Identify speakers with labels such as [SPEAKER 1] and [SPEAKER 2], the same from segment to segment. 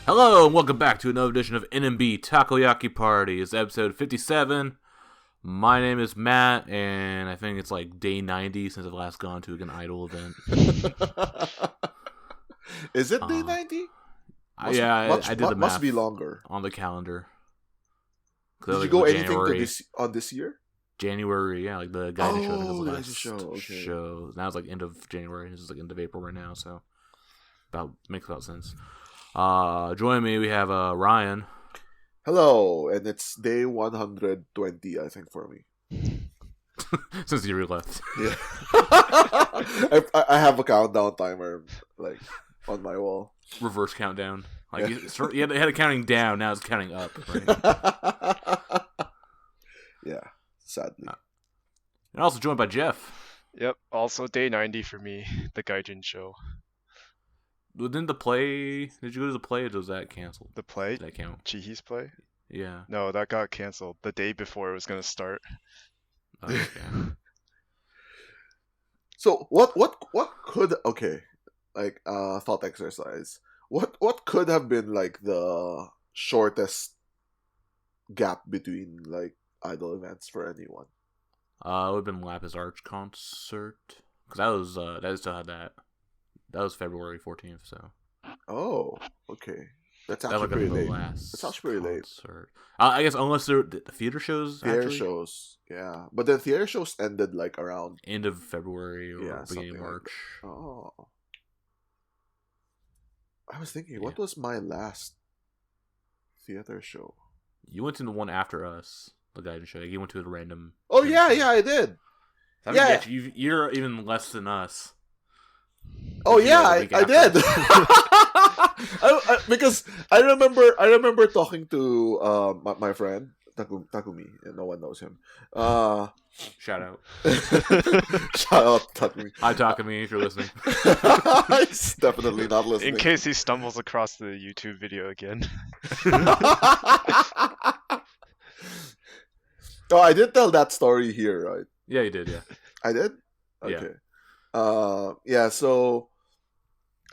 [SPEAKER 1] Hello, and welcome back to another edition of NMB Takoyaki Party. It's episode 57. My name is Matt, and I think it's like day 90 since I've last gone to an idol event.
[SPEAKER 2] Is it day 90?
[SPEAKER 1] I did the math.
[SPEAKER 2] Must be longer.
[SPEAKER 1] On the calendar.
[SPEAKER 2] Did you go anything to this year?
[SPEAKER 1] January, yeah, like the guidance show.
[SPEAKER 2] The guidance show.
[SPEAKER 1] Now it's like end of January. This is like end of April right now, so makes about sense. Joining me, we have Ryan.
[SPEAKER 2] Hello, and it's day 120, I think, for me.
[SPEAKER 1] Since you left.
[SPEAKER 2] Yeah. I have a countdown timer, like, on my wall.
[SPEAKER 1] Reverse countdown. Like, you had it counting down, now it's counting up. Right?
[SPEAKER 2] Yeah, sadly.
[SPEAKER 1] And also joined by Jeff.
[SPEAKER 3] Yep, also day 90 for me, the Gaijin show.
[SPEAKER 1] Did you go to the play, or was that canceled?
[SPEAKER 3] The play?
[SPEAKER 1] Did that count?
[SPEAKER 3] Chihi's play?
[SPEAKER 1] Yeah.
[SPEAKER 3] No, that got canceled the day before it was going to start.
[SPEAKER 1] Okay.
[SPEAKER 2] So what could thought exercise. What could have been like the shortest gap between like idol events for anyone?
[SPEAKER 1] It would have been Lapis Arch concert, because that still had that. That was February 14th, so.
[SPEAKER 2] Oh, okay. That's actually pretty late. That's actually pretty late.
[SPEAKER 1] I guess unless they're the theater shows.
[SPEAKER 2] Theater shows, yeah. But the theater shows ended like around
[SPEAKER 1] end of February or beginning of March.
[SPEAKER 2] Like oh. I was thinking, what was my last theater show?
[SPEAKER 1] You went to the one after us, the guidance show. You went to a random.
[SPEAKER 2] Oh yeah, I did.
[SPEAKER 1] You're even less than us.
[SPEAKER 2] Oh yeah, I did. Because I remember talking to my friend Takumi, and no one knows him.
[SPEAKER 1] Shout out.
[SPEAKER 2] Shout out Takumi.
[SPEAKER 1] Hi Takumi, if you're listening.
[SPEAKER 2] He's definitely not listening.
[SPEAKER 3] In case he stumbles across the YouTube video again.
[SPEAKER 2] Oh, I did tell that story here, right?
[SPEAKER 1] Yeah, you did. Yeah,
[SPEAKER 2] I did. Okay.
[SPEAKER 1] Yeah.
[SPEAKER 2] So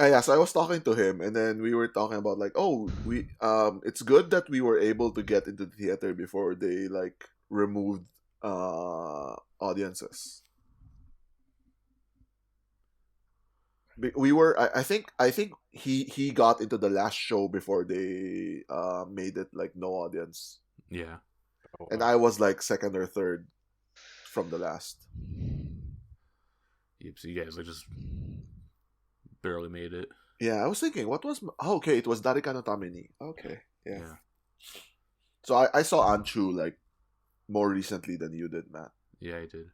[SPEAKER 2] I was talking to him, and then we were talking about like, it's good that we were able to get into the theater before they like removed audiences. We were, I think he got into the last show before they made it like no audience.
[SPEAKER 1] Yeah,
[SPEAKER 2] and I was like second or third from the last.
[SPEAKER 1] Yep, so you guys like just barely made it.
[SPEAKER 2] Yeah, I was thinking, what was... okay, it was Darika no Tameni. Okay, yeah. So I saw Anchu, like, more recently than you did, Matt.
[SPEAKER 1] Yeah, I did.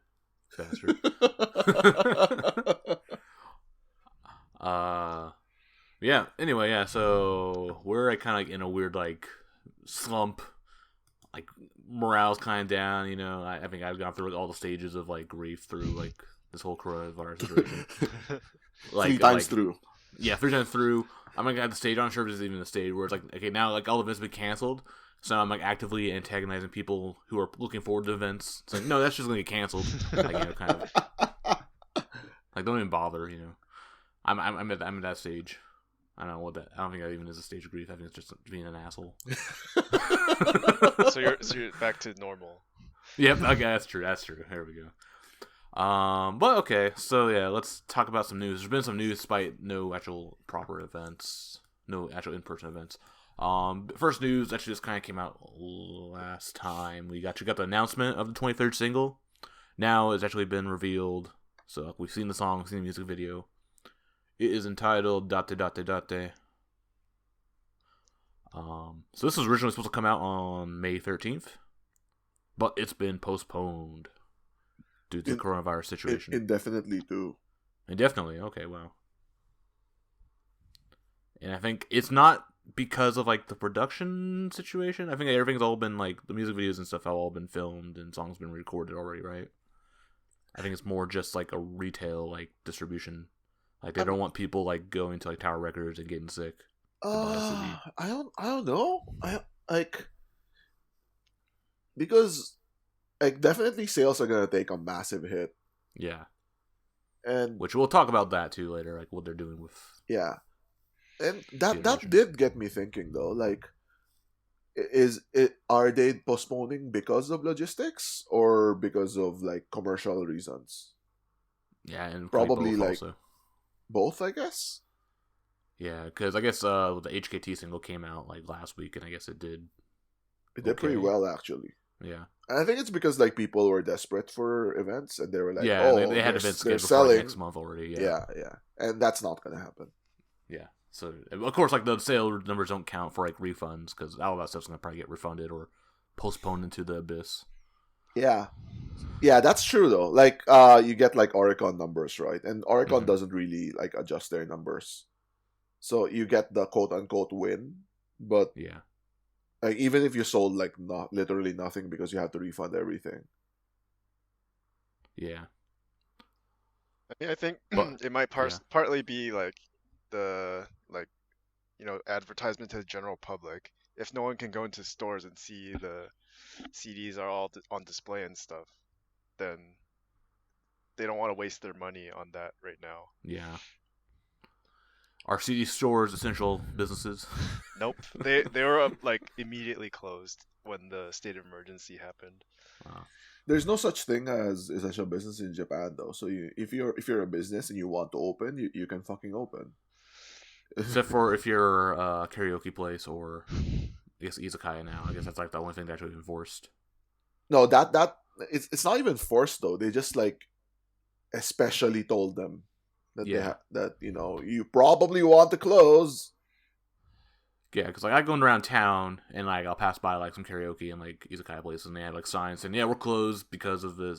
[SPEAKER 1] Faster. Yeah, anyway, yeah, so we're kind of like in a weird, like, slump. Like, morale's kind of down, you know. I think I've gone through all the stages of, like, grief through, like, this whole coronavirus situation.
[SPEAKER 2] Like, 3 times through.
[SPEAKER 1] Yeah, 3 times through. I'm like at the stage. I'm not sure if it's even the stage where it's like, okay, now like all the events have been canceled, so I'm like actively antagonizing people who are looking forward to events. It's like, no, that's just gonna get canceled. Like, you know, kind of. Like, don't even bother. You know, I'm at that stage. I don't know what that. I don't think that even is a stage of grief. I think it's just being an asshole.
[SPEAKER 3] So you're back to normal.
[SPEAKER 1] Yep. Okay, that's true. There we go. But okay, so yeah, let's talk about some news. There's been some news despite no actual proper events, no actual in-person events. First news actually just kind of came out last time. We got the announcement of the 23rd single. Now it's actually been revealed. So we've seen the song, we've seen the music video. It is entitled Datte Datte Datte. So this was originally supposed to come out on May 13th, but it's been postponed due to the coronavirus situation.
[SPEAKER 2] Indefinitely, too.
[SPEAKER 1] Indefinitely? Okay, wow. And I think it's not because of like the production situation. I think everything's all been like the music videos and stuff have all been filmed and songs been recorded already, right? I think it's more just like a retail like distribution. Like they don't want people like going to like Tower Records and getting sick.
[SPEAKER 2] I don't know. I like because like definitely sales are gonna take a massive hit.
[SPEAKER 1] Yeah.
[SPEAKER 2] And
[SPEAKER 1] which we'll talk about that too later, like what they're doing with.
[SPEAKER 2] Yeah, and that did get me thinking though. Like, are they postponing because of logistics or because of like commercial reasons?
[SPEAKER 1] Yeah, and
[SPEAKER 2] probably
[SPEAKER 1] both
[SPEAKER 2] like
[SPEAKER 1] also.
[SPEAKER 2] Both, I guess.
[SPEAKER 1] Yeah, because I guess the HKT single came out like last week, and I guess it did.
[SPEAKER 2] It did pretty well actually.
[SPEAKER 1] Yeah,
[SPEAKER 2] and I think it's because like people were desperate for events, and they were like,
[SPEAKER 1] yeah, they had events scheduled for like, next month already.
[SPEAKER 2] Yeah, and that's not gonna happen.
[SPEAKER 1] Yeah, so of course, like the sale numbers don't count for like refunds because all that stuff's gonna probably get refunded or postponed into the abyss.
[SPEAKER 2] Yeah, that's true though. Like, you get like Oricon numbers, right? And Oricon doesn't really like adjust their numbers, so you get the quote unquote win, but
[SPEAKER 1] yeah.
[SPEAKER 2] Like even if you sold like not literally nothing because you have to refund everything.
[SPEAKER 1] Yeah.
[SPEAKER 3] I think it might partly be like the advertisement to the general public. If no one can go into stores and see the CDs are all on display and stuff, then they don't want to waste their money on that right now.
[SPEAKER 1] Yeah. Are CD stores essential businesses?
[SPEAKER 3] Nope. They were like immediately closed when the state of emergency happened.
[SPEAKER 2] There's no such thing as essential business in Japan though. So if you're a business and you want to open, you can fucking open.
[SPEAKER 1] Except for if you're a karaoke place or I guess izakaya now. I guess that's like the only thing that's actually enforced.
[SPEAKER 2] No, that it's not even forced though. They just like especially told them that that you probably want to close.
[SPEAKER 1] Yeah, because like I go around town and like I'll pass by like some karaoke and like izakaya places and they have like signs saying we're closed because of the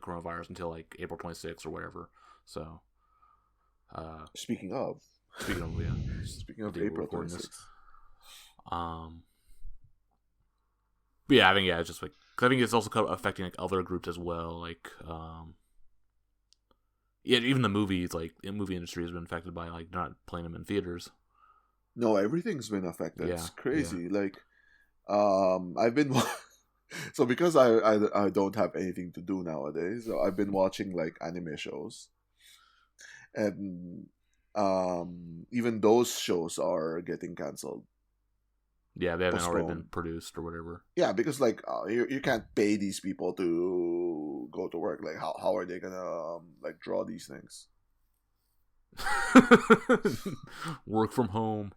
[SPEAKER 1] coronavirus until like April 26th or whatever. So,
[SPEAKER 2] speaking of April 26th.
[SPEAKER 1] But yeah, I think it's just like cause I think it's also kind of affecting like other groups as well. Like, even the movies, like the movie industry has been affected by like not playing them in theaters. No,
[SPEAKER 2] everything's been affected. It's crazy. Yeah. Like, I've been so because I don't have anything to do nowadays. So I've been watching like anime shows, and even those shows are getting canceled.
[SPEAKER 1] Yeah, they haven't already been produced or whatever.
[SPEAKER 2] Yeah, because like you can't pay these people to go to work. Like how are they gonna like draw these things?
[SPEAKER 1] Work from home.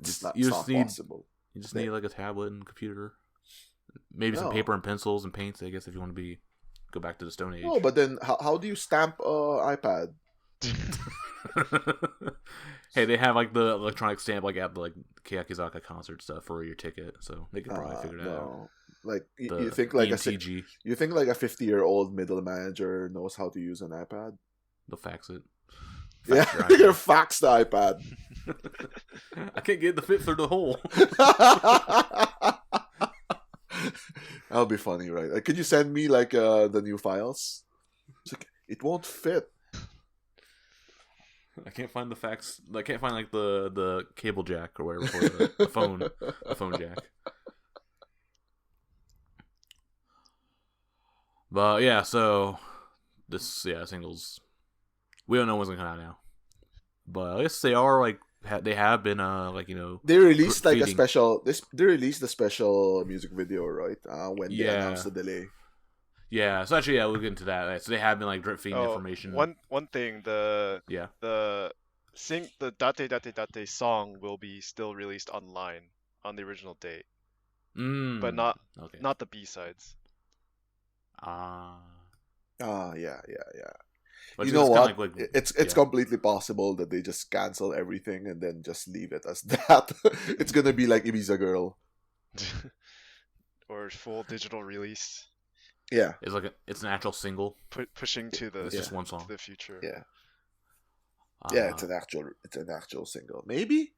[SPEAKER 2] It's not possible.
[SPEAKER 1] You just need like a tablet and computer, maybe some paper and pencils and paints. I guess if you want to go back to the Stone Age.
[SPEAKER 2] No, but then how do you stamp iPad?
[SPEAKER 1] Hey, they have like the electronic stamp like at the like Keyakizaka concert stuff for your ticket, so they could probably figure it out.
[SPEAKER 2] Like you think like
[SPEAKER 1] ENTG.
[SPEAKER 2] You think like a 50-year-old middle manager knows how to use an iPad?
[SPEAKER 1] They'll fax it.
[SPEAKER 2] You're fax the iPad.
[SPEAKER 1] I can't get the fit through the hole.
[SPEAKER 2] That'll be funny, right? Like, could you send me like the new files? It's like, it won't fit.
[SPEAKER 1] I can't find the fax. I can't find like the cable jack or whatever for the phone jack. But yeah, so this singles. We don't know when's gonna come out now, but I guess they are like they have been
[SPEAKER 2] they released like a special. They released a special music video, right? When they announced the delay.
[SPEAKER 1] Yeah, so actually, we'll get into that. So they have been like drip feeding information.
[SPEAKER 3] One thing, the Datte Datte Datte song will be still released online on the original date, but not the B-sides.
[SPEAKER 2] Yeah.
[SPEAKER 1] But
[SPEAKER 2] you know what? It's completely possible that they just cancel everything and then just leave it as that. It's gonna be like Ibiza Girl,
[SPEAKER 3] or full digital release.
[SPEAKER 2] Yeah,
[SPEAKER 1] it's an actual single.
[SPEAKER 3] Pushing to the
[SPEAKER 1] just one song
[SPEAKER 3] to the future.
[SPEAKER 2] Yeah, it's an actual single. Maybe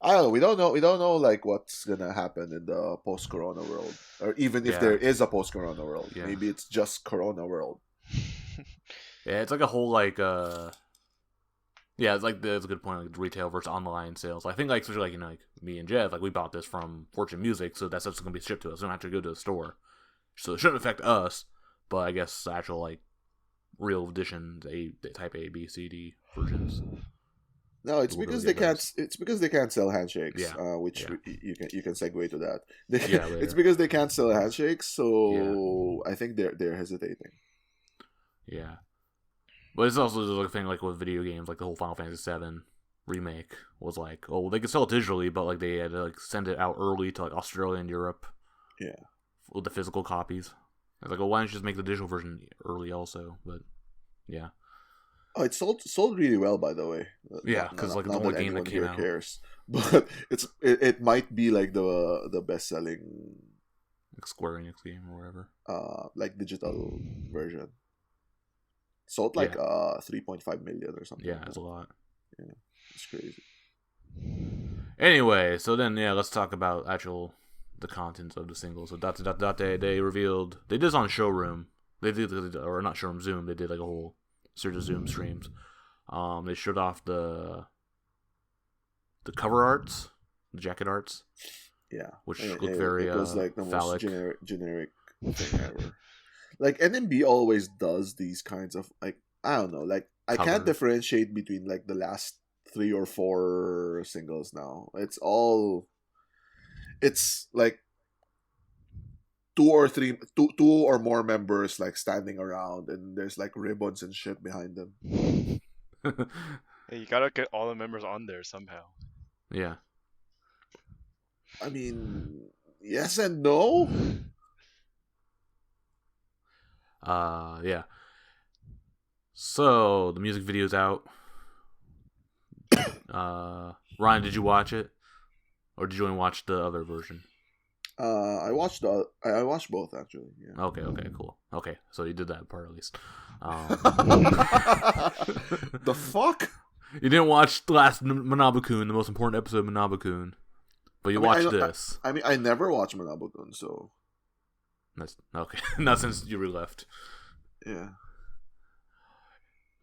[SPEAKER 2] I don't know. We don't know. We don't know like what's gonna happen in the post-corona world, or even if
[SPEAKER 1] Yeah.
[SPEAKER 2] there is a post-corona world.
[SPEAKER 1] Yeah.
[SPEAKER 2] Maybe it's just corona world.
[SPEAKER 1] Yeah, it's like a whole like yeah, it's like that's a good point, like retail versus online sales. I think like especially like like me and Jeff, like we bought this from Fortune Music, so that stuff's gonna be shipped to us. We don't have to go to the store, so it shouldn't affect us. But I guess the actual like real edition, type A, B, C, D versions.
[SPEAKER 2] No, it's
[SPEAKER 1] We'll
[SPEAKER 2] because
[SPEAKER 1] really
[SPEAKER 2] they
[SPEAKER 1] get
[SPEAKER 2] can't.
[SPEAKER 1] those.
[SPEAKER 2] It's because they can't sell handshakes.
[SPEAKER 1] Yeah,
[SPEAKER 2] Which
[SPEAKER 1] yeah.
[SPEAKER 2] you can segue to that.
[SPEAKER 1] Yeah,
[SPEAKER 2] It's
[SPEAKER 1] later.
[SPEAKER 2] because they can't sell handshakes, so I think they're hesitating.
[SPEAKER 1] Yeah, but it's also the thing like with video games, like the whole Final Fantasy VII remake was like, oh, they could sell it digitally, but like they had to like send it out early to like Australia and Europe.
[SPEAKER 2] Yeah.
[SPEAKER 1] With the physical copies. I was like, well, why don't you just make the digital version early also? But yeah.
[SPEAKER 2] Oh, it sold really well, by the way.
[SPEAKER 1] Yeah, because like it's the
[SPEAKER 2] Not
[SPEAKER 1] only
[SPEAKER 2] that
[SPEAKER 1] game that
[SPEAKER 2] anyone
[SPEAKER 1] came
[SPEAKER 2] here
[SPEAKER 1] out.
[SPEAKER 2] cares, but it might be like the best selling
[SPEAKER 1] Like Square Enix game or whatever.
[SPEAKER 2] like digital version. Sold like 3.5 million or something.
[SPEAKER 1] Yeah,
[SPEAKER 2] like
[SPEAKER 1] it's a lot.
[SPEAKER 2] Yeah, it's crazy.
[SPEAKER 1] Anyway, so then let's talk about the contents of the single. So Datte Datte Datte, they revealed they did this on Showroom. They did, or not Showroom, Zoom. They did like a whole series of Zoom streams. They showed off the cover arts, the jacket arts.
[SPEAKER 2] Yeah,
[SPEAKER 1] which look very
[SPEAKER 2] it was like the
[SPEAKER 1] phallic.
[SPEAKER 2] most generic thing ever. Like NMB always does these kinds of like I don't know, like I can't
[SPEAKER 1] Covers.
[SPEAKER 2] differentiate between like the last 3 or 4 singles now. It's like two or more members like standing around and there's like ribbons and shit behind them.
[SPEAKER 3] Hey, you gotta get all the members on there somehow.
[SPEAKER 1] Yeah.
[SPEAKER 2] I mean, yes and no.
[SPEAKER 1] Yeah. So the music video's out. Ryan, did you watch it, or did you only watch the other version?
[SPEAKER 2] I watched both actually. Yeah.
[SPEAKER 1] Okay, cool. Okay, so you did that part at least.
[SPEAKER 2] The fuck?
[SPEAKER 1] You didn't watch the last Manabu-kun, the most important episode of Manabu-kun, but you watched this.
[SPEAKER 2] I never watched Manabu-kun, so
[SPEAKER 1] That's okay. Not since you were left.
[SPEAKER 2] yeah.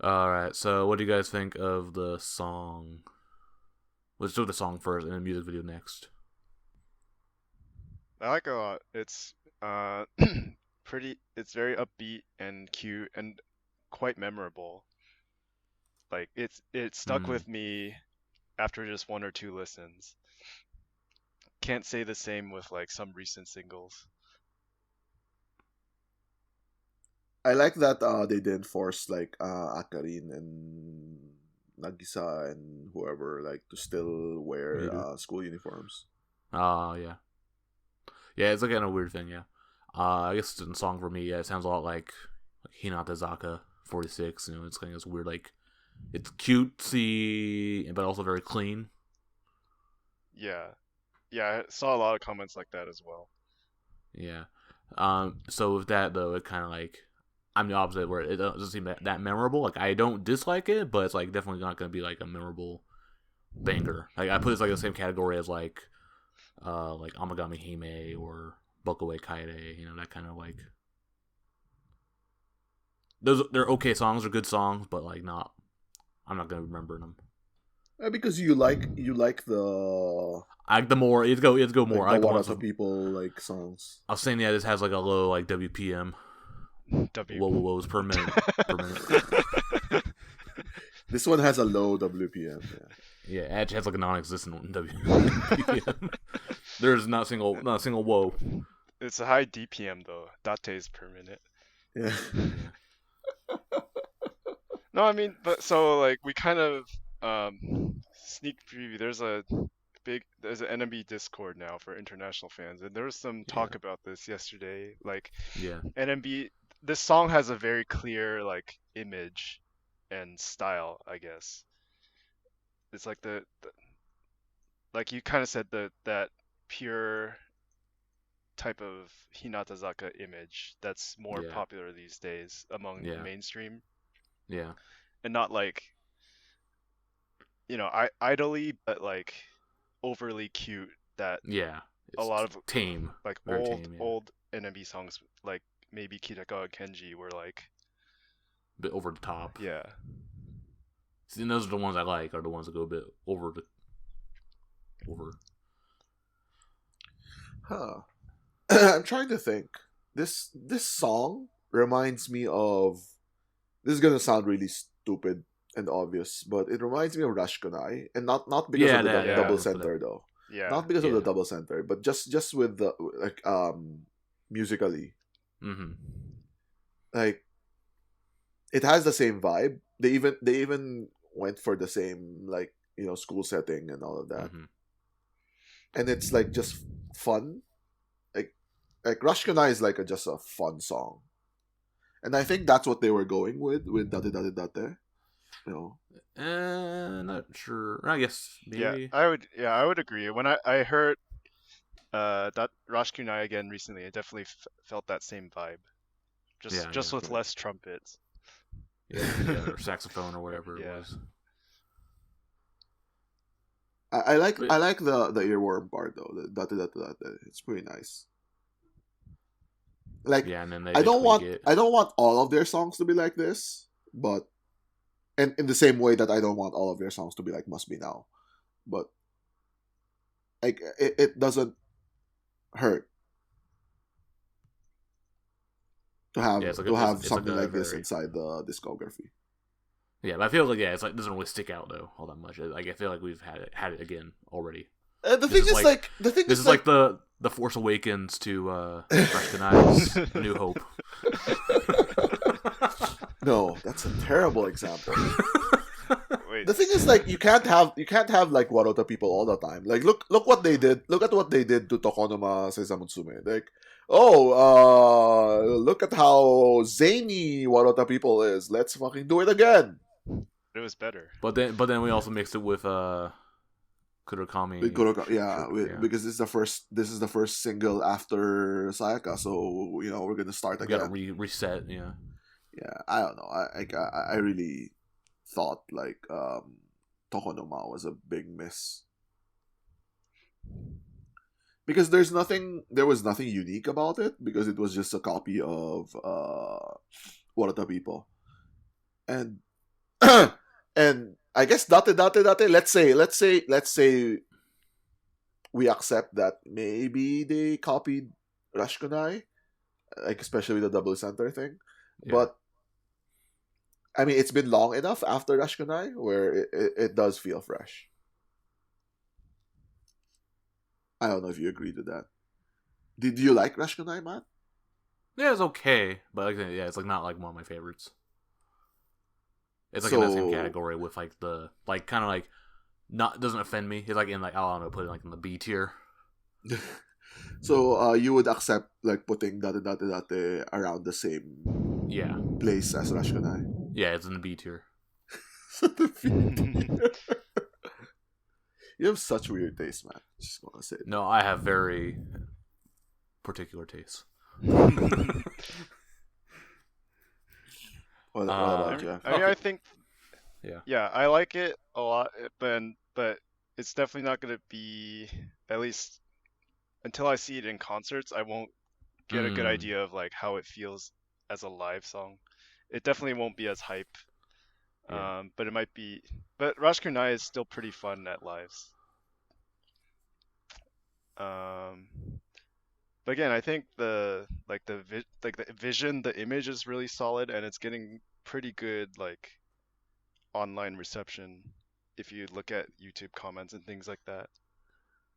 [SPEAKER 1] All right. So, what do you guys think of the song? Let's do the song first, and then music video next.
[SPEAKER 3] I like it a lot. It's pretty. It's very upbeat and cute and quite memorable. Like it stuck with me after just 1 or 2 listens. Can't say the same with like some recent singles.
[SPEAKER 2] I like that they didn't force like Akarin and Nagisa and whoever like to still wear school uniforms.
[SPEAKER 1] Yeah. Yeah, it's like kind of a weird thing, yeah. I guess the song for me, yeah, it sounds a lot like Hinata Zaka 46. It's kind of this weird, like, it's cutesy, but also very clean.
[SPEAKER 3] Yeah. Yeah, I saw a lot of comments like that as well.
[SPEAKER 1] Yeah. So with that, though, it kind of like, I'm the opposite, where it doesn't seem that memorable. Like, I don't dislike it, but it's like definitely not going to be like a memorable banger. Like, I put this like the same category as like Amagami Hime or Bokoe Kaede, that kind of like, they're okay songs, they're good songs, but like I'm not gonna remember them.
[SPEAKER 2] Because you like the
[SPEAKER 1] I like the more it's go more.
[SPEAKER 2] like
[SPEAKER 1] I like the
[SPEAKER 2] what
[SPEAKER 1] ones
[SPEAKER 2] other people like songs.
[SPEAKER 1] I was saying, yeah, this has like a low like WPM. Whoa, per minute.
[SPEAKER 2] This one has a low WPM.
[SPEAKER 1] Yeah, it actually has like a non-existent WPM. There's not a single whoa.
[SPEAKER 3] It's a high DPM though. Dates per minute.
[SPEAKER 2] Yeah.
[SPEAKER 3] No, I mean, but so like we kind of sneak preview. There's an NMB Discord now for international fans, and there was some talk about this yesterday. Like, NMB, this song has a very clear like image and style, I guess. It's like the like you kind of said, that pure type of Hinatazaka image that's more popular these days among the mainstream.
[SPEAKER 1] Yeah.
[SPEAKER 3] And not like, idly, but like overly cute that
[SPEAKER 1] Yeah,
[SPEAKER 3] a
[SPEAKER 1] it's
[SPEAKER 3] lot of
[SPEAKER 1] tame,
[SPEAKER 3] like
[SPEAKER 1] very tame. Yeah.
[SPEAKER 3] old NMB songs like maybe Kitaka and Kenji were like
[SPEAKER 1] A bit over the top.
[SPEAKER 3] yeah.
[SPEAKER 1] See, and those are the ones I like. Are the ones that go a bit over.
[SPEAKER 2] Huh. I'm trying to think. This song reminds me of. This is gonna sound really stupid and obvious, but it reminds me of Rush Kunai, and not because
[SPEAKER 1] Yeah,
[SPEAKER 2] of the
[SPEAKER 1] that-
[SPEAKER 2] double
[SPEAKER 3] yeah.
[SPEAKER 2] center though.
[SPEAKER 3] Yeah.
[SPEAKER 2] Not because of
[SPEAKER 1] Yeah.
[SPEAKER 2] the double center, but just with the like musically,
[SPEAKER 1] Mm-hmm.
[SPEAKER 2] like it has the same vibe. They even went for the same like school setting and all of that,
[SPEAKER 1] Mm-hmm.
[SPEAKER 2] and it's like just fun. Like Rush Kunai is like just a fun song, and I think that's what they were going with Datte Datte Datte.
[SPEAKER 1] Not sure. I guess maybe.
[SPEAKER 3] Yeah, I would agree. When I heard that Rush Kunai again recently, I definitely felt that same vibe. Just with
[SPEAKER 2] right.
[SPEAKER 3] less trumpets.
[SPEAKER 1] Yeah, or saxophone or whatever
[SPEAKER 3] Yeah.
[SPEAKER 1] it was.
[SPEAKER 2] I like
[SPEAKER 1] But-
[SPEAKER 2] I like the earworm part though. The Datte Datte Datte. It's pretty nice. Like
[SPEAKER 1] Yeah, and then they
[SPEAKER 2] I don't
[SPEAKER 1] tweak
[SPEAKER 2] want
[SPEAKER 1] it.
[SPEAKER 2] I don't want all of their songs to be like this, but and in the same way that I don't want all of their songs to be like Must Be Now, but like it doesn't hurt to have
[SPEAKER 1] Yeah, it's like it's
[SPEAKER 2] something
[SPEAKER 1] like a
[SPEAKER 2] like this
[SPEAKER 1] very-
[SPEAKER 2] inside the discography.
[SPEAKER 1] Yeah, but I feel like it's like it doesn't really stick out though all that much. Like I feel like we've had it again already.
[SPEAKER 2] The
[SPEAKER 1] This
[SPEAKER 2] thing
[SPEAKER 1] is
[SPEAKER 2] is
[SPEAKER 1] like-
[SPEAKER 2] like the thing
[SPEAKER 1] This is like the Force Awakens to Fresh Kanai's New Hope.
[SPEAKER 2] no, that's a terrible example.
[SPEAKER 3] Wait.
[SPEAKER 2] The thing is like you can't have like Warota people all the time. Like look what they did. Look at what they did to Tokonoma Seisamutsume. Like look at how zany Warota people is. Let's fucking do it again.
[SPEAKER 3] It was better.
[SPEAKER 1] But then we also mixed it with Kurokami.
[SPEAKER 2] With Kuroka, yeah,
[SPEAKER 1] Yeah.
[SPEAKER 2] because this is the first single after Sayaka, so we're gonna start
[SPEAKER 1] We
[SPEAKER 2] again.
[SPEAKER 1] gotta reset. Yeah.
[SPEAKER 2] Yeah, I don't know. I really thought like Tokonoma was a big miss because there was nothing unique about it because it was just a copy of Warata People, and and I guess Datte Datte Datte. Let's say we accept that maybe they copied Rush Kunai, like especially with the double center thing,
[SPEAKER 1] Yeah.
[SPEAKER 2] but. I mean, it's been long enough after Rush Kunai where it does feel fresh. I don't know if you agree to that. Did you like Rush Kunai, Matt?
[SPEAKER 1] Yeah, it's okay, but like it's like not like one of my favorites. It's like in that same
[SPEAKER 2] So-
[SPEAKER 1] category with like the like kind of like not doesn't offend me. It's like in like I don't know, put it like in the B tier.
[SPEAKER 2] So you would accept like putting Datte Datte Datte around the same
[SPEAKER 1] Yeah,
[SPEAKER 2] place as Rush Kunai?
[SPEAKER 1] yeah, it's in the B tier.
[SPEAKER 2] You have such weird taste, man. Just want to say it.
[SPEAKER 1] No, I have very particular tastes.
[SPEAKER 2] What about
[SPEAKER 3] I
[SPEAKER 2] Jeff?
[SPEAKER 3] mean, I think.
[SPEAKER 1] Yeah.
[SPEAKER 3] Yeah, I like it a lot, but it's definitely not gonna be, at least until I see it in concerts, I won't get a good
[SPEAKER 1] Mm.
[SPEAKER 3] idea of like how it feels as a live song. It definitely won't be as hype.
[SPEAKER 1] Yeah.
[SPEAKER 3] But it might be. But Rush Kunai is still pretty fun at lives. But again, I think the vision, the image is really solid, and it's getting pretty good like online reception if you look at YouTube comments and things like that.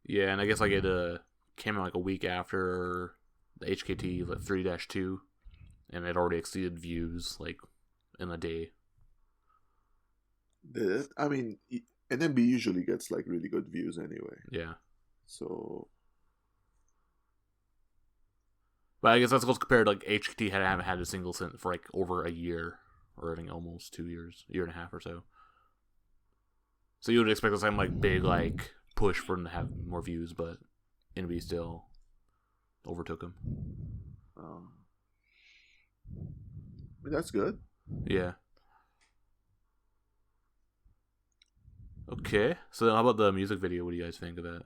[SPEAKER 1] Yeah, and I guess like it came out like a week after the HKT like 3-2, and it already exceeded views like in a day.
[SPEAKER 2] Did it? I mean, NMB usually gets like really good views anyway.
[SPEAKER 1] Yeah,
[SPEAKER 2] So
[SPEAKER 1] but I guess that's what's compared. Like HKT haven't had a single since for like over a year, or I think almost 2 years, year and a half or so. So you would expect the same like big like push for them to have more views, but NB still overtook them.
[SPEAKER 2] I mean, that's good.
[SPEAKER 1] Yeah. Okay, so how about the music video? What do you guys think of that?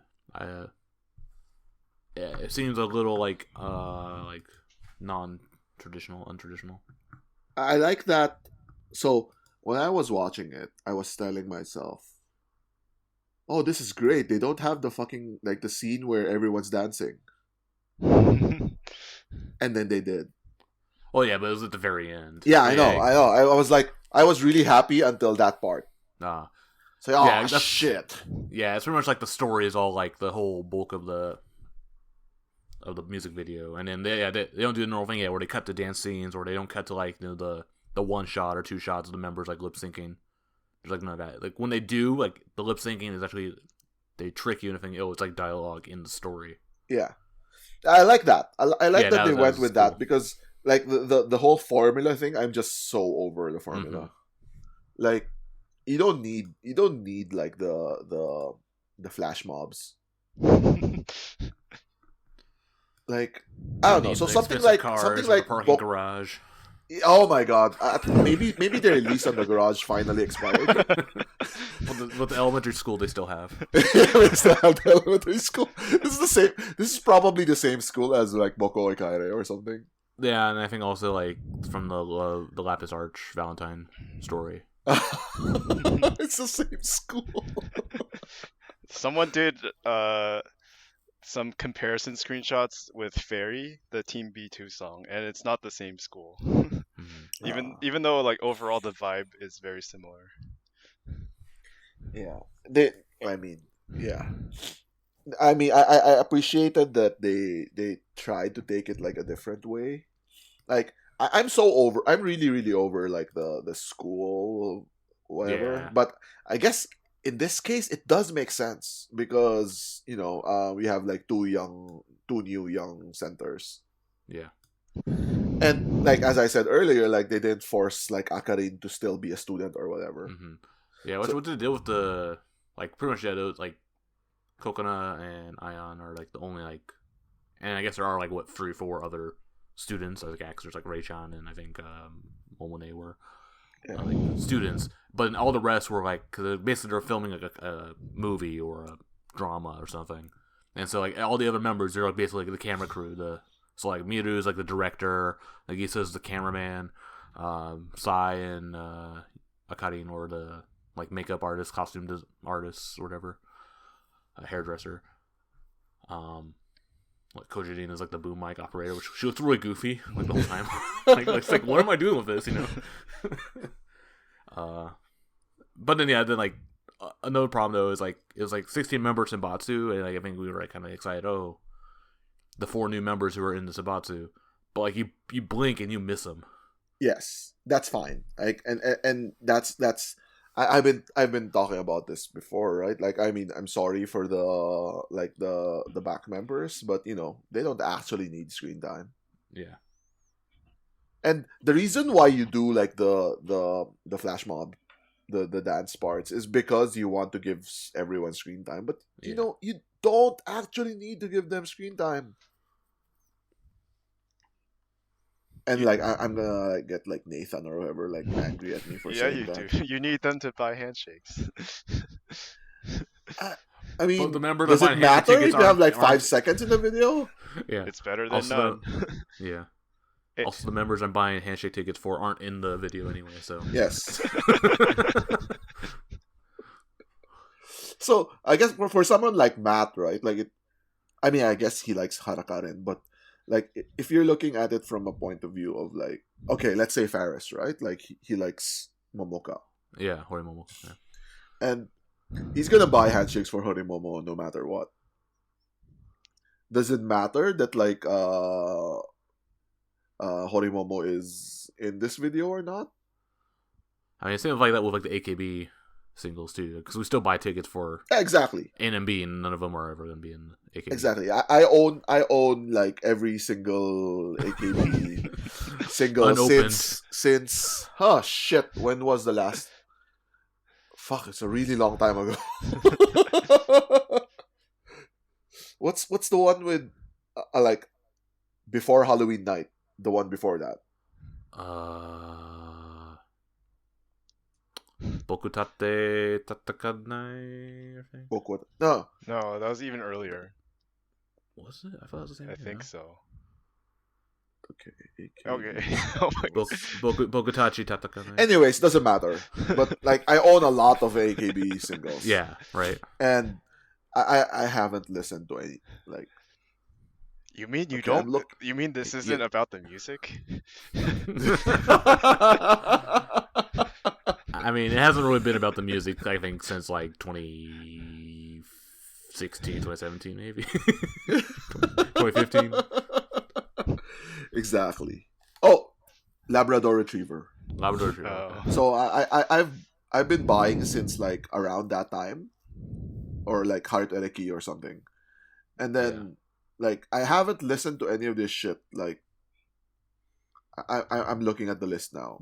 [SPEAKER 1] Yeah, it seems a little like non-traditional, untraditional.
[SPEAKER 2] I like that. So when I was watching it, I was telling myself, "Oh, this is great. They don't have the fucking like the scene where everyone's dancing." And then they did.
[SPEAKER 1] Oh yeah, but it was at the very end.
[SPEAKER 2] Yeah, I know. I was like, I was really happy until that part. So, oh shit.
[SPEAKER 1] Yeah, it's pretty much like the story is all like the whole bulk of the music video, and then they don't do the normal thing where they cut to dance scenes, or they don't cut to like the one shot or two shots of the members like lip syncing. There's like none of that. Like when they do, like the lip syncing is actually they trick you into thinking, oh, it's like dialogue in the story.
[SPEAKER 2] Yeah, I like that. I like that they went with that because like the whole formula thing, I'm just so over the formula. Like you don't need like the flash mobs. Like I don't know. So something like
[SPEAKER 1] parking garage.
[SPEAKER 2] Oh my god! Maybe the release on the garage finally expired.
[SPEAKER 1] But the elementary school they still have.
[SPEAKER 2] They still have the elementary school. This is the same. This is probably the same school as like Boko Ikaire or something.
[SPEAKER 1] Yeah, and I think also like from the Lapis Arch Valentine story.
[SPEAKER 2] It's the same school.
[SPEAKER 3] Someone did some comparison screenshots with Fairy, the Team B2 song, and it's not the same school. Even though like overall the vibe is very similar.
[SPEAKER 2] Yeah. I appreciated that they tried to take it like a different way. Like I'm really, really over like the school whatever.
[SPEAKER 1] Yeah.
[SPEAKER 2] But I guess in this case it does make sense because, we have like two new young centers.
[SPEAKER 1] Yeah.
[SPEAKER 2] And like as I said earlier, like they didn't force like Akarin to still be a student or whatever.
[SPEAKER 1] Yeah, what they did with the like pretty much those like Kokona and Ion are like the only like, and I guess there are like 3-4 other students like actors like Ray-chan and I think Momone were like students, but all the rest were like cause basically they're filming like a movie or a drama or something, and so like all the other members they're like basically like the camera crew. So like Miru's like the director, Nagisa's the cameraman, Sai and Akarin or the like makeup artist, costume artists, or whatever, hairdresser. Like Kojidin is like the boom mic operator, which she looks really goofy like the whole time. like what am I doing with this? But then like another problem though is like it was like 16 members in Batsu, and like I think we were like kind of excited. Oh, the 4 new members who are in the Sabatsu, but like you blink and you miss them. Yes,
[SPEAKER 2] that's fine. Like and that's I've been talking about this before, right? Like I mean, I'm sorry for the back members, but they don't actually need screen time.
[SPEAKER 1] Yeah.
[SPEAKER 2] And the reason why you do like the flash mob, the dance parts is because you want to give everyone screen time, but you don't actually need to give them screen time. And like I'm gonna get like Nathan or whoever like angry at me for saying that.
[SPEAKER 3] Yeah, you do. You need them to buy handshakes.
[SPEAKER 2] I mean,
[SPEAKER 1] the member
[SPEAKER 2] does it matter if you have like 5 seconds in the video?
[SPEAKER 1] Yeah,
[SPEAKER 3] it's better than none.
[SPEAKER 1] Yeah. Also, the members I'm buying handshake tickets for aren't in the video anyway, so
[SPEAKER 2] yes. So I guess for someone like Matt, right? Like I mean, I guess he likes Harakaren, but like if you're looking at it from a point of view of like, okay, let's say Faris, right? Like he likes Momoka.
[SPEAKER 1] Yeah, Horimomo. Yeah.
[SPEAKER 2] And he's gonna buy handshakes for Horimomo no matter what. Does it matter that like Horimomo is in this video or not?
[SPEAKER 1] I mean, it seems like that with like the AKB singles too, because we still buy tickets for
[SPEAKER 2] exactly
[SPEAKER 1] NMB, and none of them are ever going to be in AKB.
[SPEAKER 2] Exactly. I own like every single AKB single
[SPEAKER 1] unopened
[SPEAKER 2] since oh shit, when was the last? Fuck, it's a really long time ago. What's the one with like before Halloween night? The one before that.
[SPEAKER 1] Bokutate Tatakanai, I think.
[SPEAKER 2] No.
[SPEAKER 3] No, that was even earlier.
[SPEAKER 1] Was it? I thought it was the same.
[SPEAKER 3] I think so.
[SPEAKER 2] Okay.
[SPEAKER 3] Okay. Oh my God.
[SPEAKER 1] Bokutachi Tatakanai.
[SPEAKER 2] Anyways, doesn't matter. But like, I own a lot of AKB singles.
[SPEAKER 1] Yeah, right.
[SPEAKER 2] And I haven't listened to any, like.
[SPEAKER 3] You mean you
[SPEAKER 2] Okay,
[SPEAKER 3] don't? You mean this isn't about the music?
[SPEAKER 1] I mean, it hasn't really been about the music, I think, since like 2016, 2017, maybe. 2015.
[SPEAKER 2] Exactly. Oh, Labrador Retriever.
[SPEAKER 1] Labrador Retriever.
[SPEAKER 2] So I've been buying since like around that time, or like Heart Ereki or something, and then like I haven't listened to any of this shit. Like I'm looking at the list now.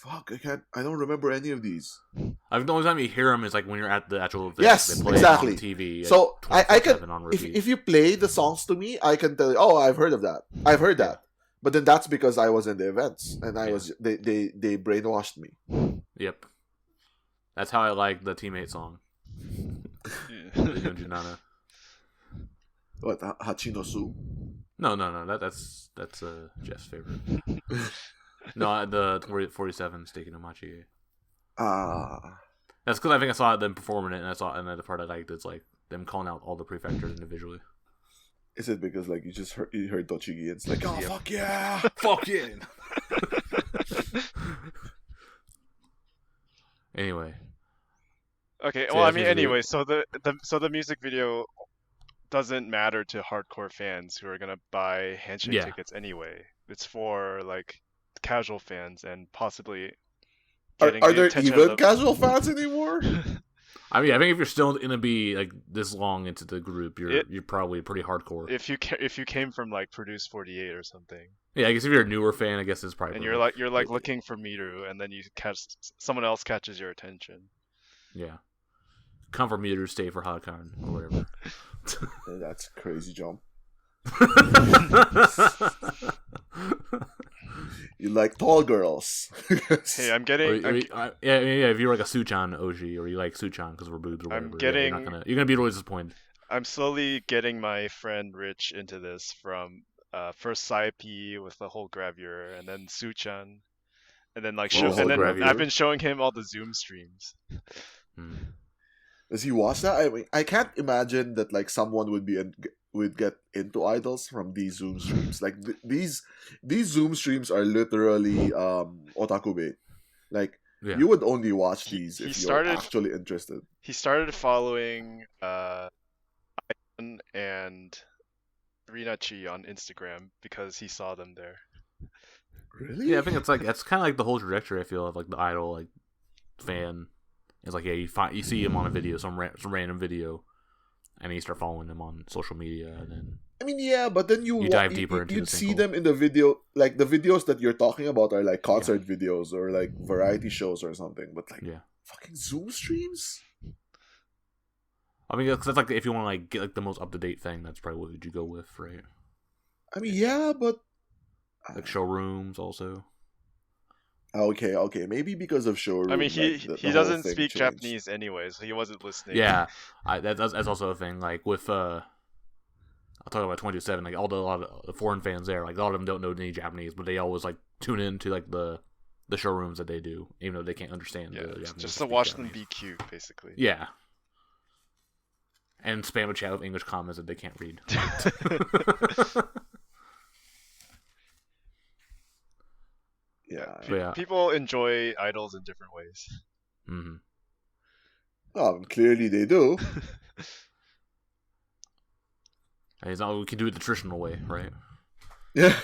[SPEAKER 2] Fuck, I don't remember any of these.
[SPEAKER 1] I think the only time you hear them is like when you're at the actual event.
[SPEAKER 2] Yes,
[SPEAKER 1] they play
[SPEAKER 2] exactly.
[SPEAKER 1] It on TV.
[SPEAKER 2] So I can,
[SPEAKER 1] on
[SPEAKER 2] if you play the songs to me, I can tell you, oh, I've heard of that. I've heard that. But then that's because I was in the events and they brainwashed me.
[SPEAKER 1] Yep. That's how I like the teammate song. The Yonju Nana.
[SPEAKER 2] What, Hachinosu?
[SPEAKER 1] No. That's Jeff's favorite. No, the 47 Steiki no Machi. That's because I think I saw them performing it, and then the part I liked is like them calling out all the prefectures individually.
[SPEAKER 2] Is it because like you heard Tochigi and it's like, oh fuck yeah,
[SPEAKER 1] fuck yeah. Anyway.
[SPEAKER 3] Okay. Well, I mean, anyway, so the music video doesn't matter to hardcore fans who are gonna buy handshake tickets anyway. It's for like casual fans and possibly getting
[SPEAKER 2] are there even casual fans anymore?
[SPEAKER 1] I mean, I think if you're still gonna be like this long into the group, you're probably pretty hardcore.
[SPEAKER 3] If you came from like Produce 48 or something.
[SPEAKER 1] Yeah, I guess if you're a newer fan, I guess it's probably.
[SPEAKER 3] And you're like looking for Miru, and then you catch someone else catches your attention.
[SPEAKER 1] Yeah, come for Miru, stay for Hakan or whatever.
[SPEAKER 2] That's a crazy jump. You like tall girls.
[SPEAKER 3] Hey, I'm getting.
[SPEAKER 1] If you're like a Suchan Oji, or you like Suchan because we're boobs or whatever, you're gonna be really disappointed.
[SPEAKER 3] I'm slowly getting my friend Rich into this from first Saipi with the whole gravure, and then Suchan, and then I've been showing him all the Zoom streams.
[SPEAKER 2] Does he watch that? I mean, I can't imagine that like someone would get into idols from these Zoom streams. Like these Zoom streams are literally otaku bait. Like you would only watch these if you're actually interested.
[SPEAKER 3] He started following Ivan and Rinachi on Instagram because he saw them there.
[SPEAKER 2] Really?
[SPEAKER 1] Yeah, I think it's kind of like the whole trajectory. I feel of like the idol like fan. It's like you see him on a video, some random video, and you start following them on social media, and then
[SPEAKER 2] I mean, yeah, but then you
[SPEAKER 1] dive deeper into
[SPEAKER 2] you'd see them in the video. Like the videos that you're talking about are like concert videos or like variety shows or something. But like fucking Zoom streams.
[SPEAKER 1] I mean, that's like if you want to like get like the most up to date thing, that's probably what you go with, right?
[SPEAKER 2] I mean, yeah, but
[SPEAKER 1] like showrooms also.
[SPEAKER 2] Okay, maybe because of showroom.
[SPEAKER 3] I mean, he doesn't speak Japanese anyway, so he wasn't listening.
[SPEAKER 1] Yeah, that's also a thing. Like with I'll talk about 22/7. Like a lot of the foreign fans there, like a lot of them don't know any Japanese, but they always like tune in to like the showrooms that they do, even though they can't understand.
[SPEAKER 3] Yeah,
[SPEAKER 1] the Japanese
[SPEAKER 3] just to watch them be cute, basically.
[SPEAKER 1] Yeah, and spam a chat with English comments that they can't read.
[SPEAKER 2] Yeah.
[SPEAKER 3] People enjoy idols in different ways.
[SPEAKER 1] Mm-hmm.
[SPEAKER 2] Clearly they do.
[SPEAKER 1] We can do it the traditional way, right?
[SPEAKER 2] Yeah.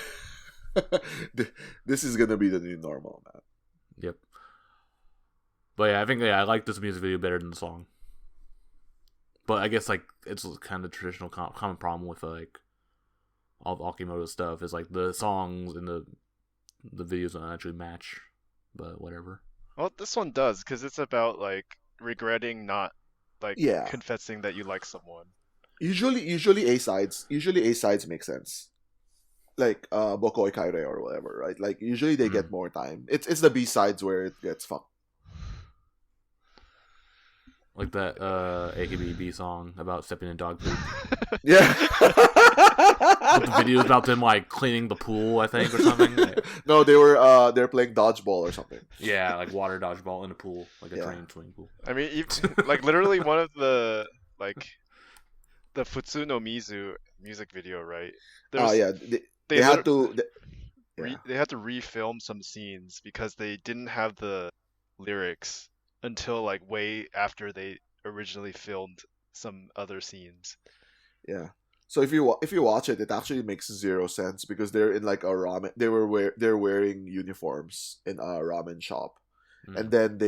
[SPEAKER 2] This is gonna be the new normal, man.
[SPEAKER 1] Yep. But yeah, I think I like this music video better than the song. But I guess like it's kind of traditional common problem with like all the Akimoto stuff is like the songs and the videos don't actually match, but whatever.
[SPEAKER 3] Well, this one does because it's about like regretting not like confessing that you like someone.
[SPEAKER 2] Usually A sides make sense. Like Bokoi Kaire or whatever, right? Like usually they get more time. It's the B sides where it gets fucked.
[SPEAKER 1] Like that AKB song about stepping in dog poop.
[SPEAKER 2] Yeah.
[SPEAKER 1] But the video is about them like cleaning the pool, I think, or something.
[SPEAKER 2] No, they're playing dodgeball or something.
[SPEAKER 1] Yeah, like water dodgeball in a pool, like a trained swimming pool.
[SPEAKER 3] I mean, even, like literally one of the the Futsu no Mizu music video, right?
[SPEAKER 2] Yeah, they had to.
[SPEAKER 3] They had to refilm some scenes because they didn't have the lyrics until like way after they originally filmed some other scenes.
[SPEAKER 2] Yeah. So if you watch it, it actually makes zero sense because they're in like a ramen. They're wearing uniforms in a ramen shop, and then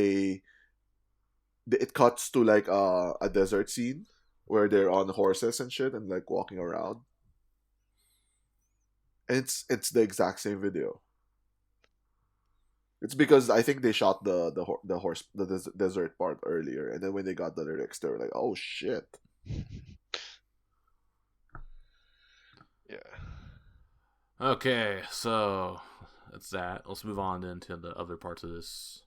[SPEAKER 2] it cuts to like a desert scene where they're on horses and shit and like walking around. And it's the exact same video. It's because I think they shot the desert part earlier, and then when they got the lyrics, they were like, "Oh shit."
[SPEAKER 3] Yeah.
[SPEAKER 1] Okay, so that's that. Let's move on then to the other parts of this.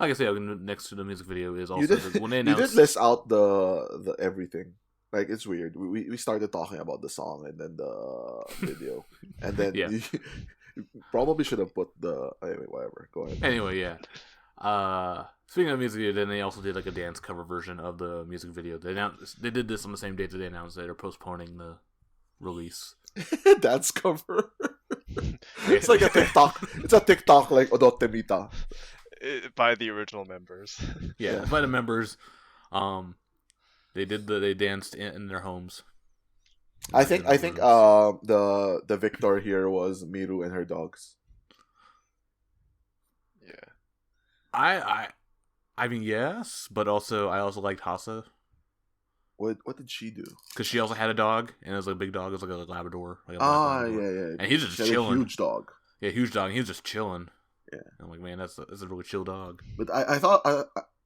[SPEAKER 1] Like I say, next to the music video is also when they announced.
[SPEAKER 2] You did list out the everything. Like it's weird. We started talking about the song and then the video, and then you probably should have put the anyway. Whatever. Go ahead.
[SPEAKER 1] Anyway, yeah. Speaking of music video, then they also did like a dance cover version of the music video. They did this on the same date that they announced that they're postponing the release.
[SPEAKER 2] Dance cover. It's like a TikTok. It's a TikTok like Odotte Mita.
[SPEAKER 3] By the original members.
[SPEAKER 1] Yeah, by the members. They danced in their homes.
[SPEAKER 2] I think the victor here was Miru and her dogs.
[SPEAKER 3] Yeah.
[SPEAKER 1] I mean yes, but also I also liked Hasa.
[SPEAKER 2] What did she do?
[SPEAKER 1] Because she also had a dog, and it was like a big dog. It was like a Labrador. Like a
[SPEAKER 2] Labrador. Yeah.
[SPEAKER 1] And he's just chilling.
[SPEAKER 2] A huge dog.
[SPEAKER 1] Yeah, huge dog. And he was just chilling.
[SPEAKER 2] Yeah.
[SPEAKER 1] And I'm like, man, that's a really chill dog.
[SPEAKER 2] But I thought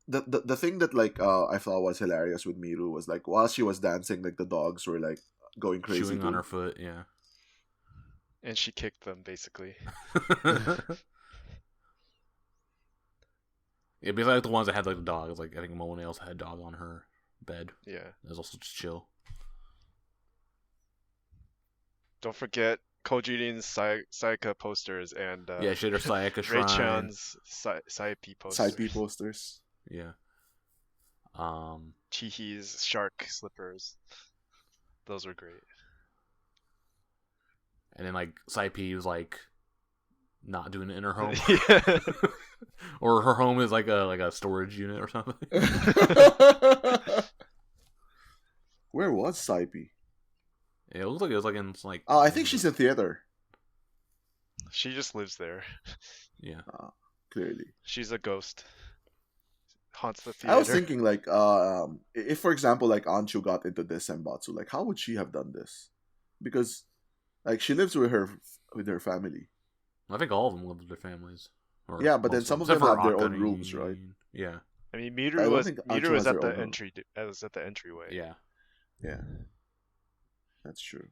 [SPEAKER 2] the thing that like I thought was hilarious with Miru was like while she was dancing, like the dogs were like going crazy,
[SPEAKER 1] chewing on her foot. Yeah.
[SPEAKER 3] And she kicked them basically.
[SPEAKER 1] Yeah, because like the ones that had like the dog. It's like I think Momo Nails had a dog on her bed.
[SPEAKER 3] Yeah.
[SPEAKER 1] It was also just chill.
[SPEAKER 3] Don't forget Kojirin's Sayaka posters and
[SPEAKER 1] she had her Sayaka shrine.
[SPEAKER 3] Ray-chan's Saipi posters.
[SPEAKER 2] Saipi posters.
[SPEAKER 1] Yeah.
[SPEAKER 3] Chihi's shark slippers. Those were great.
[SPEAKER 1] And then like Saipi was like not doing it in her home.
[SPEAKER 3] Yeah.
[SPEAKER 1] Or her home is like a storage unit or something.
[SPEAKER 2] Where was Saipi?
[SPEAKER 1] Yeah, it looks like it was like in like.
[SPEAKER 2] Oh, I think she's in theater.
[SPEAKER 3] She just lives there.
[SPEAKER 1] Yeah.
[SPEAKER 2] Clearly.
[SPEAKER 3] She's a ghost. Haunts the theater.
[SPEAKER 2] I was thinking like if for example like Anchu got into this Senbatsu, like how would she have done this? Because like she lives with her family.
[SPEAKER 1] I think all of them live with their families.
[SPEAKER 2] Yeah, but then some of them have their own rooms, right?
[SPEAKER 1] Yeah.
[SPEAKER 3] I mean, Miru was at the entry. I was at the entryway.
[SPEAKER 1] Yeah.
[SPEAKER 2] Yeah. That's true.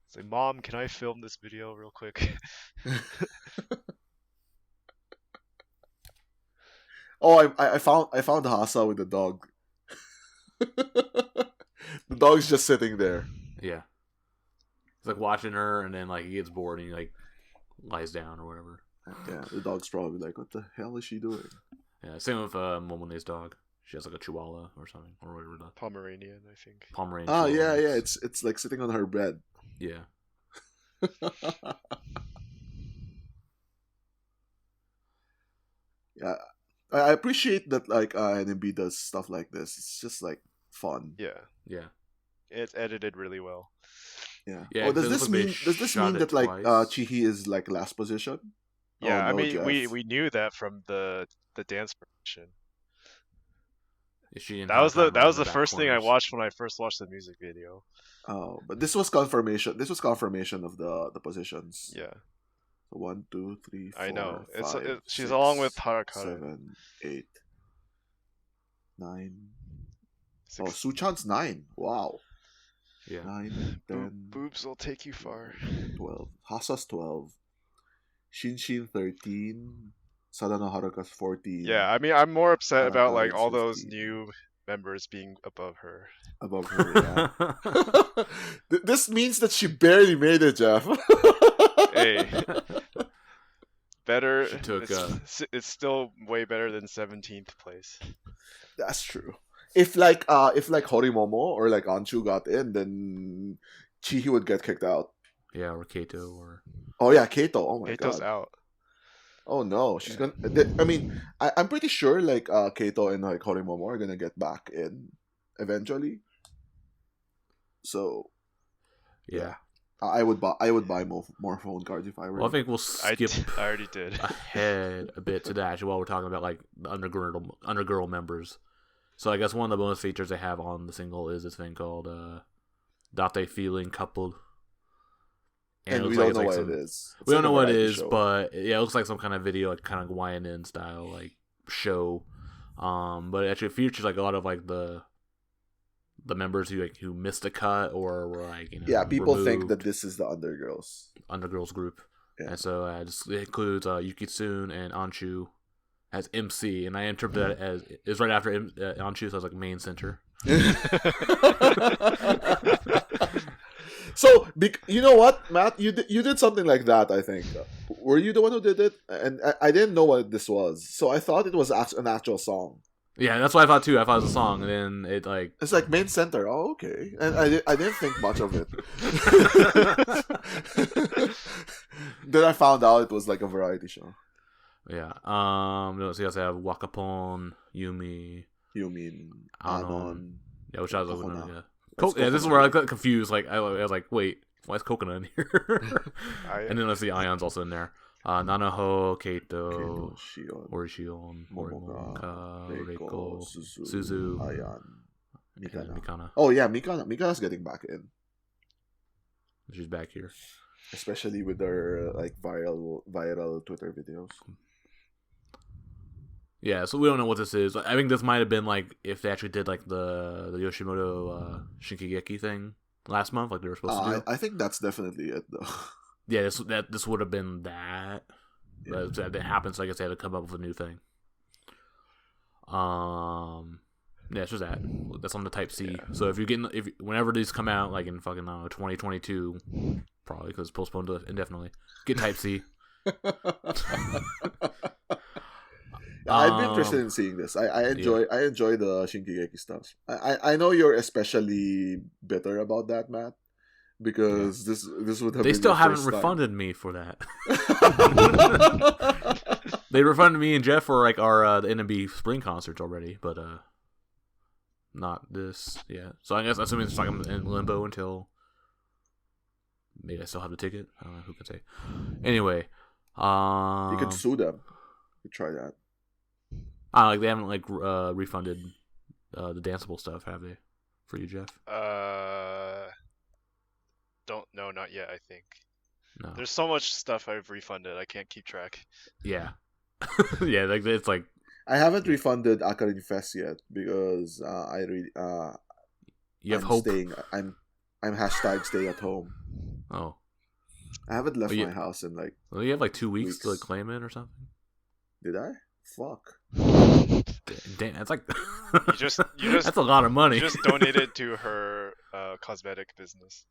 [SPEAKER 3] It's like, Mom, can I film this video real quick?
[SPEAKER 2] Oh, I found Hasa with the dog. The dog's just sitting there.
[SPEAKER 1] Yeah. He's like watching her, and then like he gets bored and he like lies down or whatever.
[SPEAKER 2] Yeah, the dog's probably like, "What the hell is she doing?"
[SPEAKER 1] Yeah, same with Momone's dog. She has like a Chihuahua or something, or whatever.
[SPEAKER 3] Pomeranian, I think.
[SPEAKER 1] Pomeranian.
[SPEAKER 2] Ah, yeah. It's like sitting on her bed.
[SPEAKER 1] Yeah.
[SPEAKER 2] Yeah, I appreciate that like NMB does stuff like this. It's just like fun.
[SPEAKER 1] Yeah.
[SPEAKER 3] It's edited really well.
[SPEAKER 2] Yeah.
[SPEAKER 1] Yeah.
[SPEAKER 2] Oh, does this mean that like Chihi is like last position?
[SPEAKER 3] Yeah,
[SPEAKER 2] no,
[SPEAKER 3] I mean
[SPEAKER 2] Jeff.
[SPEAKER 3] we knew that from the dance production.
[SPEAKER 1] That
[SPEAKER 3] was the first thing I watched when I first watched the music video.
[SPEAKER 2] Oh, but this was confirmation. This was confirmation of the positions.
[SPEAKER 3] Yeah.
[SPEAKER 2] So 1, 2, 3, 4.
[SPEAKER 3] I know. She's
[SPEAKER 2] 6,
[SPEAKER 3] along with Harakata.
[SPEAKER 2] 7, 8, 9.
[SPEAKER 3] 6.
[SPEAKER 2] Oh, Suchan's 9. Wow.
[SPEAKER 1] Yeah.
[SPEAKER 2] 9, 10.
[SPEAKER 3] Boobs will take you far.
[SPEAKER 2] 12. Hasa's 12. Shinshin 13. Sadano Haruka's 14.
[SPEAKER 3] Yeah, I mean, I'm more upset about like
[SPEAKER 2] Hanaka's
[SPEAKER 3] all those
[SPEAKER 2] 15.
[SPEAKER 3] new members being above her.
[SPEAKER 2] Above her, yeah. This means that she barely made it, Jeff.
[SPEAKER 3] Hey, better.
[SPEAKER 1] She took,
[SPEAKER 3] It's still way better than 17th place.
[SPEAKER 2] That's true. If like Horimomo or like Anchu got in, then Chihi would get kicked out.
[SPEAKER 1] Yeah, or Kato, or
[SPEAKER 2] Oh yeah, Kato. Oh my
[SPEAKER 3] Kato's
[SPEAKER 2] god.
[SPEAKER 3] out.
[SPEAKER 2] Oh no, she's gonna. I mean, I'm pretty sure like Kato and like Horimomo are gonna get back in eventually. So
[SPEAKER 1] yeah.
[SPEAKER 2] I would buy more phone cards if I were.
[SPEAKER 1] Well, I think we'll skip
[SPEAKER 3] I already did.
[SPEAKER 1] ahead a bit to that actually while we're talking about like the undergirl members. So I guess one of the bonus features they have on the single is this thing called Datte Feeling Coupled.
[SPEAKER 2] And
[SPEAKER 1] it
[SPEAKER 2] we
[SPEAKER 1] looks
[SPEAKER 2] don't know
[SPEAKER 1] like
[SPEAKER 2] what it is.
[SPEAKER 1] We don't know what it
[SPEAKER 2] variety
[SPEAKER 1] is,
[SPEAKER 2] show.
[SPEAKER 1] but yeah, it looks like some kind of video, like kind of YNN style like show. But it actually features like a lot of like the members who missed a cut or were like
[SPEAKER 2] yeah, people think
[SPEAKER 1] removed.
[SPEAKER 2] that this is the
[SPEAKER 1] Undergirls group,
[SPEAKER 2] Yeah.
[SPEAKER 1] and so it includes Yukitsune and Anchu as MC, and I interpret that as it's right after Anchu, so it's like main center.
[SPEAKER 2] So, you know what, Matt? You did something like that, I think. Were you the one who did it? And I didn't know what this was, so I thought it was an actual song.
[SPEAKER 1] Yeah, that's what I thought too. I thought it was a song, and then it like
[SPEAKER 2] It's like main center. Oh, okay. And I didn't think much of it. Then I found out it was like a variety show.
[SPEAKER 1] yeah. So you also have Wakapon, Yumi,
[SPEAKER 2] You mean
[SPEAKER 1] Anon. Yeah, which I was
[SPEAKER 2] Kokona.
[SPEAKER 1] yeah.
[SPEAKER 2] What's
[SPEAKER 1] Yeah, this is
[SPEAKER 2] Kokona?
[SPEAKER 1] where I got confused. Like I was like, wait, why is Coconut in here?
[SPEAKER 3] I-
[SPEAKER 1] And then let's see, Ion's also in there. Nanaho, Kato,
[SPEAKER 2] Shion,
[SPEAKER 1] Orishion, Morimoka,
[SPEAKER 2] Reiko,
[SPEAKER 1] Reiko,
[SPEAKER 2] Suzu,
[SPEAKER 1] Suzu,
[SPEAKER 2] Ayan,
[SPEAKER 1] and
[SPEAKER 2] Mikana.
[SPEAKER 1] Mikana.
[SPEAKER 2] Oh yeah, Mikana. Mikana's getting back in,
[SPEAKER 1] She's back here.
[SPEAKER 2] especially with their like viral Twitter videos.
[SPEAKER 1] Yeah, so we don't know what this is. I think this might have been like if they actually did like the Yoshimoto Shinkigeki thing last month, like they were supposed to do.
[SPEAKER 2] I think that's definitely it though.
[SPEAKER 1] Yeah, this would have been that.
[SPEAKER 2] Yeah.
[SPEAKER 1] But that happened, so I guess they had to come up with a new thing. Yeah, it's just that. That's on the Type C.
[SPEAKER 3] Yeah.
[SPEAKER 1] So whenever these come out, like in fucking 2022, probably because it's postponed indefinitely, get Type C.
[SPEAKER 2] I'd be interested in seeing this. I enjoy the Shinkigeki stuff. I know you're especially bitter about that, Matt, because this would have
[SPEAKER 1] They
[SPEAKER 2] been
[SPEAKER 1] still
[SPEAKER 2] your
[SPEAKER 1] haven't
[SPEAKER 2] first time.
[SPEAKER 1] refunded me for that. They refunded me and Jeff for like our the NMB spring concerts already, but not this. Yeah, so I guess assuming it's like I'm in limbo until maybe I still have the ticket. I don't know, who can say. Anyway,
[SPEAKER 2] You could sue them. You could try that.
[SPEAKER 1] like they haven't like refunded the danceable stuff, have they? For you, Jeff?
[SPEAKER 3] Don't know, not yet. I think
[SPEAKER 1] No.
[SPEAKER 3] there's so much stuff I've refunded, I can't keep track.
[SPEAKER 1] Yeah. Yeah, like it's like
[SPEAKER 2] I haven't refunded Akarin Fest yet because
[SPEAKER 1] you have
[SPEAKER 2] I'm
[SPEAKER 1] hope.
[SPEAKER 2] I'm hashtag stay at home.
[SPEAKER 1] Oh,
[SPEAKER 2] I haven't left
[SPEAKER 1] Oh, you-
[SPEAKER 2] my house in like.
[SPEAKER 1] well, you have like 2 weeks to like
[SPEAKER 2] Weeks.
[SPEAKER 1] claim it or something.
[SPEAKER 2] Did I? Fuck.
[SPEAKER 1] Damn, that's like
[SPEAKER 3] You just
[SPEAKER 1] that's a lot of money.
[SPEAKER 3] you just donated to her cosmetic business.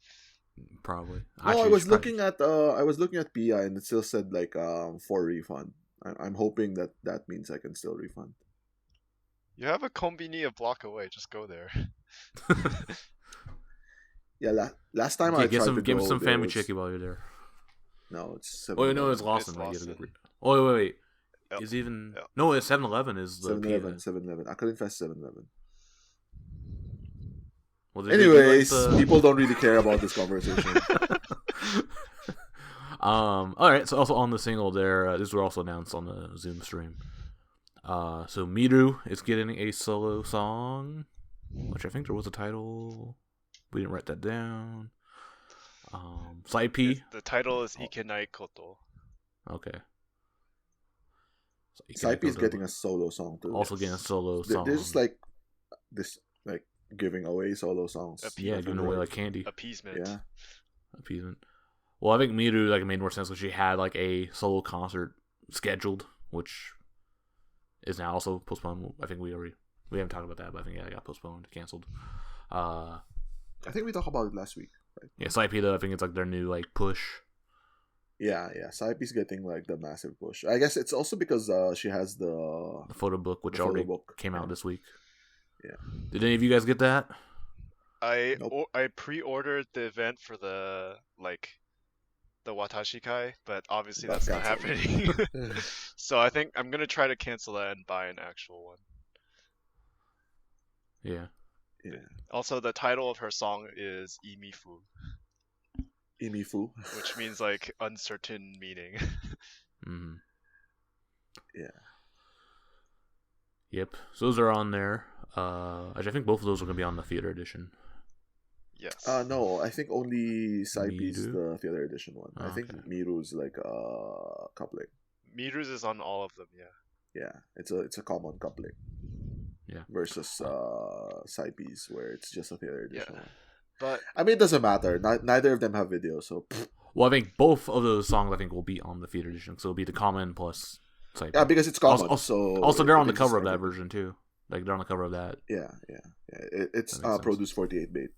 [SPEAKER 1] Probably.
[SPEAKER 2] No,
[SPEAKER 1] Actually,
[SPEAKER 2] I
[SPEAKER 1] you
[SPEAKER 2] was
[SPEAKER 1] should
[SPEAKER 2] looking at PI and it still said like for refund. I'm hoping that means I can still refund.
[SPEAKER 3] You have a kombini a block away. Just go there.
[SPEAKER 2] Yeah, last time
[SPEAKER 1] Yeah,
[SPEAKER 2] I
[SPEAKER 1] get
[SPEAKER 2] tried
[SPEAKER 1] some
[SPEAKER 2] to
[SPEAKER 1] give
[SPEAKER 2] go,
[SPEAKER 1] me some
[SPEAKER 2] there
[SPEAKER 1] family
[SPEAKER 2] was-
[SPEAKER 1] chicky while you're there.
[SPEAKER 2] No, it's
[SPEAKER 1] Oh no, it's
[SPEAKER 2] 7-Eleven.
[SPEAKER 1] Lawson.
[SPEAKER 3] It's
[SPEAKER 1] Right? You have to
[SPEAKER 3] Lawson.
[SPEAKER 1] go- Oh wait.
[SPEAKER 3] Yep.
[SPEAKER 1] Is even
[SPEAKER 3] Yep.
[SPEAKER 1] no? It's 7-Eleven is the
[SPEAKER 2] 7-Eleven,
[SPEAKER 1] PI.
[SPEAKER 2] 7-Eleven. Akarin Fest 7-Eleven.
[SPEAKER 1] Well, they do,
[SPEAKER 2] Anyways,
[SPEAKER 1] like, the-
[SPEAKER 2] people don't really care about this conversation.
[SPEAKER 1] All right. So also on the single there, these were also announced on the Zoom stream. So Miru is getting a solo song, which I think there was a title. We didn't write that down. Side P.
[SPEAKER 3] The title is Ikenai Koto.
[SPEAKER 1] Okay. So
[SPEAKER 2] Saipi is getting a solo song too.
[SPEAKER 1] also getting a solo song.
[SPEAKER 2] They're just like this, like giving away solo songs.
[SPEAKER 1] yeah, giving away like candy.
[SPEAKER 3] Appeasement.
[SPEAKER 2] Yeah.
[SPEAKER 1] Appeasement. Well, I think Miru like made more sense because she had like a solo concert scheduled which is now also postponed. I think we haven't talked about that, but I think it got postponed, canceled.
[SPEAKER 2] I think we talked about it last week. Right?
[SPEAKER 1] Yeah, Saipi though, I think it's like their new like push.
[SPEAKER 2] Yeah. Saipi's getting like the massive push. I guess it's also because she has the
[SPEAKER 1] photo book, which already came out this week.
[SPEAKER 2] Yeah.
[SPEAKER 1] Did any of you guys get that?
[SPEAKER 3] I
[SPEAKER 2] Nope.
[SPEAKER 3] I pre-ordered the event for the Watashi Kai, but obviously
[SPEAKER 2] That's
[SPEAKER 3] that's not
[SPEAKER 2] canceled.
[SPEAKER 3] happening. So I think I'm gonna try to cancel that and buy an actual one.
[SPEAKER 1] Yeah.
[SPEAKER 2] Yeah.
[SPEAKER 3] Also, the title of her song is Imifu,
[SPEAKER 2] Imifu.
[SPEAKER 3] which means like uncertain meaning.
[SPEAKER 1] Mm-hmm.
[SPEAKER 2] Yeah.
[SPEAKER 1] Yep. So those are on there. I think both of those are gonna be on the theater edition.
[SPEAKER 3] Yes.
[SPEAKER 2] No, I think only Saipi's
[SPEAKER 1] Miru?
[SPEAKER 2] the theater edition one. I think
[SPEAKER 1] Okay.
[SPEAKER 2] Miru's like coupling.
[SPEAKER 3] Miru's is on all of them, yeah.
[SPEAKER 2] Yeah, it's a common coupling.
[SPEAKER 1] Yeah.
[SPEAKER 2] Versus Saipi's where it's just a theater edition
[SPEAKER 3] Yeah.
[SPEAKER 2] one.
[SPEAKER 3] But
[SPEAKER 2] I mean, it doesn't matter. Neither of them have video, so
[SPEAKER 1] Well, I think both of those songs will be on the theater edition, so it'll be the common plus Saipi.
[SPEAKER 2] yeah, because it's common. Also,
[SPEAKER 1] they're on
[SPEAKER 2] you
[SPEAKER 1] the
[SPEAKER 2] can
[SPEAKER 1] cover of
[SPEAKER 2] just
[SPEAKER 1] that
[SPEAKER 2] edit it.
[SPEAKER 1] version too. Like they're on the cover of that.
[SPEAKER 2] Yeah. It's
[SPEAKER 1] That makes sense.
[SPEAKER 2] produced 48-bit.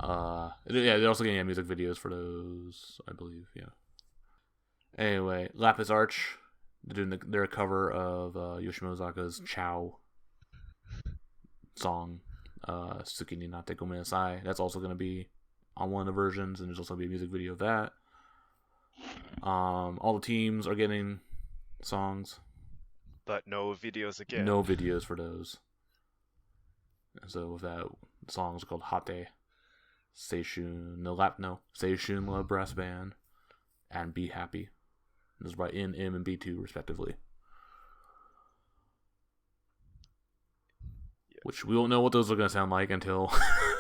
[SPEAKER 1] Yeah, they're also getting music videos for those, I believe. Yeah. Anyway, Lapis Arch, they're doing their cover of Yoshimo Zaka's Chow song, Suki ni Natte Gomenasai. That's also going to be on one of the versions, and there's also going to be a music video of that. All the teams are getting songs.
[SPEAKER 3] but no videos again.
[SPEAKER 1] No videos for those. So with that, the songs are called Hate, Seishun La Brass Band, and Be Happy. This is by N, M, and B2 respectively.
[SPEAKER 3] Yeah.
[SPEAKER 1] Which we won't know what those are going to sound like until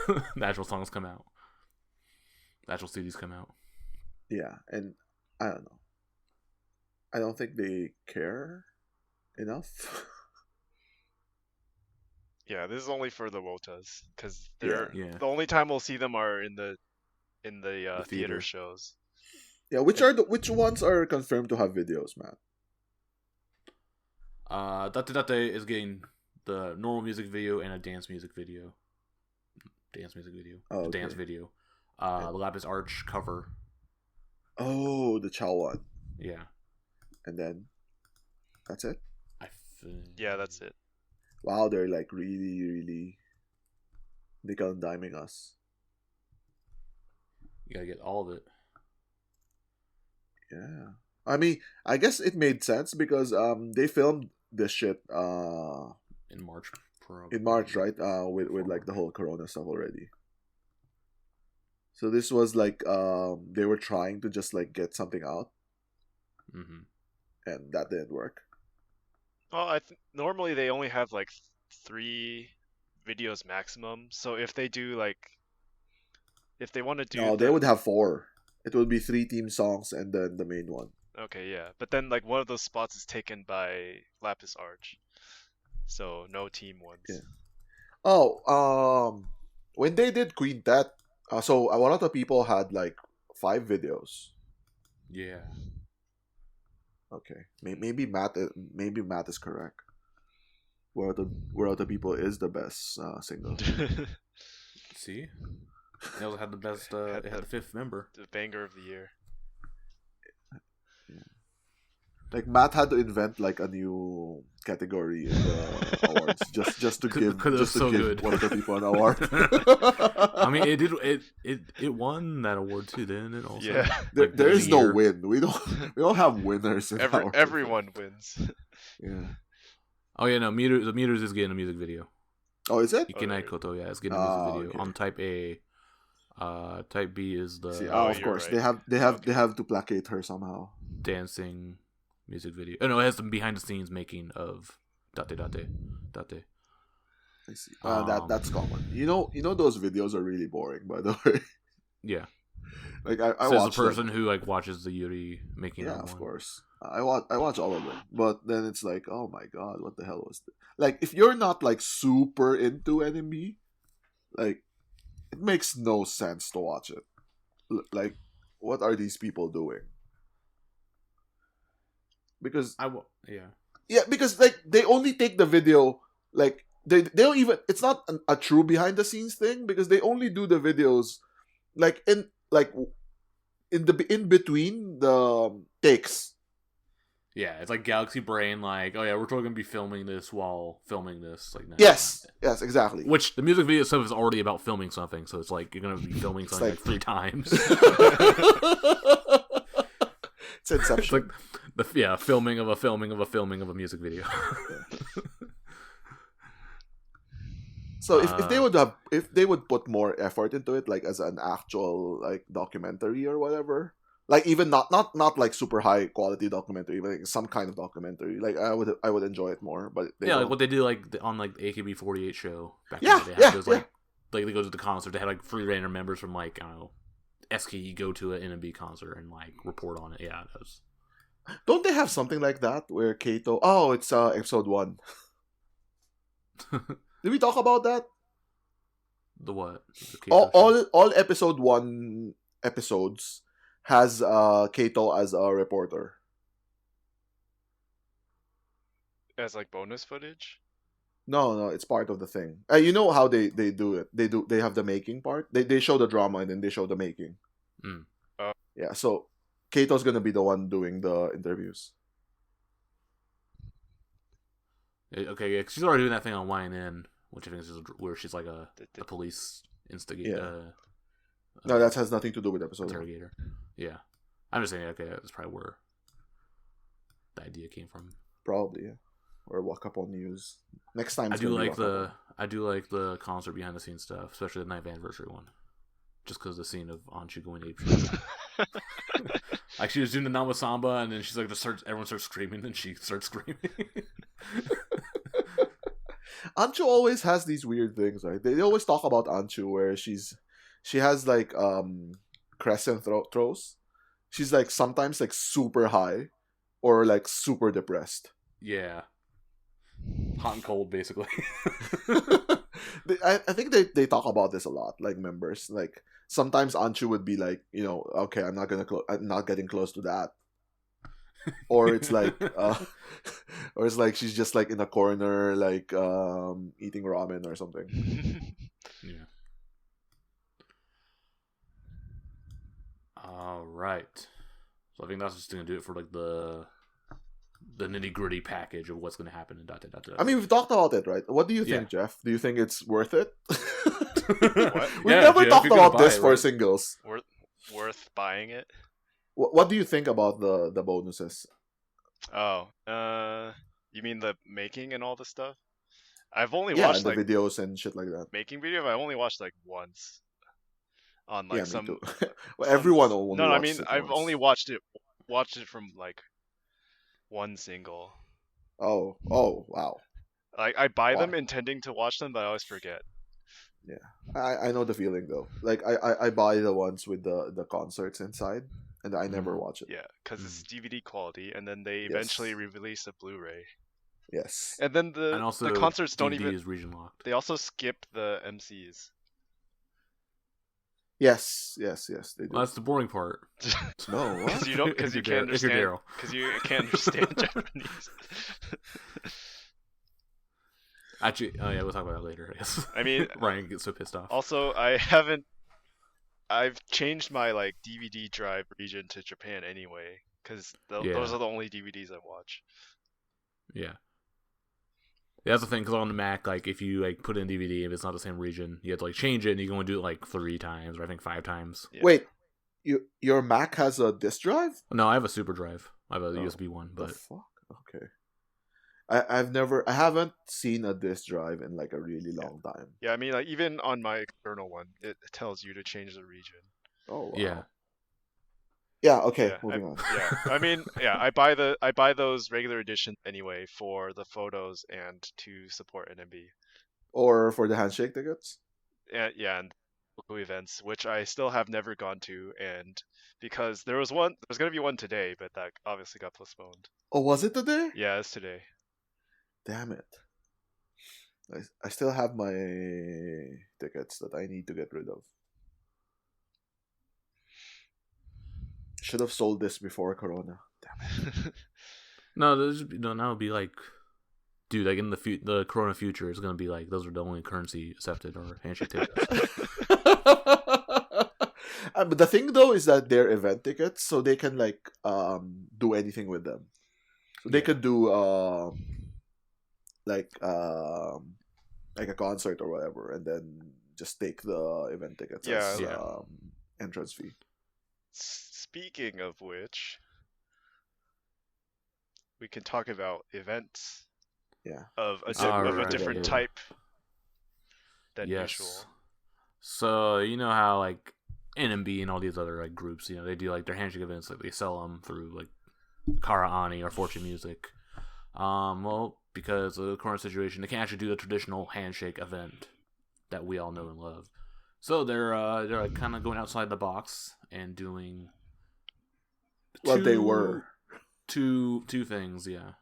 [SPEAKER 1] the actual songs come out. The actual CDs come out.
[SPEAKER 2] Yeah, and I don't know. I don't think they care enough.
[SPEAKER 3] Yeah, this is only for the Wotas, because they're
[SPEAKER 1] Yeah.
[SPEAKER 3] the only time we'll see them are in the
[SPEAKER 2] theater.
[SPEAKER 3] theater shows.
[SPEAKER 2] Yeah, which ones are confirmed to have videos, man?
[SPEAKER 1] Datte Datte is getting the normal music video and a dance music video.
[SPEAKER 2] Oh,
[SPEAKER 1] The dance
[SPEAKER 2] okay.
[SPEAKER 1] video. The Lapis Arch cover.
[SPEAKER 2] Oh, the Chow one.
[SPEAKER 1] Yeah.
[SPEAKER 2] And then that's it.
[SPEAKER 3] Yeah, that's it.
[SPEAKER 2] Wow, they're like really, really nickel and diming us.
[SPEAKER 1] You gotta get all of it.
[SPEAKER 2] Yeah. I mean, I guess it made sense because they filmed this shit
[SPEAKER 1] In March, probably.
[SPEAKER 2] in March, right? With like the whole corona stuff already. So this was like they were trying to just like get something out,
[SPEAKER 1] Mm-hmm.
[SPEAKER 2] and that didn't work.
[SPEAKER 3] Well, normally they only have like 3 videos maximum. So if they do if they want to do
[SPEAKER 2] No, they would have 4. It would be 3 team songs and then the main one.
[SPEAKER 3] Okay, yeah. But then like one of those spots is taken by Lapis Arch. So no team ones.
[SPEAKER 2] Yeah. Oh, when they did Quintet, so a lot of people had like 5 videos.
[SPEAKER 1] Yeah.
[SPEAKER 2] Okay, maybe Matt is correct. Where other people is the best single.
[SPEAKER 1] See? They also had the best, it had the 5th member.
[SPEAKER 3] The banger of the year.
[SPEAKER 2] Like Matt had to invent like a new category in the awards just to give
[SPEAKER 1] Cause it was so
[SPEAKER 2] give
[SPEAKER 1] good.
[SPEAKER 2] one of the people an award.
[SPEAKER 1] I mean, it won that award too, didn't it? Also,
[SPEAKER 3] Yeah.
[SPEAKER 2] there is no
[SPEAKER 1] year.
[SPEAKER 2] win. We don't have winners. In our
[SPEAKER 3] Everyone wins.
[SPEAKER 2] Yeah.
[SPEAKER 1] Oh yeah, no, the Meters is getting a music video.
[SPEAKER 2] Oh, is it?
[SPEAKER 1] Ikenai
[SPEAKER 3] there-
[SPEAKER 1] Koto, yeah, is getting a music video
[SPEAKER 2] okay.
[SPEAKER 1] on Type A. Type B is the
[SPEAKER 2] See,
[SPEAKER 3] Oh,
[SPEAKER 2] of
[SPEAKER 3] you're
[SPEAKER 2] course
[SPEAKER 3] right.
[SPEAKER 2] they have to placate her somehow.
[SPEAKER 1] dancing music video. Oh no, it has some behind the scenes making of Datte Datte Datte.
[SPEAKER 2] I see. That's common. You know those videos are really boring. By the way,
[SPEAKER 1] Yeah,
[SPEAKER 2] like I
[SPEAKER 1] says
[SPEAKER 2] watch
[SPEAKER 1] the person who like watches the Yuri making.
[SPEAKER 2] Yeah,
[SPEAKER 1] that
[SPEAKER 2] of
[SPEAKER 1] one.
[SPEAKER 2] course. I watch all of them, but then it's like, oh my god, what the hell was this? Like, if you're not like super into NMB, like, it makes no sense to watch it. Like, what are these people doing? because
[SPEAKER 1] yeah.
[SPEAKER 2] because like they only take the video, like they don't even, it's not a true behind the scenes thing, because they only do the videos like in between the takes.
[SPEAKER 1] Yeah, it's like Galaxy Brain, like, oh yeah, we're totally gonna be filming this while filming this, like, no,
[SPEAKER 2] Yes, exactly.
[SPEAKER 1] Which the music video stuff is already about filming something, so it's like you're gonna be filming something like 3 times.
[SPEAKER 2] It's Inception.
[SPEAKER 1] It's like filming of a filming of a filming of a music video.
[SPEAKER 2] So if they would put more effort into it, like as an actual like documentary or whatever, like even not like super high quality documentary, but like some kind of documentary, like I would enjoy it more. But
[SPEAKER 1] like what they do like on like the AKB48 show back
[SPEAKER 2] Yeah,
[SPEAKER 1] in the day.
[SPEAKER 2] yeah,
[SPEAKER 1] Those, like they go to the concert. They had like 3 random members from like, I don't know, SKE go to an NMB concert and like report on it. Yeah, that was...
[SPEAKER 2] Don't they have something like that where Kato? Oh, it's episode 1. Did we talk about that?
[SPEAKER 1] The what? The Kato show?
[SPEAKER 2] All episode 1 episodes has Kato as a reporter.
[SPEAKER 3] As like bonus footage?
[SPEAKER 2] No, it's part of the thing. You know how they do it. They have the making part. They show the drama and then they show the making.
[SPEAKER 1] Mm.
[SPEAKER 2] Yeah, so Kato's gonna be the one doing the interviews.
[SPEAKER 1] Okay, yeah, 'cause she's already doing that thing on YNN, which I think is where she's like a police instigator.
[SPEAKER 2] Yeah. No, that has nothing to do with episode 1.
[SPEAKER 1] Interrogator. Yeah, I'm just saying. Okay, that's probably where the idea came from.
[SPEAKER 2] Probably, yeah. Or Walk Up on News. Next time,
[SPEAKER 1] I do like the concert behind the scenes stuff, especially the 9th anniversary one. Just because the scene of Anshu going ape shit. Like she was doing the Nama Samba, and then she's like, everyone starts screaming, and she starts screaming.
[SPEAKER 2] Anshu always has these weird things, right? They always talk about Anshu where she has like crescent throws. She's like sometimes like super high or like super depressed.
[SPEAKER 1] Yeah. Hot and cold, basically.
[SPEAKER 2] I think they talk about this a lot, like members. Like sometimes Anshu would be like, you know, okay, I'm not getting close to that. Or it's like or it's like she's just like in a corner like eating ramen or something.
[SPEAKER 1] Yeah. All right. So I think that's just gonna do it for like the nitty-gritty package of what's gonna happen in Datte Datte.
[SPEAKER 2] I mean, we've talked about it, right? What do you think, Jeff? Do you think it's worth it? We've never
[SPEAKER 1] Jeff,
[SPEAKER 2] talked about this
[SPEAKER 1] it,
[SPEAKER 2] for
[SPEAKER 1] right?
[SPEAKER 2] singles.
[SPEAKER 3] Worth buying it?
[SPEAKER 2] What do you think about the bonuses?
[SPEAKER 3] Oh, you mean the making and all the stuff? I've only
[SPEAKER 2] Yeah,
[SPEAKER 3] watched
[SPEAKER 2] the
[SPEAKER 3] like
[SPEAKER 2] videos and shit like that.
[SPEAKER 3] making video. I only watched like once on like
[SPEAKER 2] Yeah,
[SPEAKER 3] some.
[SPEAKER 2] me too. Well, everyone only
[SPEAKER 3] No, I
[SPEAKER 2] watched
[SPEAKER 3] mean
[SPEAKER 2] it
[SPEAKER 3] I've
[SPEAKER 2] once.
[SPEAKER 3] only watched it from like one single.
[SPEAKER 2] Oh, wow.
[SPEAKER 3] Like I buy them
[SPEAKER 2] Wow.
[SPEAKER 3] intending to watch them, but I always forget.
[SPEAKER 2] I know the feeling though. Like I buy the ones with the concerts inside, and I never watch it.
[SPEAKER 3] Yeah, because it's DVD quality, and then they
[SPEAKER 2] Yes.
[SPEAKER 3] eventually re-release a Blu-ray,
[SPEAKER 2] Yes.
[SPEAKER 3] and then
[SPEAKER 1] and also
[SPEAKER 3] the concerts don't
[SPEAKER 1] DVD
[SPEAKER 3] even.
[SPEAKER 1] is region locked.
[SPEAKER 3] They also skip the MCs.
[SPEAKER 2] Yes, they do.
[SPEAKER 1] Well, that's the boring part.
[SPEAKER 2] No, what?
[SPEAKER 3] Because you don't, because you can't
[SPEAKER 1] If you're
[SPEAKER 3] understand,
[SPEAKER 1] Daryl.
[SPEAKER 3] because you can't understand Japanese.
[SPEAKER 1] Actually, oh yeah, we'll talk about that later. I guess.
[SPEAKER 3] I mean,
[SPEAKER 1] Ryan gets so pissed off.
[SPEAKER 3] also I've changed my like DVD drive region to Japan anyway, because those are the only DVDs I watch.
[SPEAKER 1] Yeah. Yeah, that's the thing, because on the Mac, like, if you, like, put in DVD, if it's not the same region, you have to, like, change it, and you can only do it, like, 3 times, or I think 5 times.
[SPEAKER 3] Yeah.
[SPEAKER 2] Wait, your Mac has a disk drive?
[SPEAKER 1] No, I have a super drive. I have a
[SPEAKER 2] Oh,
[SPEAKER 1] USB one,
[SPEAKER 2] The
[SPEAKER 1] but...
[SPEAKER 2] fuck? Okay. I haven't seen a disk drive in like a really long time.
[SPEAKER 3] Yeah, I mean, like even on my external one, it tells you to change the region.
[SPEAKER 2] Oh wow.
[SPEAKER 1] Yeah.
[SPEAKER 2] Yeah, okay,
[SPEAKER 3] Yeah,
[SPEAKER 2] moving on.
[SPEAKER 3] Yeah, I mean, yeah, I buy those regular editions anyway for the photos and to support NMB.
[SPEAKER 2] Or for the handshake tickets?
[SPEAKER 3] And local events, which I still have never gone to, and because there's gonna be one today, but that obviously got postponed.
[SPEAKER 2] Oh, was it today?
[SPEAKER 3] Yeah, it's today.
[SPEAKER 2] Damn it. I still have my tickets that I need to get rid of. Should have sold this before Corona. Damn it.
[SPEAKER 1] No, now it'll be like, dude, like in the Corona future, it's gonna be like those are the only currency accepted or handshake tickets.
[SPEAKER 2] But the thing though is that they're event tickets, so they can like do anything with them. So they could do like a concert or whatever, and then just take the event tickets as entrance fee.
[SPEAKER 3] Speaking of which, we can talk about events.
[SPEAKER 2] Yeah.
[SPEAKER 3] Of a different type than usual.
[SPEAKER 1] So you know how like NMB and all these other like groups, they do like their handshake events, like they sell them through like Kara Ani or Fortune Music. Well, because of the current situation, they can't actually do the traditional handshake event that we all know and love. So they're like kind of going outside the box and doing
[SPEAKER 2] they were
[SPEAKER 1] two things, yeah.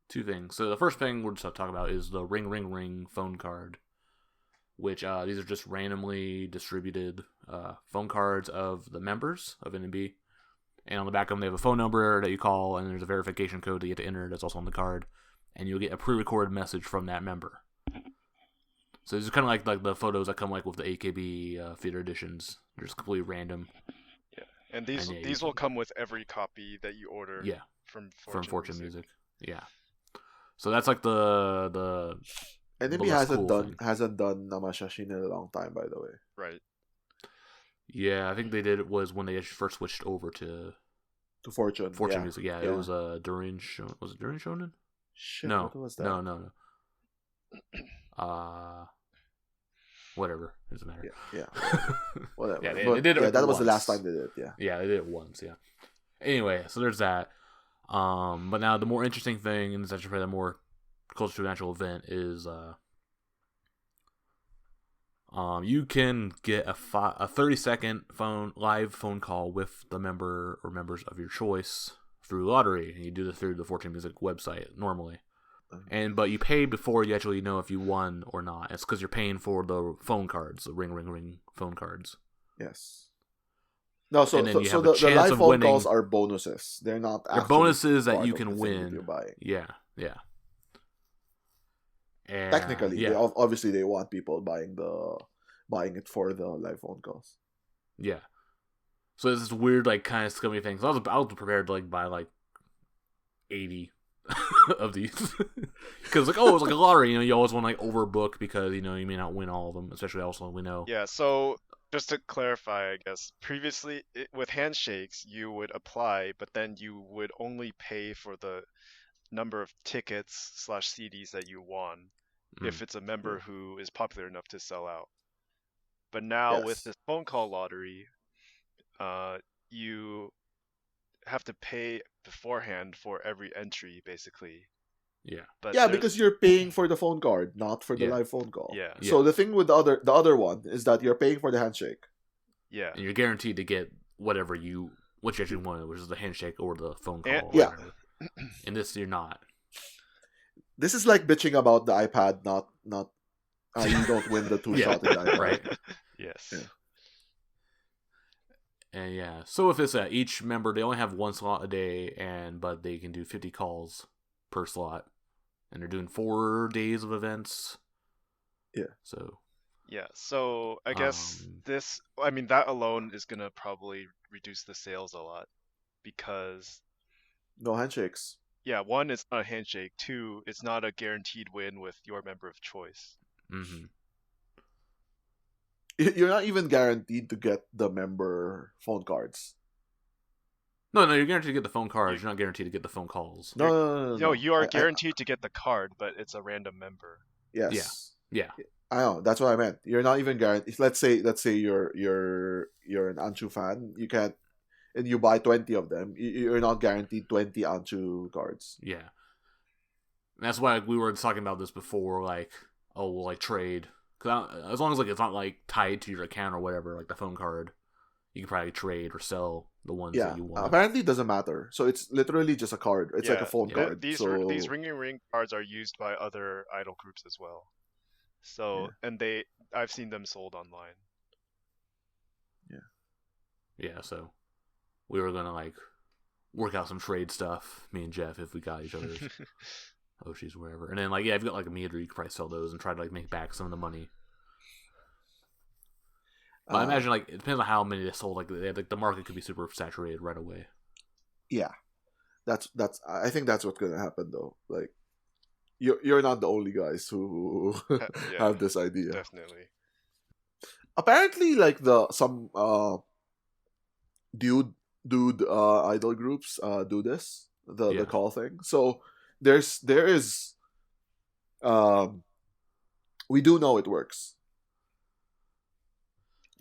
[SPEAKER 1] Two things. So the first thing we're just talk about is the Ring Ring Ring phone card, which these are just randomly distributed phone cards of the members of NMB. And on the back of them, they have a phone number that you call, and there's a verification code that you have to enter that's also on the card. And you'll get a pre-recorded message from that member. So these are kind of like the photos that come like with the AKB theater editions. They're just completely random.
[SPEAKER 3] Yeah, and these will come with every copy that you order.
[SPEAKER 1] Yeah,
[SPEAKER 3] from
[SPEAKER 1] Fortune Music. Yeah. So that's like the
[SPEAKER 2] NMB hasn't done Namashashin in a long time, by the way.
[SPEAKER 3] Right.
[SPEAKER 1] Yeah, I think they did it was when they first switched over to
[SPEAKER 2] Fortune
[SPEAKER 1] Music. Yeah, it was Durin Shonen. Was it Durin Shonen?
[SPEAKER 2] Shit,
[SPEAKER 1] no,
[SPEAKER 2] what was that?
[SPEAKER 1] No. Whatever. It doesn't matter.
[SPEAKER 2] Yeah. Whatever.
[SPEAKER 1] Yeah, they did it.
[SPEAKER 2] That was
[SPEAKER 1] once.
[SPEAKER 2] the last time they did it. Yeah.
[SPEAKER 1] Yeah, they did it once. Yeah. Anyway, so there's that. But now the more interesting thing, and it's actually probably the more closer to an actual event, is you can get a 30-second live phone call with the member or members of your choice through lottery, and you do this through the Fortune Music website normally. But you pay before you actually know if you won or not. It's because you're paying for the phone cards, the Ring Ring Ring phone cards.
[SPEAKER 2] Yes. No, so the live phone calls are bonuses. They're not.
[SPEAKER 1] They're bonuses that you can win. Yeah. And,
[SPEAKER 2] technically, obviously they want people buying it for the live phone calls.
[SPEAKER 1] Yeah. So it's this weird, like, kind of scummy thing. So I was prepared to like buy like 80 of these because like, oh, it's like a lottery. You always want to like overbook because you may not win all of them. Especially also we know.
[SPEAKER 3] Yeah. So just to clarify, I guess previously with handshakes you would apply, but then you would only pay for the number of tickets / CDs that you won if it's a member who is popular enough to sell out. But now with this phone call lottery, you have to pay beforehand for every entry, basically.
[SPEAKER 1] Yeah.
[SPEAKER 3] But
[SPEAKER 2] because you're paying for the phone card, not for the live phone call.
[SPEAKER 3] Yeah.
[SPEAKER 2] So the thing with the other one is that you're paying for the handshake.
[SPEAKER 3] Yeah.
[SPEAKER 1] And you're guaranteed to get what you actually wanted, which is the handshake or the phone call. And this you're not.
[SPEAKER 2] This is like bitching about the iPad, not you don't win the 2-shot in the iPad.
[SPEAKER 1] Right.
[SPEAKER 3] Yes.
[SPEAKER 1] Yeah. And so if it's each member, they only have one slot a day, but they can do 50 calls per slot, and they're doing 4 days of events.
[SPEAKER 2] Yeah.
[SPEAKER 1] So.
[SPEAKER 3] Yeah. So I guess that alone is gonna probably reduce the sales a lot because.
[SPEAKER 2] No handshakes.
[SPEAKER 3] Yeah, 1, it's not a handshake. 2, it's not a guaranteed win with your member of choice.
[SPEAKER 1] Mm-hmm.
[SPEAKER 2] You're not even guaranteed to get the member phone cards.
[SPEAKER 1] No, you're guaranteed to get the phone cards. You're not guaranteed to get the phone calls.
[SPEAKER 2] No,
[SPEAKER 3] you are guaranteed to get the card, but it's a random member.
[SPEAKER 2] Yes.
[SPEAKER 1] Yeah.
[SPEAKER 2] I know. That's what I meant. You're not even guaranteed. Let's say you're an Anchu fan. You can't. And you buy 20 of them, you're not guaranteed 20 Anchu cards.
[SPEAKER 1] Yeah. And that's why we were talking about this before, like, we'll like trade. Cause as long as like it's not like tied to your account or whatever, like the phone card, you can probably trade or sell the ones that you want.
[SPEAKER 2] Apparently it doesn't matter. So it's literally just a card. It's like a phone card.
[SPEAKER 3] These Ring Ring cards are used by other idol groups as well. So and I've seen them sold online.
[SPEAKER 1] Yeah, so we were gonna like work out some trade stuff, me and Jeff, if we got each other's Oshis, wherever. And then, like, yeah, if you got, like, a meter, you could probably sell those and try to, like, make back some of the money. But I imagine, like, it depends on how many they sold. Like, the market could be super saturated right away.
[SPEAKER 2] Yeah. That's. I think that's what's gonna happen, though. Like, you're not the only guys who have this idea.
[SPEAKER 3] Definitely.
[SPEAKER 2] Apparently, like, some dude idol groups do this, the call thing. So there is we do know it works.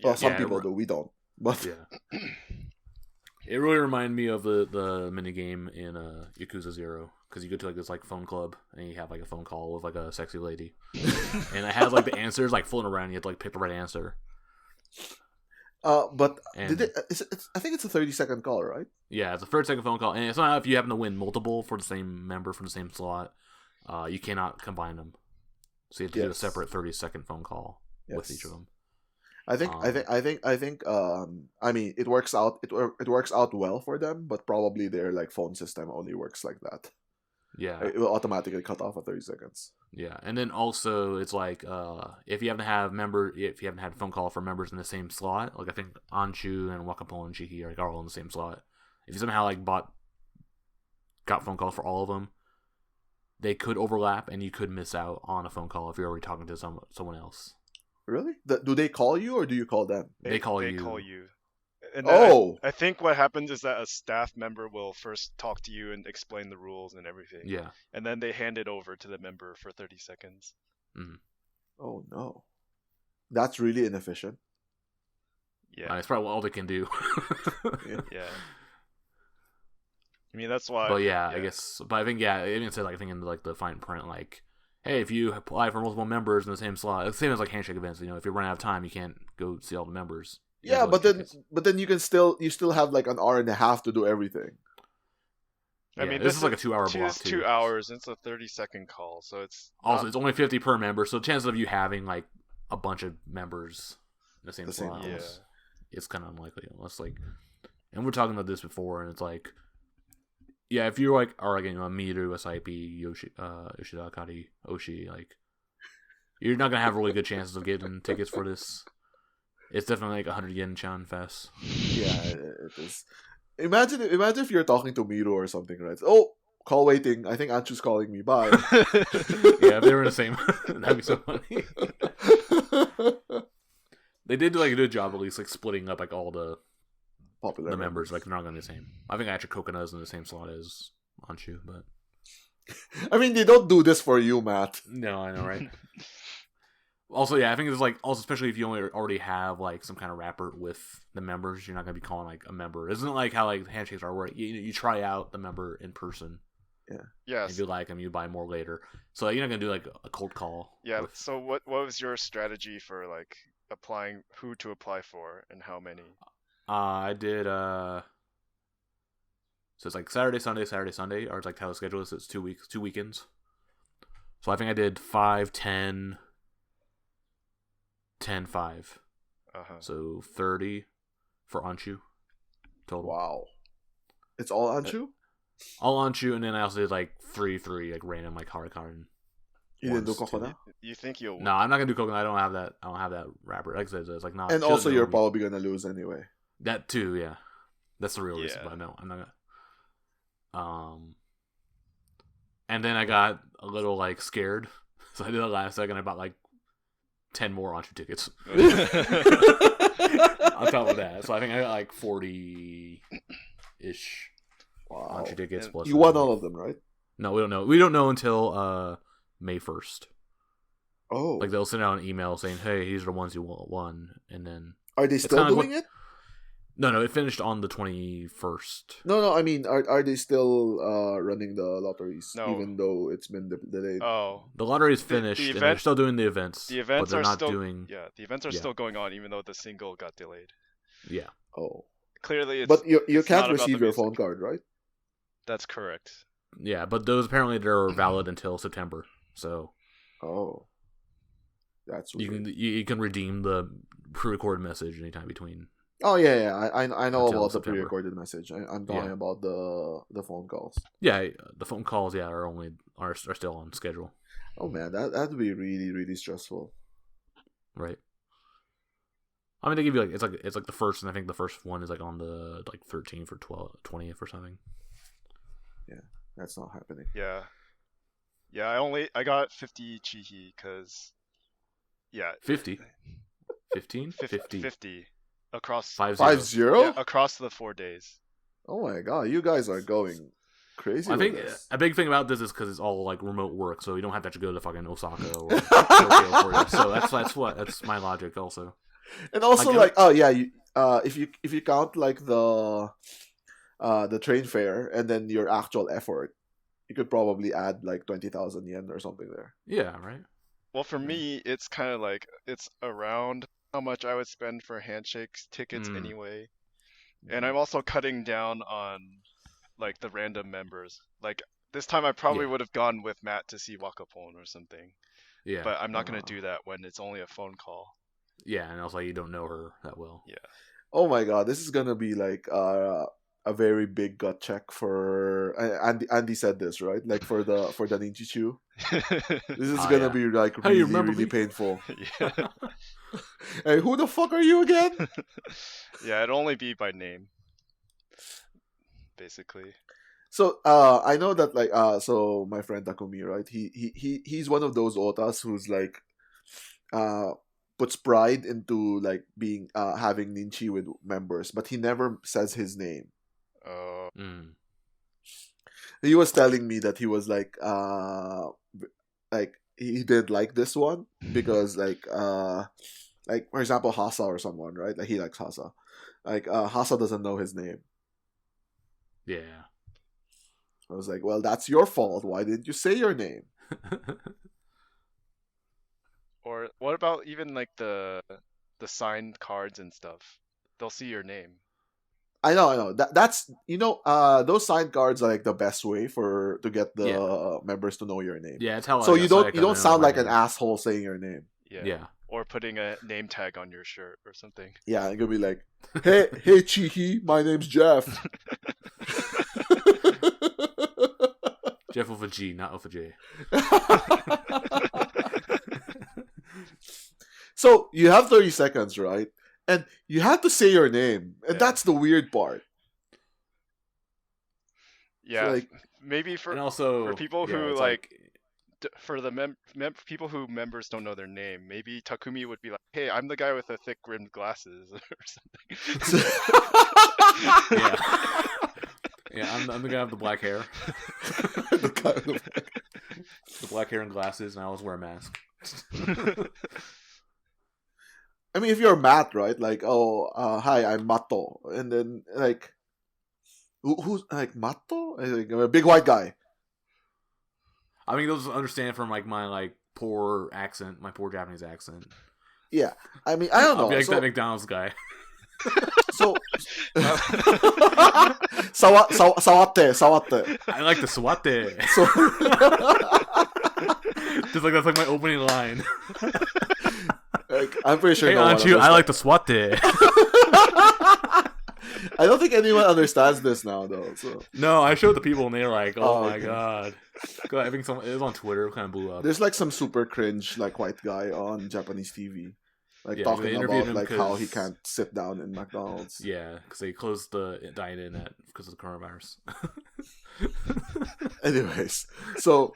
[SPEAKER 2] Well, some people do, we don't. But
[SPEAKER 1] yeah, it really reminded me of the mini game in Yakuza 0, because you go to like this like phone club and you have like a phone call with like a sexy lady, and it has like the answers like floating around. You have to like pick the right answer.
[SPEAKER 2] But I think it's a 30-second call, right?
[SPEAKER 1] Yeah, it's a 30-second phone call, and it's not if you happen to win multiple for the same member from the same slot, you cannot combine them. So you have to do a separate 30-second phone call with each of them. I mean, it works out. It works out well for them, but probably their like phone system only works like that. Yeah,
[SPEAKER 2] it will automatically cut off at 30 seconds.
[SPEAKER 1] Yeah, and then also it's like if you haven't had a phone call for members in the same slot, like I think Anshu and Wakapon and Chiki are all in the same slot. If you somehow like got phone calls for all of them, they could overlap, and you could miss out on a phone call if you're already talking to someone else.
[SPEAKER 2] Really? Do they call you or do you call them?
[SPEAKER 1] They call you.
[SPEAKER 3] They call you. And I think what happens is that a staff member will first talk to you and explain the rules and everything.
[SPEAKER 1] Yeah.
[SPEAKER 3] And then they hand it over to the member for 30 seconds.
[SPEAKER 1] Mm-hmm.
[SPEAKER 2] Oh no, that's really inefficient.
[SPEAKER 3] Yeah,
[SPEAKER 1] it's probably all they can do.
[SPEAKER 3] Yeah. I mean, that's why.
[SPEAKER 1] But I guess. But I think it even said like I think in like the fine print like, hey, if you apply for multiple members in the same slot, it's the same as like handshake events. You know, if you run out of time, you can't go see all the members.
[SPEAKER 2] Yeah, but then you still have like an hour and a half to do everything.
[SPEAKER 3] I mean,
[SPEAKER 1] this is like a 2 hour block.
[SPEAKER 3] It's 2 hours. It's a 30-second call, so it's
[SPEAKER 1] it's only 50 per member. So the chances of you having like a bunch of members in the same slot, it's kind of unlikely. Unless like, and we're talking about this before, and it's like, yeah, if you're like are like Miru, Asaipi, Yoshida, Akari, Oshi, like, you're not gonna have really good chances of getting tickets for this. It's definitely like 100 yen Chan Fest.
[SPEAKER 2] Yeah, it is. Imagine if you're talking to Miru or something, right? Oh, call waiting. I think Anchu's calling me. Bye.
[SPEAKER 1] Yeah, if they were in the same. That'd be so funny. They did do like a good job at least like splitting up like all the popular members. Like they're not going to be the same. I think actually Coconaroid is in the same slot as Anshu, but
[SPEAKER 2] I mean they don't do this for you, Matt.
[SPEAKER 1] No, I know, right? Also, I think it's like also especially if you already have like some kind of rapport with the members, you're not gonna be calling like a member. Isn't it like how like handshakes are, where you try out the member in person?
[SPEAKER 2] Yeah.
[SPEAKER 3] Yes.
[SPEAKER 1] If you like them, you buy more later. So you're not gonna do like a cold call.
[SPEAKER 3] Yeah. So what was your strategy for like applying who to apply for and how many?
[SPEAKER 1] I did. So it's like Saturday, Sunday, or it's like how the schedule is. It's 2 weeks, 2 weekends. So I think I did 5, 10. 10, 5. So 30 for Anshu total.
[SPEAKER 2] Wow. It's all Anshu?
[SPEAKER 1] All Anshu, and then I also did like 3, like random like Harikaren.
[SPEAKER 2] You didn't do Coconut?
[SPEAKER 3] You think you'll win?
[SPEAKER 1] No, I'm not gonna do Coconut. I don't have that rapper. Like I said, it's like not.
[SPEAKER 2] And also you're probably gonna lose anyway.
[SPEAKER 1] That too, yeah. That's the real reason, but no, I'm not gonna. And then I got a little like scared. So I did it last second. I bought like 10 more Anshu tickets on top of that. So I think I got like 40-ish Anshu tickets. Plus
[SPEAKER 2] you won all of them, right?
[SPEAKER 1] No, we don't know. We don't know until May 1st.
[SPEAKER 2] Oh.
[SPEAKER 1] Like they'll send out an email saying, hey, these are the ones you won. And then...
[SPEAKER 2] Are they still doing it?
[SPEAKER 1] No, it finished on the 21st.
[SPEAKER 2] No, I mean, are they still running the lotteries, even though it's been delayed?
[SPEAKER 3] Oh.
[SPEAKER 1] The lottery's finished, and they're still doing the events.
[SPEAKER 3] The events
[SPEAKER 1] but they're
[SPEAKER 3] are
[SPEAKER 1] not
[SPEAKER 3] still
[SPEAKER 1] doing...
[SPEAKER 3] Yeah, the events are still going on, even though the single got delayed.
[SPEAKER 1] Yeah.
[SPEAKER 2] Oh.
[SPEAKER 3] Clearly, it's...
[SPEAKER 2] But you can't receive your phone card, right?
[SPEAKER 3] That's correct.
[SPEAKER 1] Yeah, but those apparently they're valid until September, so...
[SPEAKER 2] Oh. That's weird.
[SPEAKER 1] You can redeem the pre-recorded message anytime between
[SPEAKER 2] Oh yeah. I know
[SPEAKER 1] Until
[SPEAKER 2] about the
[SPEAKER 1] September.
[SPEAKER 2] pre-recorded message. I'm talking
[SPEAKER 1] Yeah.
[SPEAKER 2] about the phone calls.
[SPEAKER 1] Yeah, the phone calls, are still on schedule.
[SPEAKER 2] Oh man, that'd be really really stressful.
[SPEAKER 1] Right. I mean, they give you it's like the first, and I think the first one is like on the 13th or 20th or something.
[SPEAKER 2] Yeah, that's not happening.
[SPEAKER 3] Yeah. I got 50 chihi because
[SPEAKER 1] 50, 15,
[SPEAKER 3] 50 across
[SPEAKER 1] 50.
[SPEAKER 2] 50?
[SPEAKER 3] across the 4 days.
[SPEAKER 2] Oh my god, you guys are going crazy.
[SPEAKER 1] I
[SPEAKER 2] with
[SPEAKER 1] think
[SPEAKER 2] this.
[SPEAKER 1] a big thing about this is because it's all like remote work, so you don't have to actually go to fucking Osaka or Tokyo for it. So that's my logic also.
[SPEAKER 2] And also
[SPEAKER 1] Like,
[SPEAKER 2] if you count like the train fare and then your actual effort, you could probably add like 20,000 yen or something there.
[SPEAKER 1] Yeah, right.
[SPEAKER 3] Well, for me, it's kind of like it's around how much I would spend for handshakes tickets anyway. And I'm also cutting down on like the random members. Like this time I probably would have gone with Matt to see Wakapon or something.
[SPEAKER 1] Yeah.
[SPEAKER 3] But I'm not going to do that when it's only a phone call.
[SPEAKER 1] Yeah, and also you don't know her that well.
[SPEAKER 3] Yeah.
[SPEAKER 2] Oh my god, this is gonna be like a very big gut check for Andy said this, right? Like for the Ninjichu. This is gonna be like
[SPEAKER 1] Hey, you
[SPEAKER 2] really
[SPEAKER 1] remember
[SPEAKER 2] really
[SPEAKER 1] me?
[SPEAKER 2] painful.
[SPEAKER 3] Yeah.
[SPEAKER 2] Hey, who the fuck are you again?
[SPEAKER 3] Yeah, it'd only be by name. Basically.
[SPEAKER 2] So I know that like so my friend Takumi, right? He's one of those otas who's like puts pride into like being having ninchi with members, but he never says his name.
[SPEAKER 3] Oh.
[SPEAKER 2] He was telling me that he was like he didn't like this one because like for example Hasa or someone, right? Like he likes Hasa. Like Hasa doesn't know his name.
[SPEAKER 1] Yeah.
[SPEAKER 2] I was like, well, that's your fault. Why didn't you say your name?
[SPEAKER 3] Or what about even like the signed cards and stuff? They'll see your name.
[SPEAKER 2] I know. That's those signed cards are like the best way to get the members to know your name.
[SPEAKER 1] Yeah, it's how.
[SPEAKER 2] So you don't sound like an asshole saying your name.
[SPEAKER 3] Yeah. Or putting a name tag on your shirt or something.
[SPEAKER 2] Yeah, it could be like, hey Chihi, my name's Jeff.
[SPEAKER 1] Jeff with a G, not with a J.
[SPEAKER 2] So you have 30 seconds, right? And you have to say your name, and that's the weird part.
[SPEAKER 3] Yeah,
[SPEAKER 2] so like,
[SPEAKER 3] maybe
[SPEAKER 1] and also
[SPEAKER 3] for people who for the people who members don't know their name, maybe Takumi would be like, "Hey, I'm the guy with the thick rimmed glasses," or something.
[SPEAKER 1] Yeah, I'm the guy with the black hair.
[SPEAKER 2] the
[SPEAKER 1] black hair and glasses, and I always wear a mask.
[SPEAKER 2] I mean, if you're Matt, right? Like, hi, I'm Mato, and then like, who's like Mato? Like, a big white guy.
[SPEAKER 1] I mean, those understand from like my like poor accent, my poor Japanese accent.
[SPEAKER 2] Yeah, I mean, I don't know.
[SPEAKER 1] I'll be like that McDonald's guy.
[SPEAKER 2] So, sawate.
[SPEAKER 1] I like the swate. Just like that's like my opening line.
[SPEAKER 2] Like, I'm pretty sure.
[SPEAKER 1] Hey, Anchu, I like the swate.
[SPEAKER 2] I don't think anyone understands this now, though. So.
[SPEAKER 1] No, I showed the people, and they're like, "Oh my god!" I think it was on Twitter. It kind of blew up.
[SPEAKER 2] There's like some super cringe, like white guy on Japanese TV, like talking about like how he can't sit down in McDonald's.
[SPEAKER 1] Yeah, because they closed the dine-in because of the coronavirus.
[SPEAKER 2] Anyways, so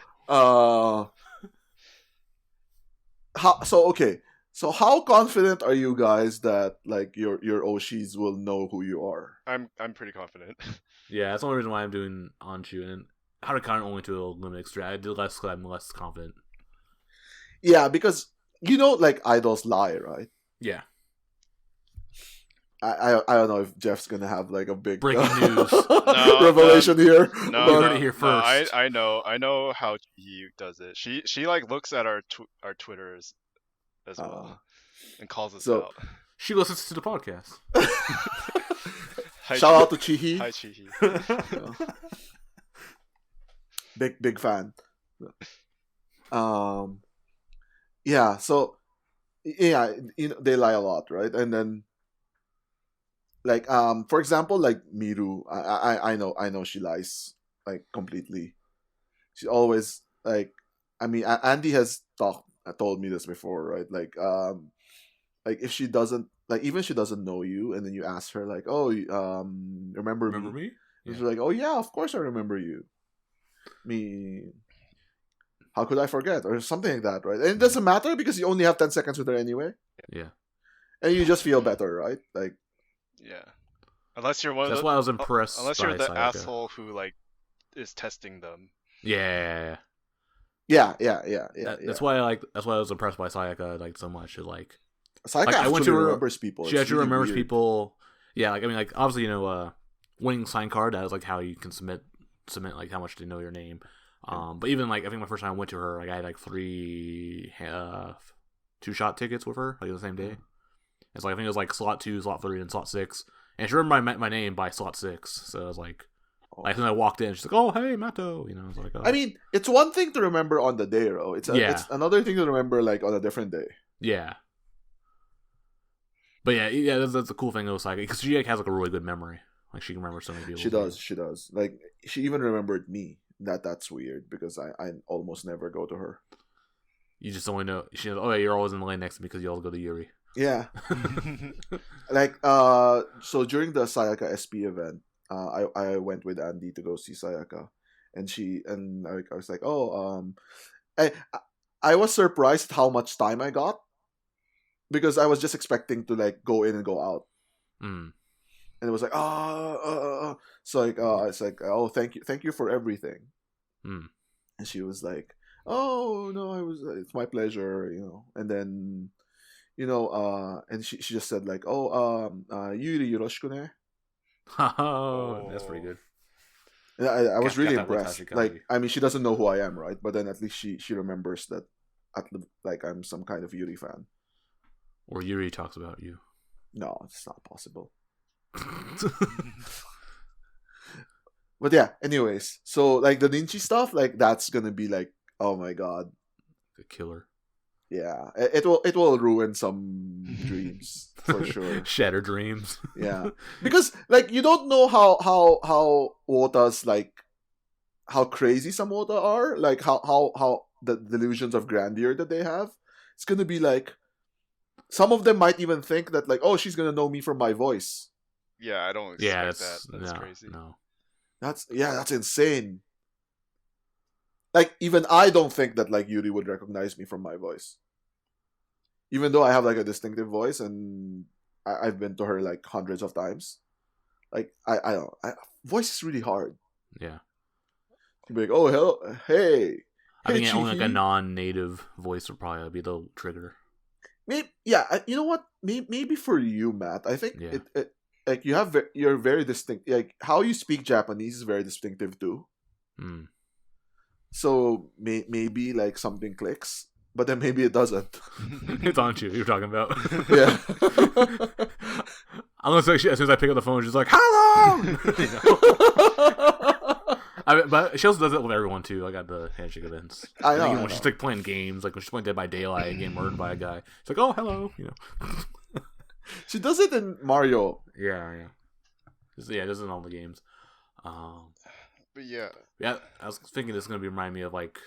[SPEAKER 2] So how confident are you guys that like your Oshis will know who you are?
[SPEAKER 3] I'm pretty confident.
[SPEAKER 1] Yeah, that's the only reason why I'm doing Anshu, and how to count only to a limited extra. I did less because I'm less confident.
[SPEAKER 2] Yeah, because like idols lie, right?
[SPEAKER 1] Yeah.
[SPEAKER 2] I don't know if Jeff's gonna have like a big
[SPEAKER 1] breaking news
[SPEAKER 2] revelation here.
[SPEAKER 3] No,
[SPEAKER 1] you heard it here first.
[SPEAKER 3] I know how he does it. She like looks at our Twitters as well and calls us out.
[SPEAKER 1] She listens to the podcast.
[SPEAKER 2] Shout out to Chihi.
[SPEAKER 3] Hi Chihi.
[SPEAKER 2] Big fan. Yeah, so yeah, they lie a lot, right? And then like for example, like Miru, I know she lies like completely. She always like, I mean, Andy has told me this before, right? Like if she doesn't, like, even she doesn't know you, and then you ask her like, oh, remember
[SPEAKER 1] Remember
[SPEAKER 2] me?
[SPEAKER 1] me?
[SPEAKER 2] And she's like, oh yeah, of course I remember you. Me, how could I forget, or something like that, right? And it doesn't matter because you only have 10 seconds with her anyway,
[SPEAKER 1] Yeah.
[SPEAKER 2] and you just feel better, right? Like,
[SPEAKER 3] Yeah. Unless you're one of
[SPEAKER 1] That's
[SPEAKER 3] the,
[SPEAKER 1] why I was impressed.
[SPEAKER 3] unless
[SPEAKER 1] by
[SPEAKER 3] you're the
[SPEAKER 1] Sayaka.
[SPEAKER 3] asshole who like is testing them.
[SPEAKER 1] Yeah.
[SPEAKER 2] That's
[SPEAKER 1] why I like. That's why I was impressed by Sayaka like so much. Like
[SPEAKER 2] Sayaka
[SPEAKER 1] like, I went to
[SPEAKER 2] actually
[SPEAKER 1] her-
[SPEAKER 2] remembers people.
[SPEAKER 1] she
[SPEAKER 2] It's
[SPEAKER 1] actually
[SPEAKER 2] really
[SPEAKER 1] remembers
[SPEAKER 2] weird.
[SPEAKER 1] people. Yeah, like I mean, like obviously winning sign card. That is like how you can submit like how much they know your name. But even like I think my first time I went to her, like I had like 3 2-shot tickets with her like the same day. It's like I think it was like slot 2, slot 3, and slot 6. And she remembered my name by slot 6. So I was like, I think I walked in, she's like, "Oh, hey, Mato," you know. I was like, oh.
[SPEAKER 2] I mean, it's one thing to remember on the day, bro. It's
[SPEAKER 1] Yeah.
[SPEAKER 2] it's another thing to remember like on a different day.
[SPEAKER 1] Yeah. But yeah, that's a cool thing though, like because she like, has like a really good memory. Like she can remember so many people.
[SPEAKER 2] She does. Like she even remembered me. That's weird because I almost never go to her.
[SPEAKER 1] You just only know she knows. Oh yeah, you're always in the lane next to me because you always go to Yuri.
[SPEAKER 2] Yeah. Like so during the Sayaka SP event, I went with Andy to go see Sayaka, and I was like, oh, I was surprised how much time I got because I was just expecting to like go in and go out.
[SPEAKER 1] Mm.
[SPEAKER 2] And it was like, so like, it's like, oh, thank you for everything.
[SPEAKER 1] Mm.
[SPEAKER 2] And she was like, oh no, it's my pleasure, you know. And then, and she just said like, oh, Yuri yoroshiku ne.
[SPEAKER 1] Oh, that's pretty good.
[SPEAKER 2] And I was really
[SPEAKER 1] got that
[SPEAKER 2] impressed.
[SPEAKER 1] Watashi
[SPEAKER 2] Like,
[SPEAKER 1] kanji.
[SPEAKER 2] I mean, she doesn't know who I am, right? But then at least she remembers that, like I'm some kind of Yuri fan.
[SPEAKER 1] Or Yuri talks about you.
[SPEAKER 2] No, it's not possible. But yeah, anyways, so like the Ninchi stuff, like that's gonna be like, oh my god,
[SPEAKER 1] The killer.
[SPEAKER 2] yeah, it will ruin some dreams for sure.
[SPEAKER 1] Shatter dreams.
[SPEAKER 2] Yeah, because like you don't know how Wota's like, how crazy some Wota are, like how the delusions of grandeur that they have. It's gonna be like, some of them might even think that like, oh, she's gonna know me from my voice.
[SPEAKER 3] Yeah, I don't expect
[SPEAKER 1] Yeah,
[SPEAKER 3] that. That's
[SPEAKER 1] no,
[SPEAKER 3] crazy.
[SPEAKER 1] No.
[SPEAKER 2] That's insane. Like even I don't think that like Yuri would recognize me from my voice, even though I have like a distinctive voice and I've been to her like hundreds of times. Like I don't. Voice is really hard.
[SPEAKER 1] Yeah.
[SPEAKER 2] To be like, oh hello, hey.
[SPEAKER 1] I think
[SPEAKER 2] hey,
[SPEAKER 1] only like a
[SPEAKER 2] Chihi.
[SPEAKER 1] non-native voice would probably be the trigger.
[SPEAKER 2] Maybe, yeah. You know what? Maybe for you, Matt. I think
[SPEAKER 1] Yeah.
[SPEAKER 2] it like you're very distinct. Like how you speak Japanese is very distinctive too.
[SPEAKER 1] Mm.
[SPEAKER 2] So maybe like something clicks, but then maybe it doesn't.
[SPEAKER 1] It's on you. You're talking about.
[SPEAKER 2] Yeah.
[SPEAKER 1] Unless like, as soon as I pick up the phone, she's like, "Hello." You know? But she also does it with everyone too. I got the handshake events.
[SPEAKER 2] I know.
[SPEAKER 1] Even
[SPEAKER 2] I
[SPEAKER 1] when
[SPEAKER 2] know.
[SPEAKER 1] she's like playing games, like when she's playing Dead by Daylight and getting murdered by a guy, it's like, "Oh, hello," you know.
[SPEAKER 2] She does it in Mario.
[SPEAKER 1] Yeah. This is in all the games.
[SPEAKER 3] But yeah,
[SPEAKER 1] Yeah, I was thinking this is gonna remind me of like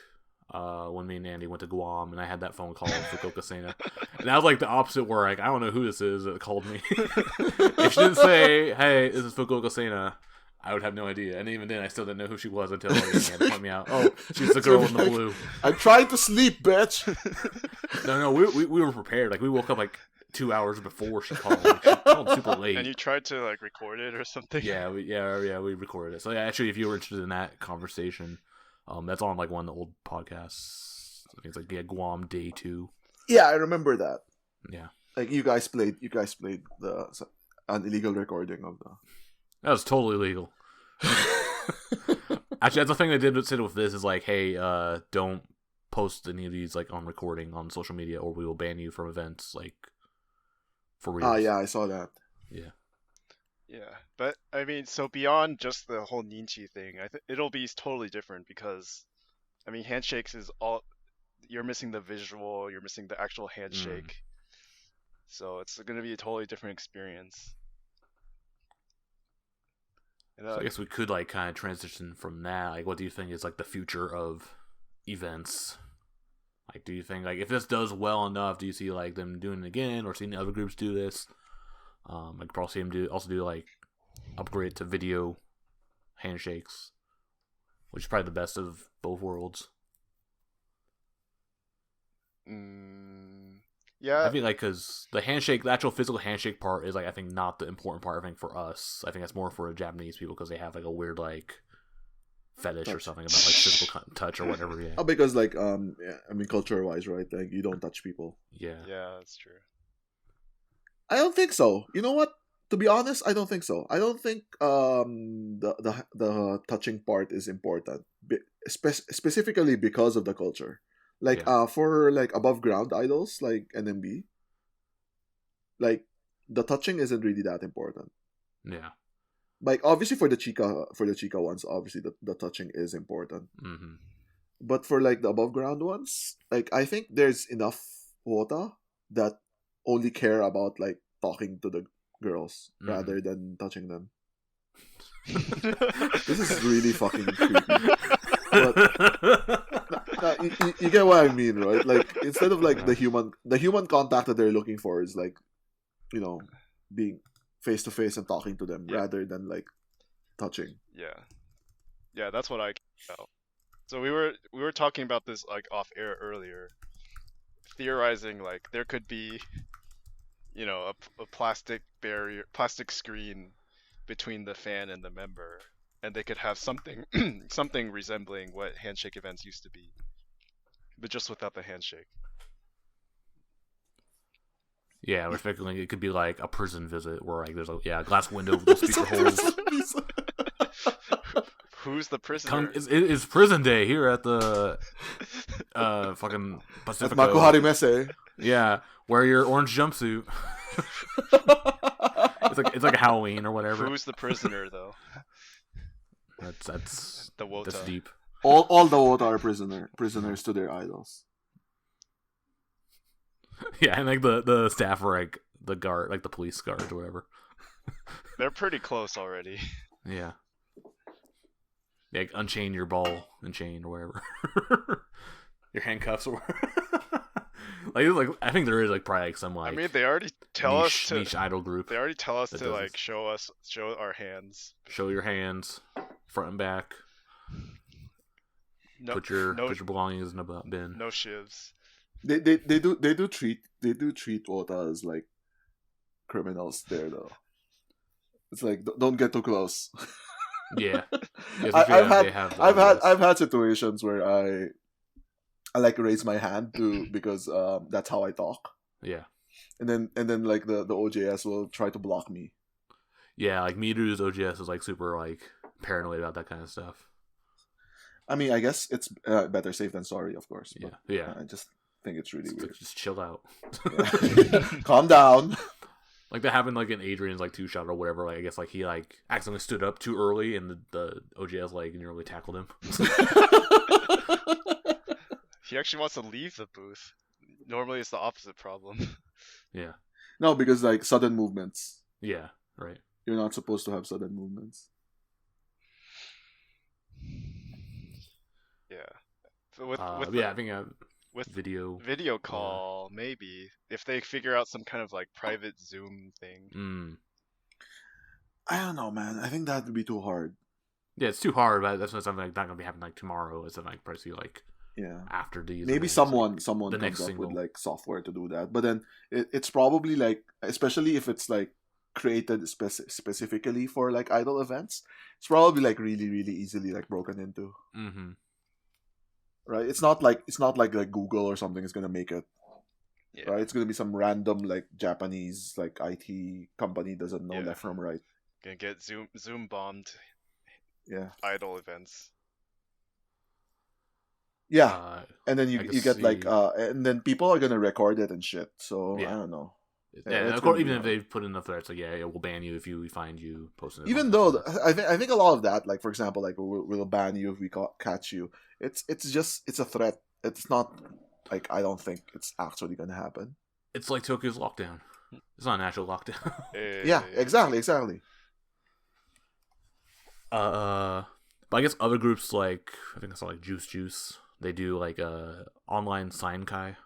[SPEAKER 1] when me and Andy went to Guam and I had that phone call with Fukuoka Sena. And that was like the opposite where like I don't know who this is that called me. If she didn't say, "Hey, this is Fukuoka Sena," I would have no idea. And even then I still didn't know who she was until like, he had to point me out. Oh, she's the girl in the blue.
[SPEAKER 2] I'm trying to sleep, bitch.
[SPEAKER 1] No, we were prepared. Like we woke up like 2 hours before she called. Like, she called super late.
[SPEAKER 3] and you tried to like record it or something.
[SPEAKER 1] Yeah, we recorded it. So yeah, actually, if you were interested in that conversation, that's on like one of the old podcasts. I think it's like Guam Day 2.
[SPEAKER 2] Yeah, I remember that.
[SPEAKER 1] Yeah,
[SPEAKER 2] Like you guys played an illegal recording of the.
[SPEAKER 1] that was totally legal. Actually, that's the thing they did with this is like, hey, don't post any of these like on recording on social media, or we will ban you from events like for real.
[SPEAKER 2] Yeah, I saw that.
[SPEAKER 1] Yeah.
[SPEAKER 3] Yeah, but I mean, so beyond just the whole Ninchi thing, it'll be totally different because, I mean, handshakes is all you're missing the visual, you're missing the actual handshake, so it's going to be a totally different experience.
[SPEAKER 1] So I guess we could like kind of transition from that. Like, what do you think is like the future of events? Like, do you think like if this does well enough, do you see like them doing it again, or seeing other groups do this? I could probably see them do like upgrade to video handshakes, which is probably the best of both worlds.
[SPEAKER 3] Yeah,
[SPEAKER 1] I think like because the handshake, the actual physical handshake part is like I think not the important part. I think for us, I think that's more for the Japanese people because they have like a weird like fetish or something about like physical touch or whatever. Yeah.
[SPEAKER 2] Because like I mean culture wise, right? Like you don't touch people.
[SPEAKER 1] Yeah.
[SPEAKER 3] Yeah, that's true.
[SPEAKER 2] I don't think so. You know what? To be honest, I don't think so. I don't think the touching part is important, specifically because of the culture. Like for like above ground idols like NMB, like the touching isn't really that important.
[SPEAKER 1] Yeah.
[SPEAKER 2] Like obviously for the Chica ones, obviously the touching is important.
[SPEAKER 1] Mm-hmm.
[SPEAKER 2] But for like the above ground ones, like I think there's enough wota that only care about like talking to the girls rather than touching them. This is really fucking creepy. But you get what I mean, right? Like instead of like the human contact that they're looking for is like, you know, being face to face and talking to them rather than like touching.
[SPEAKER 3] Yeah, that's what I felt. So we were talking about this like off air earlier, theorizing like there could be, you know, a plastic screen between the fan and the member, and they could have something something resembling what handshake events used to be, but just without the handshake.
[SPEAKER 1] Yeah, we're speculating it could be like a prison visit where like there's a glass window with the speaker holes.
[SPEAKER 3] Who's the prisoner?
[SPEAKER 1] It's prison day here at the fucking Pacifico.
[SPEAKER 2] Makuhari Messe.
[SPEAKER 1] Yeah, wear your orange jumpsuit. It's like a Halloween or whatever.
[SPEAKER 3] Who's the prisoner though?
[SPEAKER 1] That's
[SPEAKER 3] the wota.
[SPEAKER 1] That's deep.
[SPEAKER 2] All the wota are prisoners to their idols.
[SPEAKER 1] Yeah, and like the staff are like the guard, like the police guards or whatever.
[SPEAKER 3] They're pretty close already.
[SPEAKER 1] Yeah. Like unchain your ball and chain or whatever. Your handcuffs or like I think there is like probably like some like
[SPEAKER 3] I mean they already tell us to
[SPEAKER 1] niche idol group.
[SPEAKER 3] They already tell us to like show our hands.
[SPEAKER 1] Show your hands, front and back. No, put your belongings in a bin.
[SPEAKER 3] No shivs.
[SPEAKER 2] They do treat wota as like criminals there though. It's like don't get too close.
[SPEAKER 1] Yeah.
[SPEAKER 2] I've had situations where I like raise my hand because that's how I talk.
[SPEAKER 1] Yeah.
[SPEAKER 2] And then like the OJS will try to block me.
[SPEAKER 1] Yeah, like Miru's OJS is like super like paranoid about that kind of stuff.
[SPEAKER 2] I mean, I guess it's better safe than sorry, of course.
[SPEAKER 1] But, yeah.
[SPEAKER 2] I just think it's really weird.
[SPEAKER 1] Just chill out.
[SPEAKER 2] Yeah. Calm down.
[SPEAKER 1] Like that happened like in Adrian's like 2-shot or whatever. Like I guess like he like accidentally stood up too early and the OJS like nearly tackled him.
[SPEAKER 3] He actually wants to leave the booth. Normally it's the opposite problem.
[SPEAKER 1] Yeah.
[SPEAKER 2] No, because like sudden movements.
[SPEAKER 1] Yeah, right.
[SPEAKER 2] You're not supposed to have sudden movements.
[SPEAKER 3] Yeah. So
[SPEAKER 1] I think
[SPEAKER 3] with
[SPEAKER 1] video
[SPEAKER 3] call, maybe if they figure out some kind of like private Zoom thing.
[SPEAKER 2] I don't know, man. I think that would be too hard.
[SPEAKER 1] Yeah, it's too hard, but that's not something like not gonna be happening like tomorrow. It's something like probably like after these.
[SPEAKER 2] Maybe someone comes up with like software to do that, but then it's probably like, especially if it's like created specifically for like idol events, it's probably like really really easily like broken into.
[SPEAKER 1] Mm-hmm.
[SPEAKER 2] Right? It's not like Google or something is gonna make it.
[SPEAKER 3] Yeah.
[SPEAKER 2] Right? It's gonna be some random like Japanese like IT company doesn't know left from right.
[SPEAKER 3] Gonna get Zoom bombed.
[SPEAKER 2] Yeah.
[SPEAKER 3] Idol events.
[SPEAKER 2] Yeah, and then you get like and then people are gonna record it and shit. So I don't know.
[SPEAKER 1] Yeah, of course, even if they put enough there, it's like we'll ban you if we find you posting it.
[SPEAKER 2] Even though I think a lot of that, like for example, like we'll ban you if we catch you. It's a threat. It's not like I don't think it's actually gonna happen.
[SPEAKER 1] It's like Tokyo's lockdown. It's not an actual lockdown.
[SPEAKER 2] Yeah, exactly.
[SPEAKER 1] But I guess other groups like I think I saw like Juice. They do like online sign kai.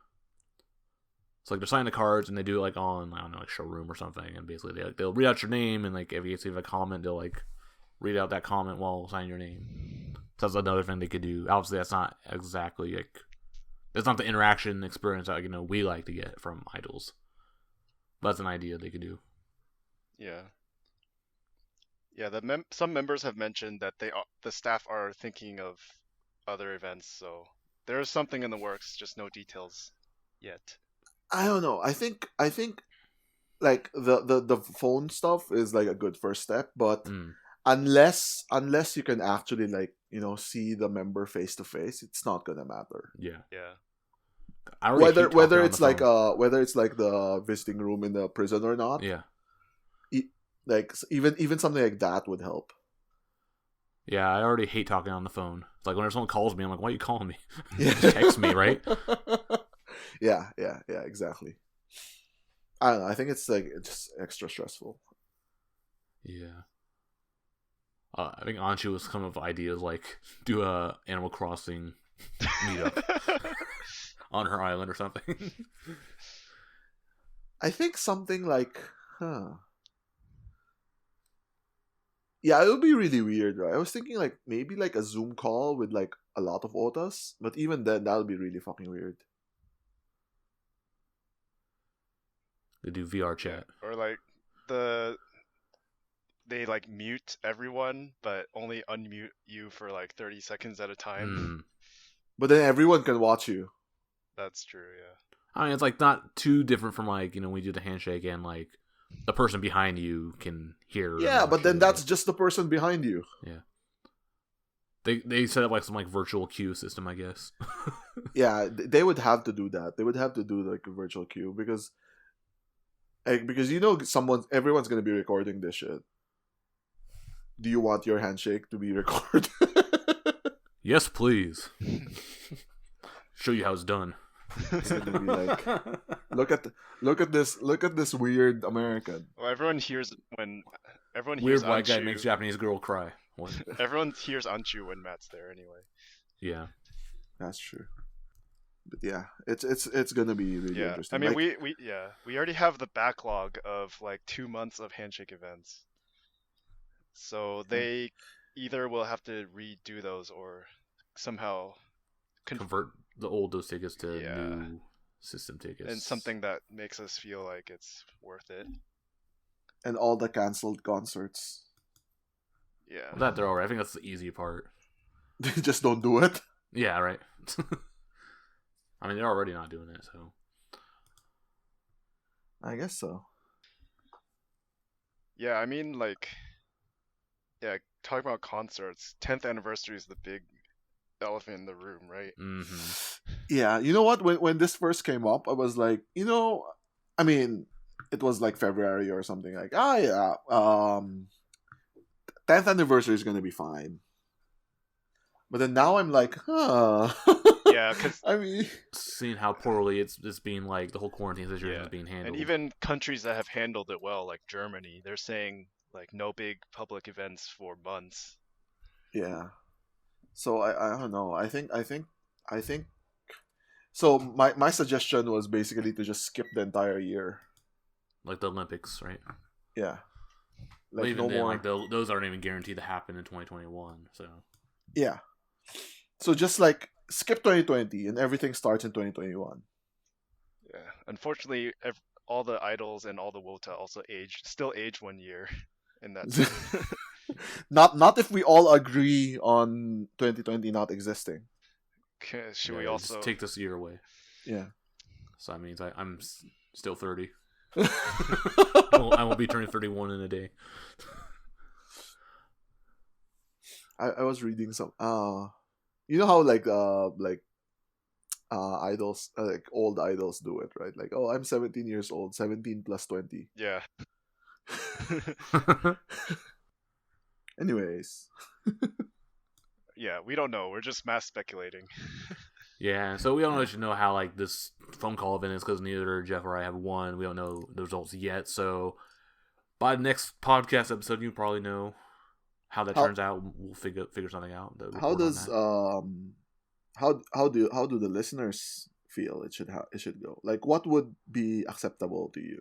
[SPEAKER 1] It's like they're signing the cards and they do it like on I don't know like showroom or something, and basically they'll read out your name and like if you have a comment they'll like read out that comment while signing your name. So that's another thing they could do. Obviously that's not exactly like it's not the interaction experience that we like to get from idols. But that's an idea they could do.
[SPEAKER 3] Yeah. Yeah, some members have mentioned that the staff are thinking of other events, so there is something in the works, just no details yet.
[SPEAKER 2] I don't know. I think like the phone stuff is like a good first step, but unless you can actually like see the member face to face, it's not gonna matter.
[SPEAKER 1] Yeah.
[SPEAKER 2] Whether it's like the visiting room in the prison or not.
[SPEAKER 1] Yeah.
[SPEAKER 2] Like even something like that would help.
[SPEAKER 1] Yeah, I already hate talking on the phone. It's like whenever someone calls me, I'm like, "Why are you calling me? Just text me, right?"
[SPEAKER 2] Yeah, exactly. I don't know. I think it's just extra stressful.
[SPEAKER 1] Yeah. I think Anshu was coming up with ideas like do a Animal Crossing meetup on her island or something.
[SPEAKER 2] I think something like, yeah, it would be really weird, right? I was thinking like maybe like a Zoom call with like a lot of otas, but even then that would be really fucking weird.
[SPEAKER 1] They do VR chat.
[SPEAKER 3] Or like they like mute everyone, but only unmute you for like 30 seconds at a time.
[SPEAKER 2] But then everyone can watch you.
[SPEAKER 3] That's true, yeah.
[SPEAKER 1] I mean, it's like not too different from like we do the handshake and like the person behind you can hear.
[SPEAKER 2] Yeah, but then that's just the person behind you.
[SPEAKER 1] Yeah. They set up like some like virtual queue system, I guess.
[SPEAKER 2] Yeah, they would have to do that. They would have to do like a virtual queue because everyone's gonna be recording this shit. Do you want your handshake to be recorded?
[SPEAKER 1] Yes, please. Show you how it's done.
[SPEAKER 2] It's gonna be like, look at this weird American.
[SPEAKER 3] Well, everyone hears
[SPEAKER 1] weird white guy makes Japanese girl cry.
[SPEAKER 3] Everyone hears Anchu when Matt's there anyway.
[SPEAKER 1] Yeah,
[SPEAKER 2] that's true. But yeah, it's gonna be really interesting.
[SPEAKER 3] I mean, we already have the backlog of like 2 months of handshake events, so they either will have to redo those or somehow
[SPEAKER 1] convert those tickets to new system tickets,
[SPEAKER 3] and something that makes us feel like it's worth it.
[SPEAKER 2] And all the canceled concerts.
[SPEAKER 3] Yeah,
[SPEAKER 1] well, that they're alright. I think that's the easy part.
[SPEAKER 2] They just don't do it.
[SPEAKER 1] Yeah, right. I mean, they're already not doing it, so
[SPEAKER 2] I guess so.
[SPEAKER 3] Yeah, I mean, like, talking about concerts, 10th anniversary is the big elephant in the room, right?
[SPEAKER 1] Mm-hmm.
[SPEAKER 2] Yeah, you know what? When this first came up, I was like, I mean, it was like February or something. Like, 10th anniversary is gonna be fine. But then now I'm like,
[SPEAKER 3] Yeah, because
[SPEAKER 2] I mean,
[SPEAKER 1] seeing how poorly it's being like the whole quarantine situation is being handled,
[SPEAKER 3] and even countries that have handled it well, like Germany, they're saying like no big public events for months.
[SPEAKER 2] Yeah. So I don't know. I think. So my suggestion was basically to just skip the entire year,
[SPEAKER 1] like the Olympics, right?
[SPEAKER 2] Yeah.
[SPEAKER 1] Like even no then, more. Like those aren't even guaranteed to happen in 2021. So.
[SPEAKER 2] Yeah. So just like skip 2020 and everything starts in 2021.
[SPEAKER 3] Yeah. Unfortunately, all the idols and all the Wota also still age 1 year, and that's
[SPEAKER 2] not if we all agree on 2020 not existing.
[SPEAKER 3] Okay, should we also
[SPEAKER 1] take this year away?
[SPEAKER 2] Yeah.
[SPEAKER 1] So that means I'm still 30. I won't be turning 31 in a day.
[SPEAKER 2] I was reading some you know how like idols like old idols do it, right? Like, oh, I'm 17 years old, 17 plus 20.
[SPEAKER 3] Yeah.
[SPEAKER 2] Anyways.
[SPEAKER 3] Yeah, we don't know. We're just mass speculating.
[SPEAKER 1] Yeah, so we don't actually know how like this phone call event is because neither Jeff or I have won. We don't know the results yet. So by the next podcast episode, you probably know how that turns out, we'll figure something out.
[SPEAKER 2] How does how do the listeners feel it should go? Like, what would be acceptable to you?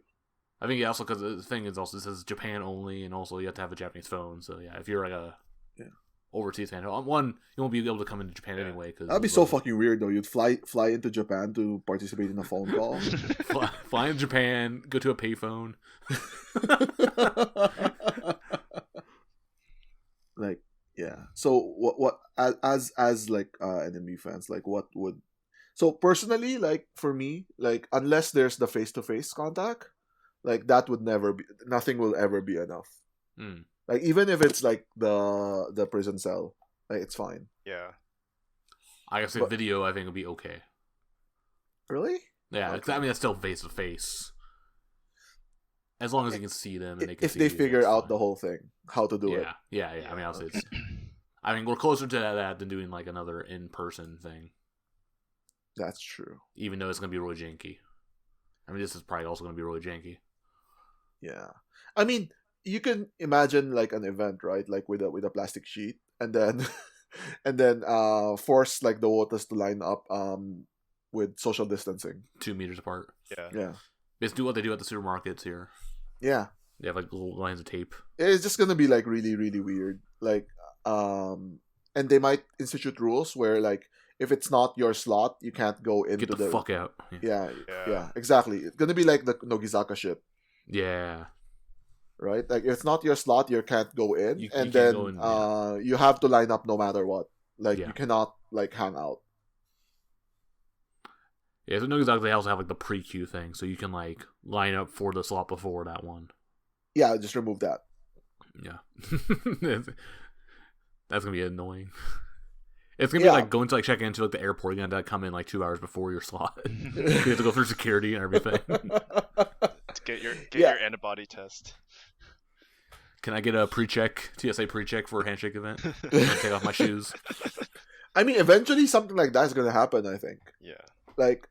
[SPEAKER 1] I think also because the thing is also it says Japan only, and also you have to have a Japanese phone. So yeah, if you're like a overseas fan, one, you won't be able to come into Japan anyway. Cause
[SPEAKER 2] that'd be so fucking weird though. You'd fly into Japan to participate in a phone call.
[SPEAKER 1] fly in Japan, go to a payphone.
[SPEAKER 2] Like, yeah. So what as like NMB fans, like what would, so personally, like for me, like unless there's the face-to-face contact, like that would never be, nothing will ever be enough. Like even if it's like the prison cell, like it's fine.
[SPEAKER 3] Yeah.
[SPEAKER 1] I guess the video I think would be okay.
[SPEAKER 2] Really?
[SPEAKER 1] Yeah, okay. I mean that's still face-to-face. As long as you can see them, and
[SPEAKER 2] if they figure out the whole thing, how to do it.
[SPEAKER 1] Yeah. I mean, obviously, I mean, we're closer to that than doing like another in-person thing.
[SPEAKER 2] That's true.
[SPEAKER 1] Even though it's gonna be really janky. I mean, this is probably also gonna be really janky.
[SPEAKER 2] Yeah, I mean, you can imagine like an event, right? Like with a plastic sheet, and then force like the voters to line up with social distancing,
[SPEAKER 1] 2 meters apart.
[SPEAKER 2] Yeah.
[SPEAKER 1] Basically, what they do at the supermarkets here.
[SPEAKER 2] Yeah.
[SPEAKER 1] They have like little lines of tape.
[SPEAKER 2] It's just gonna be like really, really weird. Like, and they might institute rules where like if it's not your slot, you can't go into
[SPEAKER 1] Get the fuck out.
[SPEAKER 2] Yeah, exactly. It's gonna be like the Nogizaka shit.
[SPEAKER 1] Yeah.
[SPEAKER 2] Right? Like if it's not your slot, you can't go in, you
[SPEAKER 1] then
[SPEAKER 2] go in, you have to line up no matter what. Like you cannot like hang out.
[SPEAKER 1] Yeah, so Nogizaka, they also have like the pre-queue thing, so you can like line up for the slot before that one.
[SPEAKER 2] Yeah, just remove that.
[SPEAKER 1] Yeah. That's gonna be annoying. It's gonna be like going to like check into like the airport. You're gonna come in like 2 hours before your slot. You have to go through security and everything.
[SPEAKER 3] To get your antibody test.
[SPEAKER 1] Can I get a TSA pre-check for a handshake event? Take off my shoes.
[SPEAKER 2] I mean, eventually something like that is gonna happen, I think.
[SPEAKER 3] Yeah.
[SPEAKER 2] Like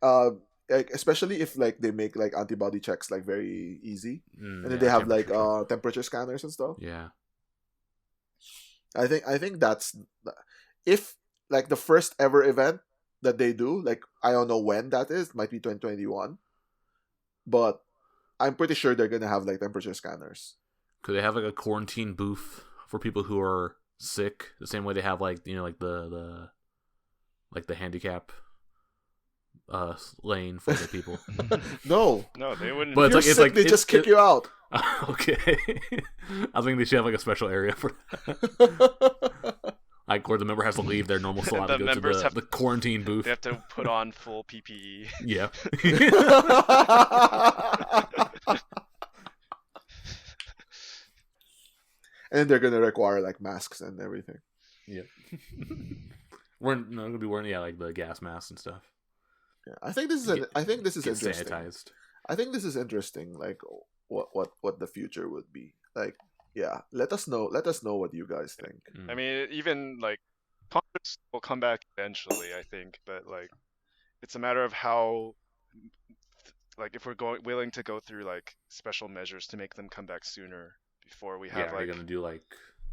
[SPEAKER 2] especially if like they make like antibody checks like very easy, and then they have like temperature scanners and stuff.
[SPEAKER 1] Yeah.
[SPEAKER 2] I think that's, if like the first ever event that they do, like I don't know when that is, might be 2021, but I'm pretty sure they're gonna have like temperature scanners.
[SPEAKER 1] Could they have like a quarantine booth for people who are sick, the same way they have like like the handicap lane for the people?
[SPEAKER 2] No,
[SPEAKER 3] they wouldn't.
[SPEAKER 1] But
[SPEAKER 2] it's like they just kick you out.
[SPEAKER 1] Okay. I think they should have like a special area for that. Like where the member has to leave their normal slot to go to the quarantine booth.
[SPEAKER 3] They have to put on full PPE.
[SPEAKER 1] Yeah.
[SPEAKER 2] And then they're gonna require like masks and everything.
[SPEAKER 1] Yeah. We're not gonna be wearing like the gas masks and stuff.
[SPEAKER 2] Yeah, I think this is interesting.
[SPEAKER 1] Sanitized.
[SPEAKER 2] I think this is interesting. Like what the future would be. Like, yeah, let us know what you guys think.
[SPEAKER 3] I mean, even like concerts will come back eventually, I think, but like it's a matter of how, like if we're willing to go through like special measures to make them come back sooner before we have
[SPEAKER 1] like gonna do like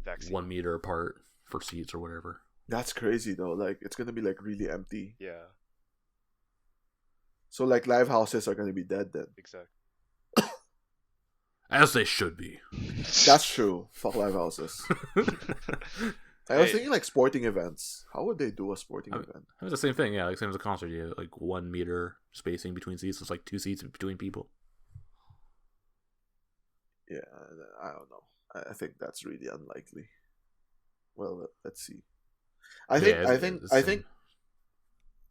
[SPEAKER 3] vaccine.
[SPEAKER 1] 1 meter apart for seats or whatever.
[SPEAKER 2] That's crazy though. Like it's gonna be like really empty.
[SPEAKER 3] Yeah.
[SPEAKER 2] So like live houses are gonna be dead then.
[SPEAKER 3] Exactly.
[SPEAKER 1] As they should be.
[SPEAKER 2] That's true. Fuck live houses. I was thinking like sporting events. How would they do a sporting event?
[SPEAKER 1] It was the same thing, yeah. Like same as a concert, you have like 1 meter spacing between seats. It's like 2 seats between people.
[SPEAKER 2] Yeah, I don't know. I think that's really unlikely. Well, let's see. I think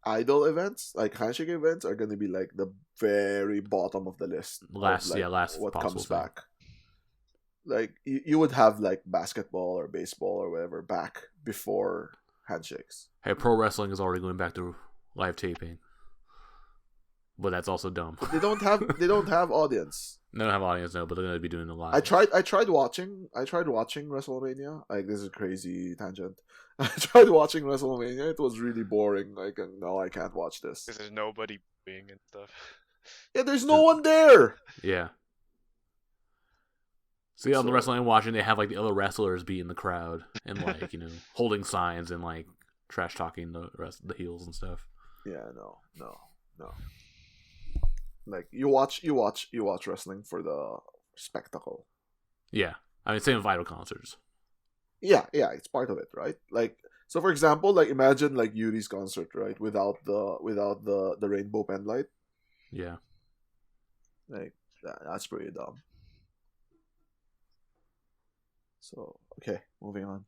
[SPEAKER 2] idol events, like handshake events, are gonna be like the very bottom of the list.
[SPEAKER 1] Last
[SPEAKER 2] what comes
[SPEAKER 1] thing.
[SPEAKER 2] back. Like you would have like basketball or baseball or whatever back before handshakes.
[SPEAKER 1] Hey, pro wrestling is already going back to live taping, but that's also dumb.
[SPEAKER 2] But they don't have audience.
[SPEAKER 1] They don't have audience, no, but they're gonna be doing a live.
[SPEAKER 2] I tried watching WrestleMania. Like, this is a crazy tangent. I tried watching WrestleMania. It was really boring. Like, no, I can't watch this.
[SPEAKER 3] Because there's nobody booing and stuff.
[SPEAKER 2] Yeah, there's no one there.
[SPEAKER 1] Yeah. See, on the wrestling I'm watching, they have like the other wrestlers be in the crowd and like holding signs and like trash talking the heels and stuff.
[SPEAKER 2] Yeah, no. Like you watch wrestling for the spectacle.
[SPEAKER 1] Yeah, I mean, same with idol concerts.
[SPEAKER 2] Yeah, it's part of it, right? Like, so for example, like imagine like Yuri's concert, right? Without the rainbow pen light.
[SPEAKER 1] Yeah.
[SPEAKER 2] Like that's pretty dumb. So okay, moving on.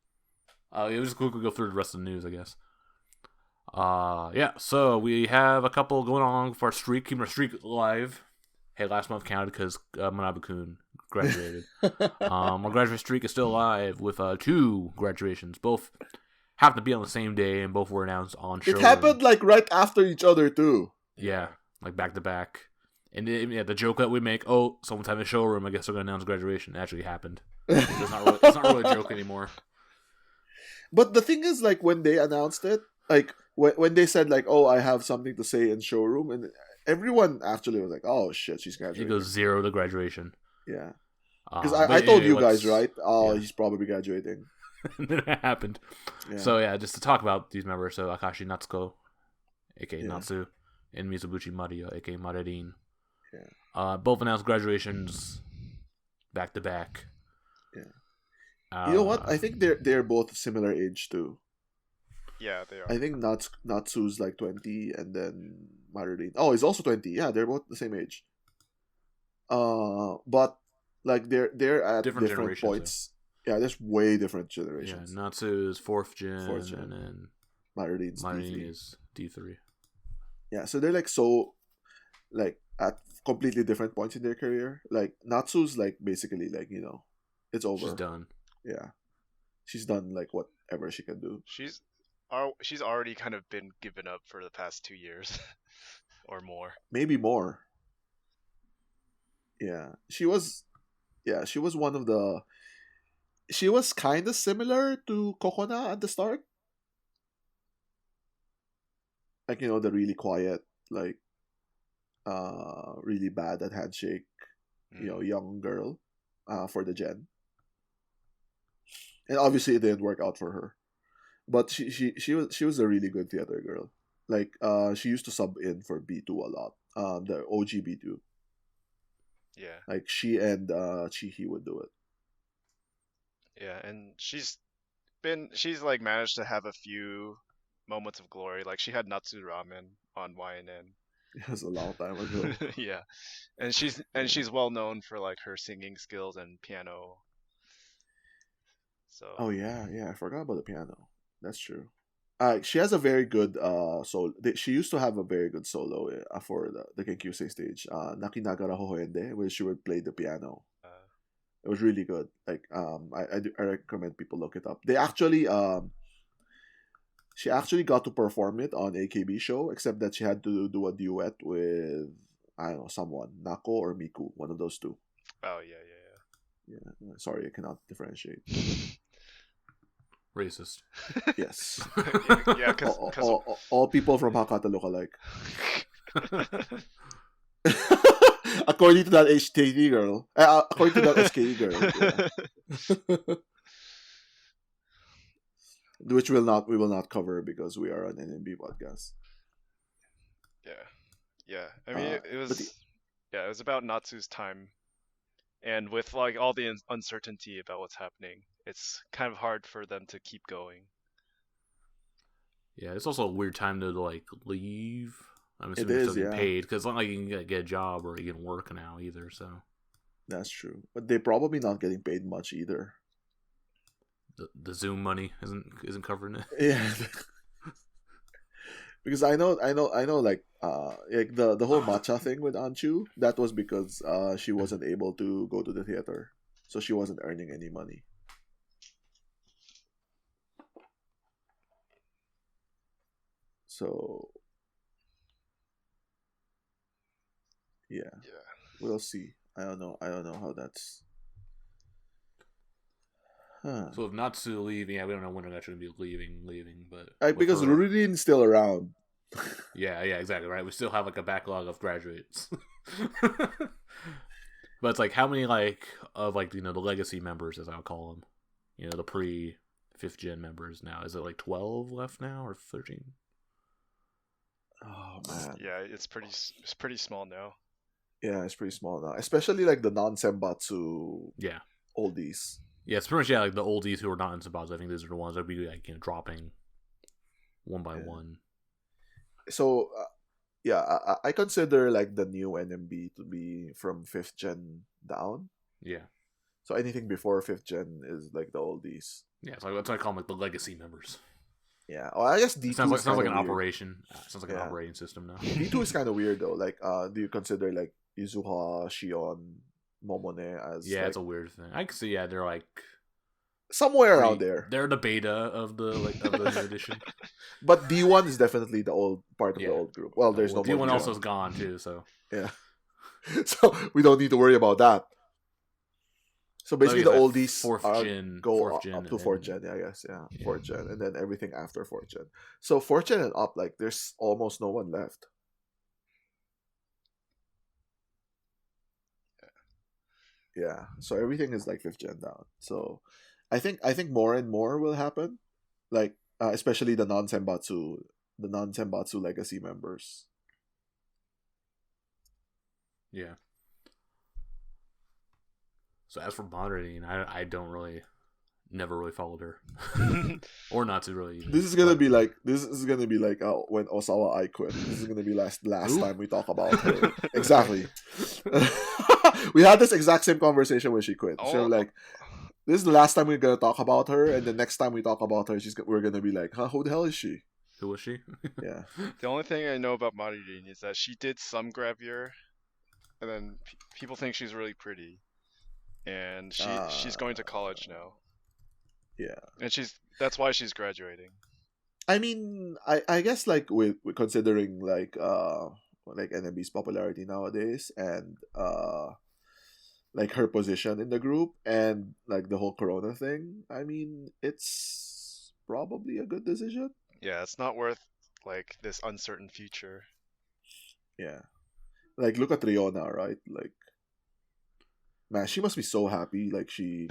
[SPEAKER 1] It was just quickly go through the rest of the news, I guess. Yeah. So we have a couple going on for our streak, keeping our streak alive. Hey, last month counted because Manabu-kun graduated. Our graduate streak is still alive with 2 graduations. Both have to be on the same day, and both were announced on show.
[SPEAKER 2] It happened like right after each other too.
[SPEAKER 1] Yeah, like back to back. And the joke that we make, oh, someone's having a showroom, I guess they're going to announce graduation. It actually happened. It's not really a joke anymore.
[SPEAKER 2] But the thing is, like, when they announced it, like, when they said, like, oh, I have something to say in showroom, and everyone actually was like, oh, shit, she's graduating.
[SPEAKER 1] It goes 0 to graduation.
[SPEAKER 2] Yeah. Because I told you guys, right? Oh,
[SPEAKER 1] yeah.
[SPEAKER 2] He's probably graduating.
[SPEAKER 1] And then it happened. Yeah. So, yeah, just to talk about these members. So, Akashi Natsuko, a.k.a. Natsu, and Mizobuchi Mario, a.k.a. Marerin. Yeah. Both announced graduations back to back.
[SPEAKER 2] Yeah. You know what? I think they're both similar age too.
[SPEAKER 3] Yeah, they are.
[SPEAKER 2] I think Natsu's like 20, and then Marerin. Oh, he's also 20. Yeah, they're both the same age. But like they're at different points. Yeah, there's way different generations.
[SPEAKER 1] Yeah, Natsu is 4th gen, and then
[SPEAKER 2] Marerin
[SPEAKER 1] D3. Is D3.
[SPEAKER 2] Yeah, so they're like like at completely different points in their career. Like Natsu's like basically like it's over.
[SPEAKER 1] She's done.
[SPEAKER 2] Yeah, she's done like whatever she can do.
[SPEAKER 3] She's already kind of been given up for the past 2 years or more.
[SPEAKER 2] Maybe more. Yeah, she was one of the. She was kind of similar to Kokona at the start. Like the really quiet, like really bad at handshake, young girl for the gen. And obviously it didn't work out for her. But she was a really good theater girl. Like she used to sub in for B2 a lot. The OG B2.
[SPEAKER 3] Yeah.
[SPEAKER 2] Like she and Chihi would do it.
[SPEAKER 3] Yeah, and she's like managed to have a few moments of glory. Like she had Natsu Ramen on YNN.
[SPEAKER 2] It was a long time ago.
[SPEAKER 3] Yeah. And she's well known for like her singing skills and piano. So
[SPEAKER 2] oh yeah, I forgot about the piano. That's true. She has a very good solo. She used to have a very good solo for the Kenkyusei stage. Nakinagara Hohoende, where she would play the piano. It was really good. Like I recommend people look it up. They actually she actually got to perform it on AKB show, except that she had to do a duet with I don't know someone, Nako or Miku, one of those two.
[SPEAKER 3] Oh yeah.
[SPEAKER 2] Sorry, I cannot differentiate.
[SPEAKER 1] Racist.
[SPEAKER 2] Yes.
[SPEAKER 3] Yeah, because
[SPEAKER 2] all people from Hakata look alike. According to that HTV girl. According to that SKE girl. Yeah. Which we will not cover because we are an NMB podcast.
[SPEAKER 3] Yeah. I mean, it was about Natsu's time, and with like all the uncertainty about what's happening, it's kind of hard for them to keep going.
[SPEAKER 1] Yeah, it's also a weird time to like leave. I'm assuming
[SPEAKER 2] it
[SPEAKER 1] you're
[SPEAKER 2] is,
[SPEAKER 1] still getting paid because it's not like you can get a job or you can work now either. So
[SPEAKER 2] that's true, but they're probably not getting paid much either.
[SPEAKER 1] The Zoom money isn't covering it.
[SPEAKER 2] Yeah, because I know like the whole matcha thing with Anchu, that was because she wasn't able to go to the theater, so she wasn't earning any money. So yeah, we'll see. I don't know how that's. Huh.
[SPEAKER 1] So if Natsu leaving, yeah, we don't know when they're actually going to be leaving, but
[SPEAKER 2] because Rurin's still around.
[SPEAKER 1] Yeah, exactly right. We still have like a backlog of graduates. But it's like how many of the legacy members, as I'll call them, the pre 5th gen members now. Is it like 12 left now or 13?
[SPEAKER 2] Oh man.
[SPEAKER 3] Yeah, it's pretty small now.
[SPEAKER 2] Yeah, it's pretty small now, especially like the non-senbatsu
[SPEAKER 1] Yeah.
[SPEAKER 2] oldies.
[SPEAKER 1] Yeah, it's pretty much like the oldies who are not in Senbatsu. I think these are the ones that would be like dropping one by one.
[SPEAKER 2] So I consider like the new NMB to be from 5th gen down.
[SPEAKER 1] Yeah.
[SPEAKER 2] So anything before 5th gen is like the oldies.
[SPEAKER 1] Yeah, so that's why I call them like the legacy members.
[SPEAKER 2] Yeah. Oh, I guess D2
[SPEAKER 1] sounds like an
[SPEAKER 2] weird.
[SPEAKER 1] operation. Sounds like an operating system now.
[SPEAKER 2] D2 is kind of weird though. Like, do you consider like Izuha, Shion, Momone as?
[SPEAKER 1] Yeah, it's a weird thing. I can see. Yeah, they're like
[SPEAKER 2] somewhere around there.
[SPEAKER 1] They're the beta of the new edition.
[SPEAKER 2] But D1 is definitely the old part of the old group. Well, there's no
[SPEAKER 1] D1
[SPEAKER 2] more.
[SPEAKER 1] D1 also is gone too. So
[SPEAKER 2] yeah. So we don't need to worry about that. So basically, the oldies go up to 4th gen, I guess. Yeah, 4th gen, and then everything after 4th gen. So 4th gen and up, like there's almost no one left. Yeah, so everything is like 5th gen down. So I think more and more will happen, like especially the non-senbatsu legacy members.
[SPEAKER 1] Yeah. So as for moderating, I never really followed her, or not to really.
[SPEAKER 2] This is gonna be like when Osawa I quit. This is gonna be last time we talk about her. Exactly. We had this exact same conversation when she quit. So like, this is the last time we're gonna talk about her, and the next time we talk about her, we're gonna be like, huh, who the hell is she?
[SPEAKER 1] Who was she?
[SPEAKER 2] Yeah.
[SPEAKER 3] The only thing I know about Maridin is that she did some gravure, and then people think she's really pretty. And she's going to college now.
[SPEAKER 2] Yeah.
[SPEAKER 3] And that's why she's graduating.
[SPEAKER 2] I mean, I guess like with considering like NMB's popularity nowadays and like her position in the group and like the whole Corona thing, I mean, it's probably a good decision.
[SPEAKER 3] Yeah, it's not worth like this uncertain future.
[SPEAKER 2] Yeah. Like look at Riona, right? Like man, she must be so happy. Like she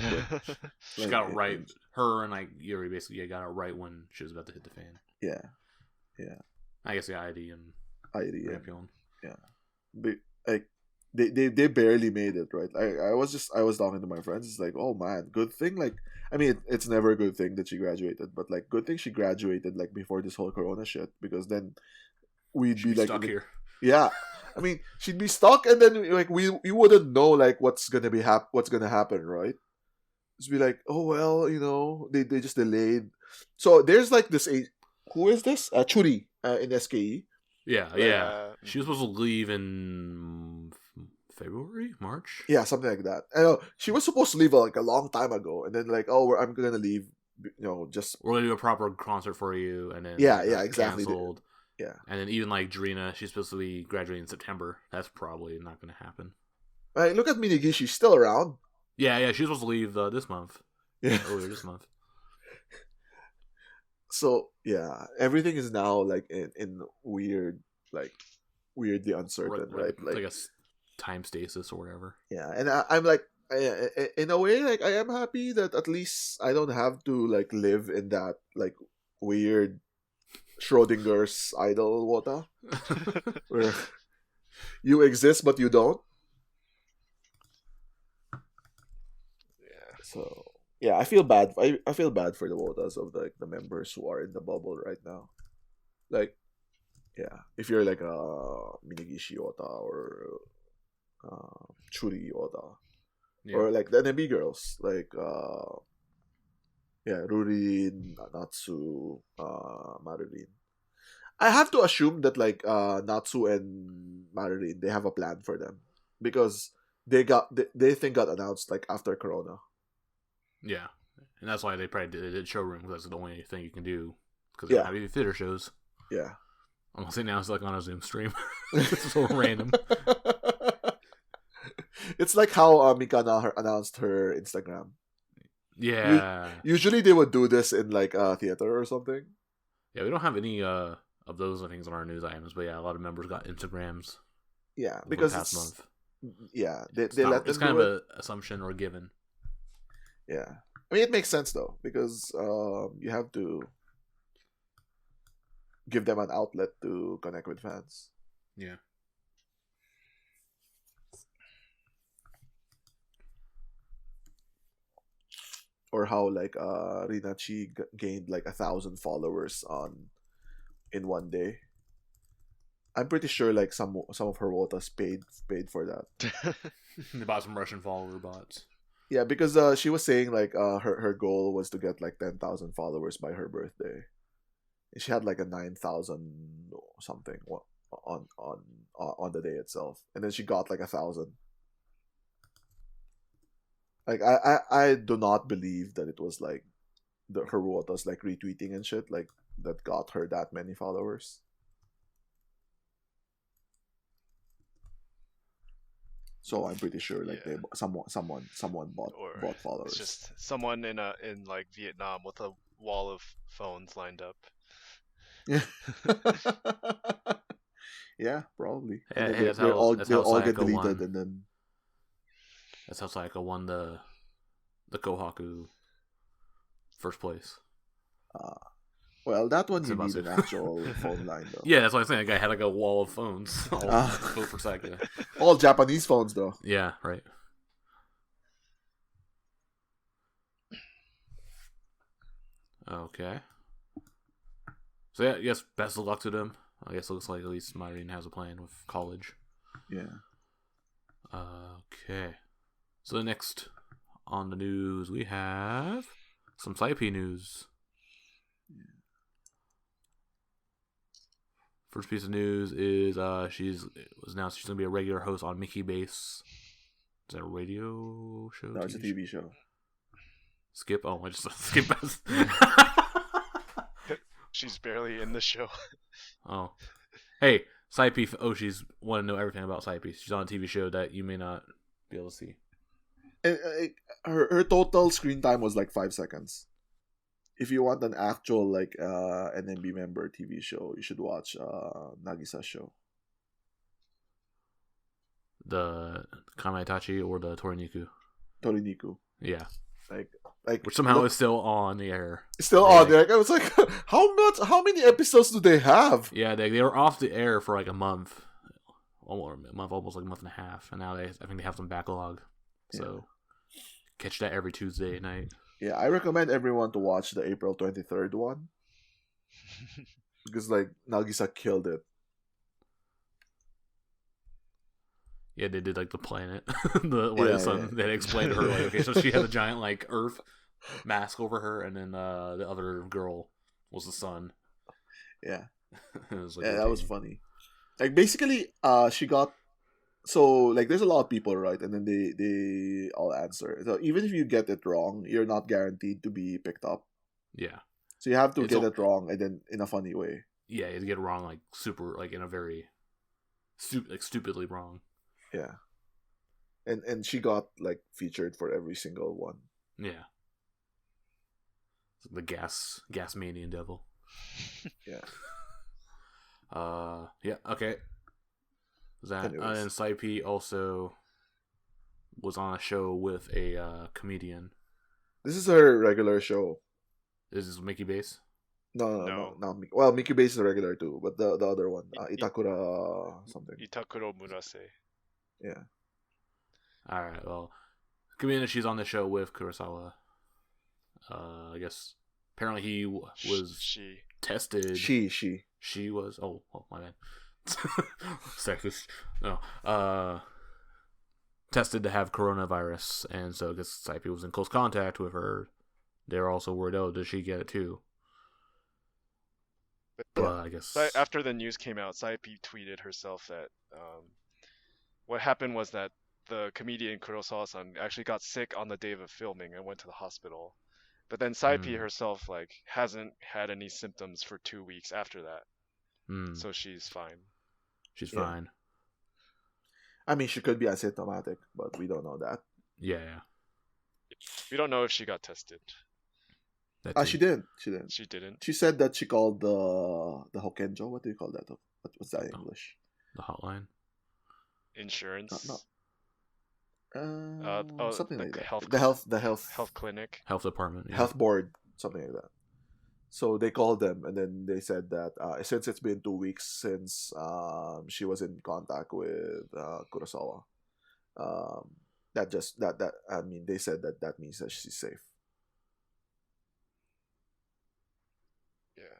[SPEAKER 1] got it right. Her and like Yuri basically got it right when she was about to hit the fan.
[SPEAKER 2] Yeah.
[SPEAKER 1] I guess the ID and
[SPEAKER 2] Rampion. Yeah. But, like they barely made it, right? I was talking to my friends. It's like, oh man, good thing. Like, I mean, it's never a good thing that she graduated, but like, good thing she graduated like before this whole Corona shit, because then we'd be like
[SPEAKER 1] stuck here.
[SPEAKER 2] Yeah. I mean, she'd be stuck, and then like we wouldn't know like what's gonna happen, right? Just be like, oh well, they just delayed. So there's like this who is this? Churi in SKE.
[SPEAKER 1] Yeah. She was supposed to leave in February, March.
[SPEAKER 2] Yeah, something like that. I know she was supposed to leave like a long time ago, and then like, oh, I'm gonna leave. Just
[SPEAKER 1] we're gonna do a proper concert for you, and then
[SPEAKER 2] exactly.
[SPEAKER 1] Canceled.
[SPEAKER 2] Yeah.
[SPEAKER 1] And then even like Drina, she's supposed to be graduating in September. That's probably not going to happen.
[SPEAKER 2] Right, look at Minigi. She's still around.
[SPEAKER 1] Yeah. She's supposed to leave this month.
[SPEAKER 2] Yeah.
[SPEAKER 1] Earlier this month.
[SPEAKER 2] So, yeah. Everything is now like in weirdly uncertain, right?
[SPEAKER 1] Like a time stasis or whatever.
[SPEAKER 2] Yeah. And I'm like, in a way, like I am happy that at least I don't have to like live in that like weird Schrodinger's idol water, where you exist but you don't.
[SPEAKER 3] Yeah.
[SPEAKER 2] So yeah, I feel bad. I feel bad for the wotas of the members who are in the bubble right now. Like, yeah, if you're like a Minigishi Ota or Churi Ota, or like the NMB girls, like Rurin, Natsu, Marilyn. I have to assume that like Natsu and Marilyn, they have a plan for them because they think got announced like after Corona.
[SPEAKER 1] Yeah, and that's why they probably did showroom, because that's the only thing you can do, because they don't have any theater shows.
[SPEAKER 2] Yeah,
[SPEAKER 1] I'm gonna say now it's like on a Zoom stream. It's so random.
[SPEAKER 2] It's like how Mikana announced her Instagram.
[SPEAKER 1] Yeah.
[SPEAKER 2] Usually they would do this in like a theater or something.
[SPEAKER 1] Yeah, we don't have any of those things on our news items, but yeah, a lot of members got Instagrams.
[SPEAKER 2] Yeah, because
[SPEAKER 1] past month.
[SPEAKER 2] Yeah, they
[SPEAKER 1] It's,
[SPEAKER 2] let
[SPEAKER 1] it's
[SPEAKER 2] them
[SPEAKER 1] kind
[SPEAKER 2] do
[SPEAKER 1] of
[SPEAKER 2] it.
[SPEAKER 1] an assumption or given.
[SPEAKER 2] Yeah, I mean it makes sense though because you have to give them an outlet to connect with fans.
[SPEAKER 1] Yeah.
[SPEAKER 2] Or how like Rinachi gained like 1,000 followers in one day. I'm pretty sure like some of her wotas paid for that.
[SPEAKER 1] They bought some Russian follower bots.
[SPEAKER 2] Yeah, because she was saying like her goal was to get like 10,000 followers by her birthday. And she had like a 9,000 something on the day itself, and then she got like 1,000. Like I do not believe that it was like her wotas like retweeting and shit like that got her that many followers. So I'm pretty sure like
[SPEAKER 3] Yeah.
[SPEAKER 2] someone bought followers.
[SPEAKER 3] It's just someone in like Vietnam with a wall of phones lined up.
[SPEAKER 2] Yeah. Yeah, probably.
[SPEAKER 1] Yeah,
[SPEAKER 2] And
[SPEAKER 1] hey,
[SPEAKER 2] then they'll all get
[SPEAKER 1] Sayaka
[SPEAKER 2] deleted,
[SPEAKER 1] won.
[SPEAKER 2] and then
[SPEAKER 1] That's how Sayaka won the Kohaku first place.
[SPEAKER 2] well, that one you
[SPEAKER 1] It's
[SPEAKER 2] need
[SPEAKER 1] about
[SPEAKER 2] an actual phone line though.
[SPEAKER 1] Yeah, that's what I'm saying. The guy had like a wall of phones. All vote for Sayaka.
[SPEAKER 2] All Japanese phones though.
[SPEAKER 1] Yeah, right. Okay. So yeah, yes, best of luck to them. I guess it looks like at least Myrene has a plan with college.
[SPEAKER 2] Yeah.
[SPEAKER 1] Okay. So the next on the news we have some Saipi news. First piece of news is it was announced she's gonna be a regular host on Mickey Base. Is that a radio show?
[SPEAKER 2] No, it's a TV show.
[SPEAKER 1] Skip. Oh, I just skip.
[SPEAKER 3] She's barely in the show.
[SPEAKER 1] Oh, hey, Saipi Oshis want to know everything about Saipi. She's on a TV show that you may not be able to see.
[SPEAKER 2] And, her total screen time was like 5 seconds. If you want an actual like NMB member TV show, you should watch Nagisa's show.
[SPEAKER 1] The Kamaitachi or the
[SPEAKER 2] Toriniku.
[SPEAKER 1] Yeah.
[SPEAKER 2] Like
[SPEAKER 1] Which somehow is still on the air.
[SPEAKER 2] It's still on there. Like, I was like, how many episodes do they have?
[SPEAKER 1] Yeah, they were off the air for like a month. Almost like a month and a half. And now I think they have some backlog. So catch that every Tuesday night.
[SPEAKER 2] Yeah, I recommend everyone to watch the April 23rd one. Because like Nagisa killed it.
[SPEAKER 1] Yeah, they did like the planet, the sun. Yeah. They explained to her like, okay, so she had a giant like Earth mask over her, and then the other girl was the sun.
[SPEAKER 2] Yeah,
[SPEAKER 1] it was, like,
[SPEAKER 2] that was funny. Like basically, she got so like there's a lot of people, right, and then they all answer. So even if you get it wrong, you're not guaranteed to be picked up.
[SPEAKER 1] Yeah.
[SPEAKER 2] So you have to get it wrong, and then in a funny way.
[SPEAKER 1] Yeah, you get it wrong like super, like in a very stupidly wrong.
[SPEAKER 2] Yeah, and she got like featured for every single one.
[SPEAKER 1] Yeah, the gas manian devil.
[SPEAKER 2] Yeah.
[SPEAKER 1] Yeah. Okay. That and Saipi also was on a show with a comedian.
[SPEAKER 2] This is her regular show.
[SPEAKER 1] This is Mickey Base.
[SPEAKER 2] No, not Mickey. Well, Mickey Base is a regular too, but the other one, Itakura something.
[SPEAKER 3] Itakuro Murase.
[SPEAKER 2] Yeah.
[SPEAKER 1] All right. Well, comedian she's on the show with Kurosawa. I guess apparently he was tested. She was. Oh, my bad. Sexist. No. Tested to have coronavirus, and so I guess Saipi was in close contact with her. They're also worried. Oh, did she get it too? But I guess
[SPEAKER 3] after the news came out, Saipi tweeted herself that what happened was that the comedian Kurosawa-san actually got sick on the day of filming and went to the hospital. But then Saipi herself like hasn't had any symptoms for 2 weeks after that. So she's fine.
[SPEAKER 1] She's fine.
[SPEAKER 2] I mean, she could be asymptomatic, but we don't know that.
[SPEAKER 1] Yeah.
[SPEAKER 3] We don't know if she got tested.
[SPEAKER 2] She didn't.
[SPEAKER 3] She didn't.
[SPEAKER 2] She said that she called the Hokenjo. What do you call that? What's that in English?
[SPEAKER 1] The hotline.
[SPEAKER 3] Insurance.
[SPEAKER 2] Something like that.
[SPEAKER 3] health
[SPEAKER 2] The health
[SPEAKER 3] clinic.
[SPEAKER 1] Health department. Yeah.
[SPEAKER 2] health board, something like that. So they called them, and then they said that since it's been 2 weeks since she was in contact with Kurosawa, they said that means that she's safe.
[SPEAKER 3] Yeah,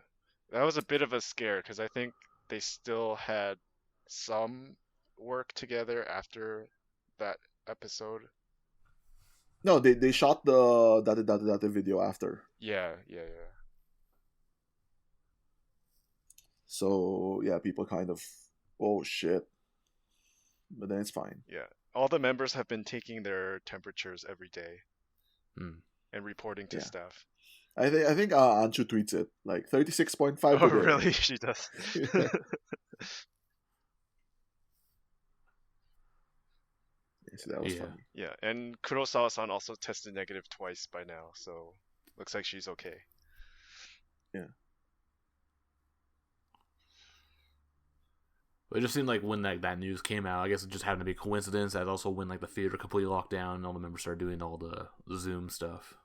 [SPEAKER 3] that was a bit of a scare because I think they still had some work together after that episode.
[SPEAKER 2] No, they shot the Datte Datte Datte video after.
[SPEAKER 3] Yeah.
[SPEAKER 2] So yeah, people kind of, oh shit, but then it's fine.
[SPEAKER 3] Yeah, all the members have been taking their temperatures every day and reporting to staff.
[SPEAKER 2] I think Anshu tweets it like 36.5.
[SPEAKER 3] Oh, really? She does.
[SPEAKER 2] So that was funny.
[SPEAKER 3] Yeah, and Kurosawa-san also tested negative twice by now, so looks like she's okay.
[SPEAKER 2] Yeah.
[SPEAKER 1] But it just seemed like when that news came out, I guess it just happened to be a coincidence. That's also when like the theater completely locked down and all the members started doing all the Zoom stuff.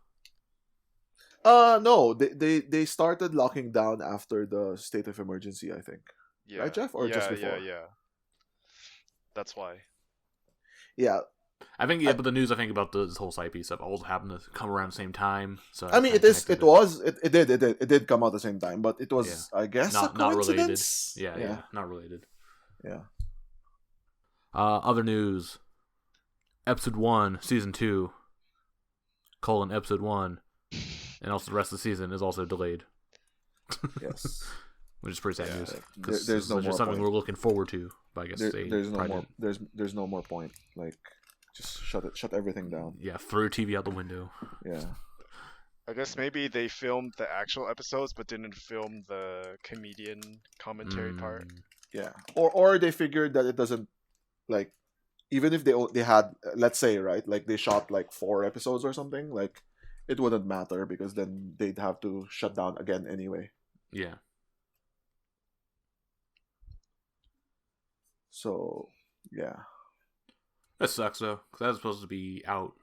[SPEAKER 2] No, they started locking down after the state of emergency, I think.
[SPEAKER 3] Yeah.
[SPEAKER 2] Right, Jeff? Or just before?
[SPEAKER 3] Yeah. That's why.
[SPEAKER 2] Yeah.
[SPEAKER 1] I think but the news I think about this whole side piece stuff all happened to come around the same time. So
[SPEAKER 2] I mean, it did come out at the same time, but it was I guess
[SPEAKER 1] not related. Yeah, not related.
[SPEAKER 2] Yeah.
[SPEAKER 1] Other news. Episode 1, Season 2, Episode 1, and also the rest of the season is also delayed.
[SPEAKER 2] Yes.
[SPEAKER 1] Which is pretty sad news.
[SPEAKER 2] There's no more
[SPEAKER 1] something
[SPEAKER 2] point.
[SPEAKER 1] we're looking forward to, but I guess
[SPEAKER 2] there's no more point. Like, just shut everything down.
[SPEAKER 1] Yeah, throw your TV out the window.
[SPEAKER 2] Yeah.
[SPEAKER 3] I guess maybe they filmed the actual episodes but didn't film the comedian commentary part.
[SPEAKER 2] Yeah. Or they figured that it doesn't, like, even if they had, let's say, right, like they shot like 4 episodes or something, like it wouldn't matter because then they'd have to shut down again anyway.
[SPEAKER 1] Yeah.
[SPEAKER 2] So, yeah.
[SPEAKER 1] That sucks though, because that was supposed to be out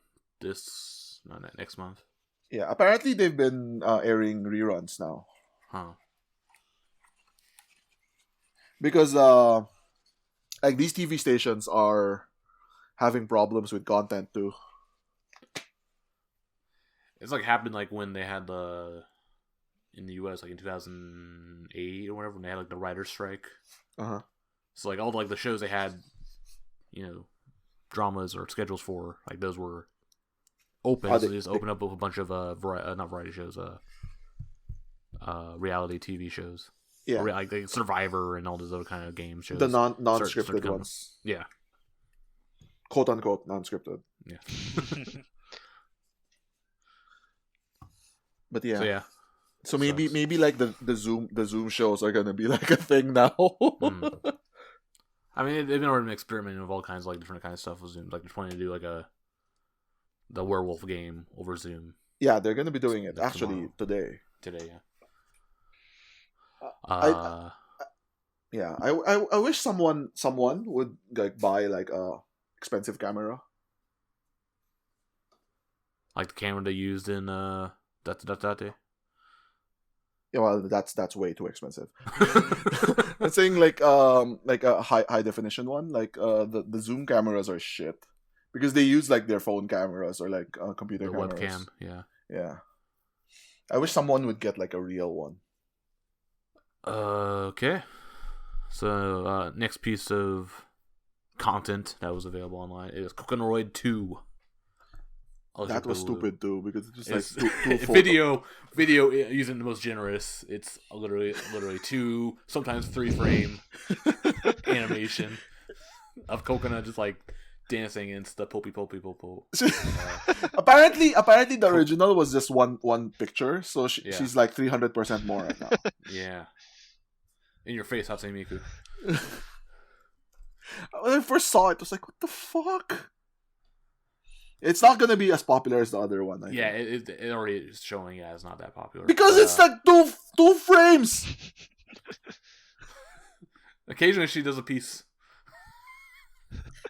[SPEAKER 1] next month.
[SPEAKER 2] Yeah, apparently they've been airing reruns now.
[SPEAKER 1] Huh.
[SPEAKER 2] Because like these TV stations are having problems with content too.
[SPEAKER 1] It's like happened like when they had in the US like in 2008 or whatever when they had like the writer's strike. So like all like the shows they had, dramas or schedules for, like those were open. So they just open up with a bunch of not variety shows, reality TV shows.
[SPEAKER 2] Yeah,
[SPEAKER 1] or, like Survivor and all those other kind of game shows.
[SPEAKER 2] The non-scripted ones.
[SPEAKER 1] Yeah,
[SPEAKER 2] quote unquote non-scripted.
[SPEAKER 1] Yeah.
[SPEAKER 2] But yeah.
[SPEAKER 1] So yeah.
[SPEAKER 2] So maybe like the Zoom shows are gonna be like a thing now.
[SPEAKER 1] I mean, they've been already experimenting with all kinds of like different kinds of stuff with Zoom. Like they're planning to do like the werewolf game over Zoom.
[SPEAKER 2] Yeah, they're gonna be doing it actually today.
[SPEAKER 1] Today, yeah.
[SPEAKER 2] I wish someone would like buy like a expensive camera.
[SPEAKER 1] Like the camera they used in Datte Datte Datte.
[SPEAKER 2] Yeah, well, that's way too expensive. I'm saying like a high definition one. Like the Zoom cameras are shit because they use like their phone cameras or like computer cameras.
[SPEAKER 1] Webcam. Yeah.
[SPEAKER 2] Yeah. I wish someone would get like a real one.
[SPEAKER 1] Okay. So next piece of content that was available online is Coconaroid 2.
[SPEAKER 2] That was stupid too because it's just like
[SPEAKER 1] video using the most generous. It's literally 2, sometimes 3 frame animation of Coconut just like dancing into the popey.
[SPEAKER 2] Apparently the original was just one picture, so she's like 300% more right now.
[SPEAKER 1] Yeah. In your face, Hatsune Miku.
[SPEAKER 2] When I first saw it, I was like, what the fuck? It's not gonna be as popular as the other one. I think.
[SPEAKER 1] It already is showing. Yeah, it's not that popular
[SPEAKER 2] because it's like two frames.
[SPEAKER 1] Occasionally, she does a piece.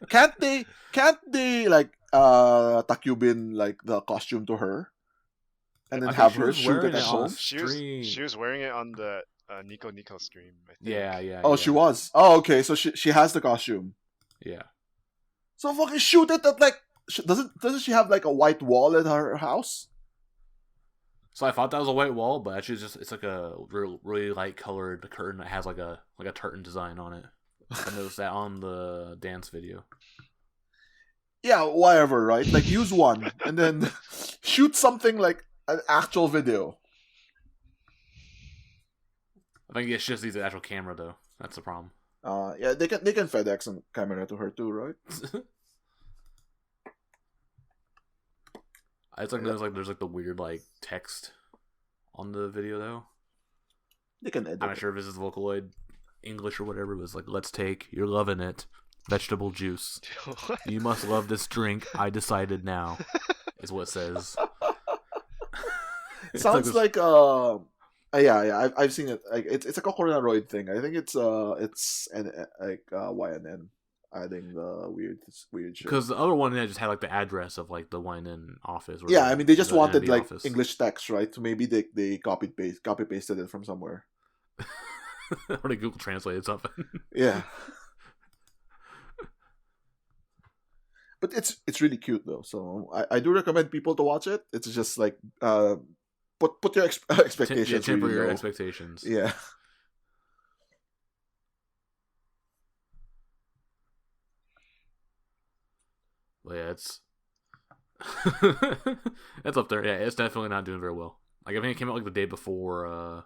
[SPEAKER 2] Can't they like Takubin like the costume to her, and then
[SPEAKER 1] I
[SPEAKER 2] have
[SPEAKER 1] think she
[SPEAKER 2] her
[SPEAKER 1] was
[SPEAKER 2] shoot
[SPEAKER 1] wearing
[SPEAKER 2] it at
[SPEAKER 1] it on
[SPEAKER 2] home.
[SPEAKER 1] stream.
[SPEAKER 3] She was wearing it on the Nico stream, I think.
[SPEAKER 1] Yeah.
[SPEAKER 2] Oh, she was. Oh, okay. So she has the costume.
[SPEAKER 1] Yeah.
[SPEAKER 2] So fucking shoot it at like. Doesn't she have like a white wall at her house?
[SPEAKER 1] So I thought that was a white wall, but actually it's like a really light colored curtain that has like a tartan design on it. I noticed that on the dance video.
[SPEAKER 2] Yeah, whatever, right? Like use one and then shoot something like an actual video.
[SPEAKER 1] I think it's just needs an actual camera though. That's the problem.
[SPEAKER 2] Yeah, they can FedEx a camera to her too, right?
[SPEAKER 1] It's like there's like the weird like text on the video though.
[SPEAKER 2] They can edit.
[SPEAKER 1] I'm not sure if this is Vocaloid English or whatever. It was like, "Let's take, you're loving it, vegetable juice. You must love this drink. I decided now," is what it says.
[SPEAKER 2] Sounds like yeah, I've seen it. Like it's a Coconaroid thing. I think it's YNN adding the weird shit.
[SPEAKER 1] Because the other one just had like the address of like the YNN office. Or
[SPEAKER 2] yeah, I mean they just wanted
[SPEAKER 1] NMB
[SPEAKER 2] like
[SPEAKER 1] office.
[SPEAKER 2] English text, right? So maybe they copy pasted it from somewhere.
[SPEAKER 1] Or they Google translated something.
[SPEAKER 2] Yeah. But it's really cute though, so I do recommend people to watch it. It's just like put your expectations.
[SPEAKER 1] Temper
[SPEAKER 2] really
[SPEAKER 1] your
[SPEAKER 2] low.
[SPEAKER 1] expectations.
[SPEAKER 2] Yeah.
[SPEAKER 1] But yeah, it's it's up there. Yeah, it's definitely not doing very well. Like I think it came out like the day before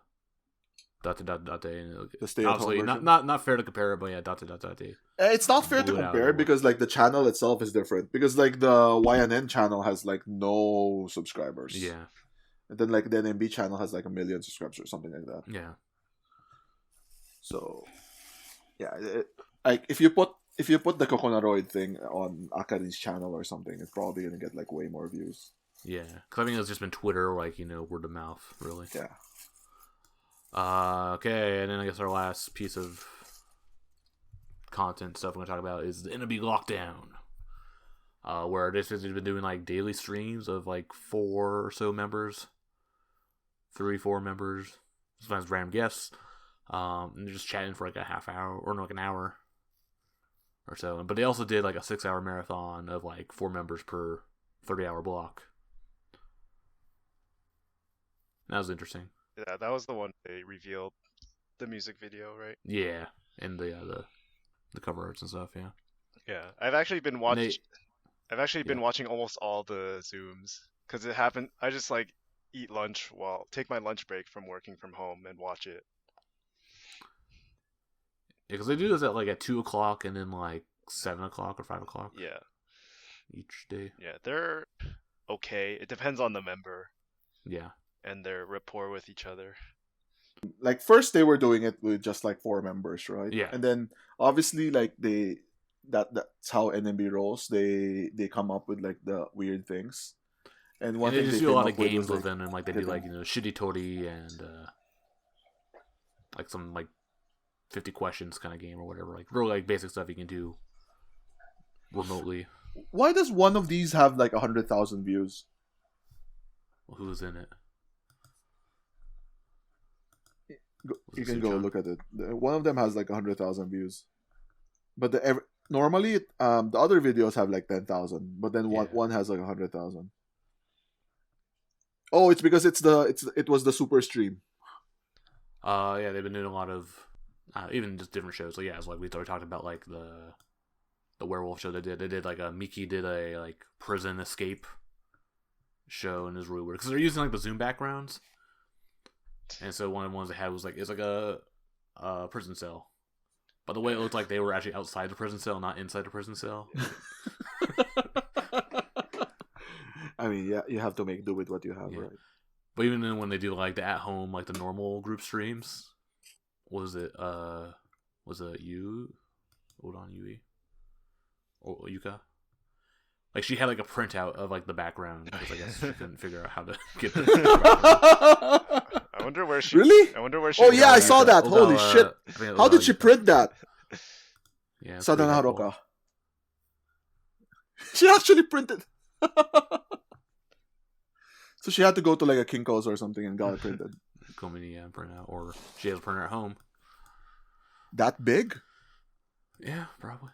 [SPEAKER 1] Datte Datte Datte, and
[SPEAKER 2] The stay-at-home
[SPEAKER 1] obviously
[SPEAKER 2] version.
[SPEAKER 1] not fair to compare it, but yeah, Datte Datte Datte.
[SPEAKER 2] It's not fair to
[SPEAKER 1] Blew it out
[SPEAKER 2] compare
[SPEAKER 1] a little.
[SPEAKER 2] because like the channel itself is different. Because like the YNN channel has like no subscribers.
[SPEAKER 1] Yeah,
[SPEAKER 2] And then like the NMB channel has like 1 million subscribers or something like that.
[SPEAKER 1] yeah.
[SPEAKER 2] So yeah, like if you put the Coconaroid thing on Akari's channel or something, it's probably gonna get like way more views.
[SPEAKER 1] Yeah, because I think it's just been Twitter, like word of mouth, really.
[SPEAKER 2] Yeah.
[SPEAKER 1] Okay, and then I guess our last piece of content stuff we're gonna talk about is the NMB lockdown, where this has been doing like daily streams of like 4 or so members, 3-4 members, sometimes random guests, and they're just chatting for like a half hour or like an hour or so. But they also did like a 6-hour marathon of like 4 members per 30-hour block. That was interesting.
[SPEAKER 3] Yeah, that was the one they revealed the music video, right?
[SPEAKER 1] Yeah, and the cover arts and stuff. Yeah.
[SPEAKER 3] Yeah, I've actually been watching. I've actually been watching almost all the Zooms because it happened. I just like take my lunch break from working from home and watch it.
[SPEAKER 1] Yeah, because they do this at 2 o'clock and then like 7 o'clock or 5 o'clock.
[SPEAKER 3] Yeah.
[SPEAKER 1] Each day.
[SPEAKER 3] Yeah, they're okay. It depends on the member.
[SPEAKER 1] Yeah.
[SPEAKER 3] And their rapport with each other.
[SPEAKER 2] Like first they were doing it with just like 4 members, right?
[SPEAKER 1] Yeah.
[SPEAKER 2] And then obviously like that's how NMB rolls. They come up with like the weird things. And one
[SPEAKER 1] And they
[SPEAKER 2] thing
[SPEAKER 1] just
[SPEAKER 2] they
[SPEAKER 1] do a
[SPEAKER 2] came
[SPEAKER 1] lot
[SPEAKER 2] up
[SPEAKER 1] of
[SPEAKER 2] with
[SPEAKER 1] games
[SPEAKER 2] was,
[SPEAKER 1] with them, and like they do
[SPEAKER 2] hidden.
[SPEAKER 1] like shitty tori and like some like 50 questions kind of game or whatever, like real like basic stuff you can do remotely.
[SPEAKER 2] Why does one of these have like 100,000 views?
[SPEAKER 1] Well, who's in it?
[SPEAKER 2] You can go look at it. One of them has like 100,000 views, but normally the other videos have like 10,000, but then one has like 100,000. Oh, it's because it was the super stream.
[SPEAKER 1] Yeah, they've been doing a lot of even just different shows. So yeah, it's like we already talked about like the werewolf show they did. They did like Miki did a like prison escape show, and it was really weird because they're using like the Zoom backgrounds. And so one of the ones they had was like it's like a prison cell, but the way it looked like they were actually outside the prison cell, not inside the prison cell.
[SPEAKER 2] I mean, yeah, you have to make do with what you have, right?
[SPEAKER 1] But even then, when they do like the at home, like the normal group streams, was it you? Hold on, Yui or Yuka? Like she had like a printout of like the background because I guess she couldn't figure out how to get the
[SPEAKER 3] I wonder where she.
[SPEAKER 2] Really?
[SPEAKER 3] I wonder where she.
[SPEAKER 2] Oh yeah, I
[SPEAKER 3] got
[SPEAKER 2] saw that. Holy
[SPEAKER 1] Ogawa-
[SPEAKER 2] shit!
[SPEAKER 1] I think
[SPEAKER 2] How did she print that?
[SPEAKER 1] Yeah, it's pretty
[SPEAKER 2] Sadana
[SPEAKER 1] helpful.
[SPEAKER 2] Haruka. She actually printed. So she had to go to like a Kinko's or something and got it printed.
[SPEAKER 1] Komini printout, or she has a printer at home.
[SPEAKER 2] That big?
[SPEAKER 1] Yeah, probably.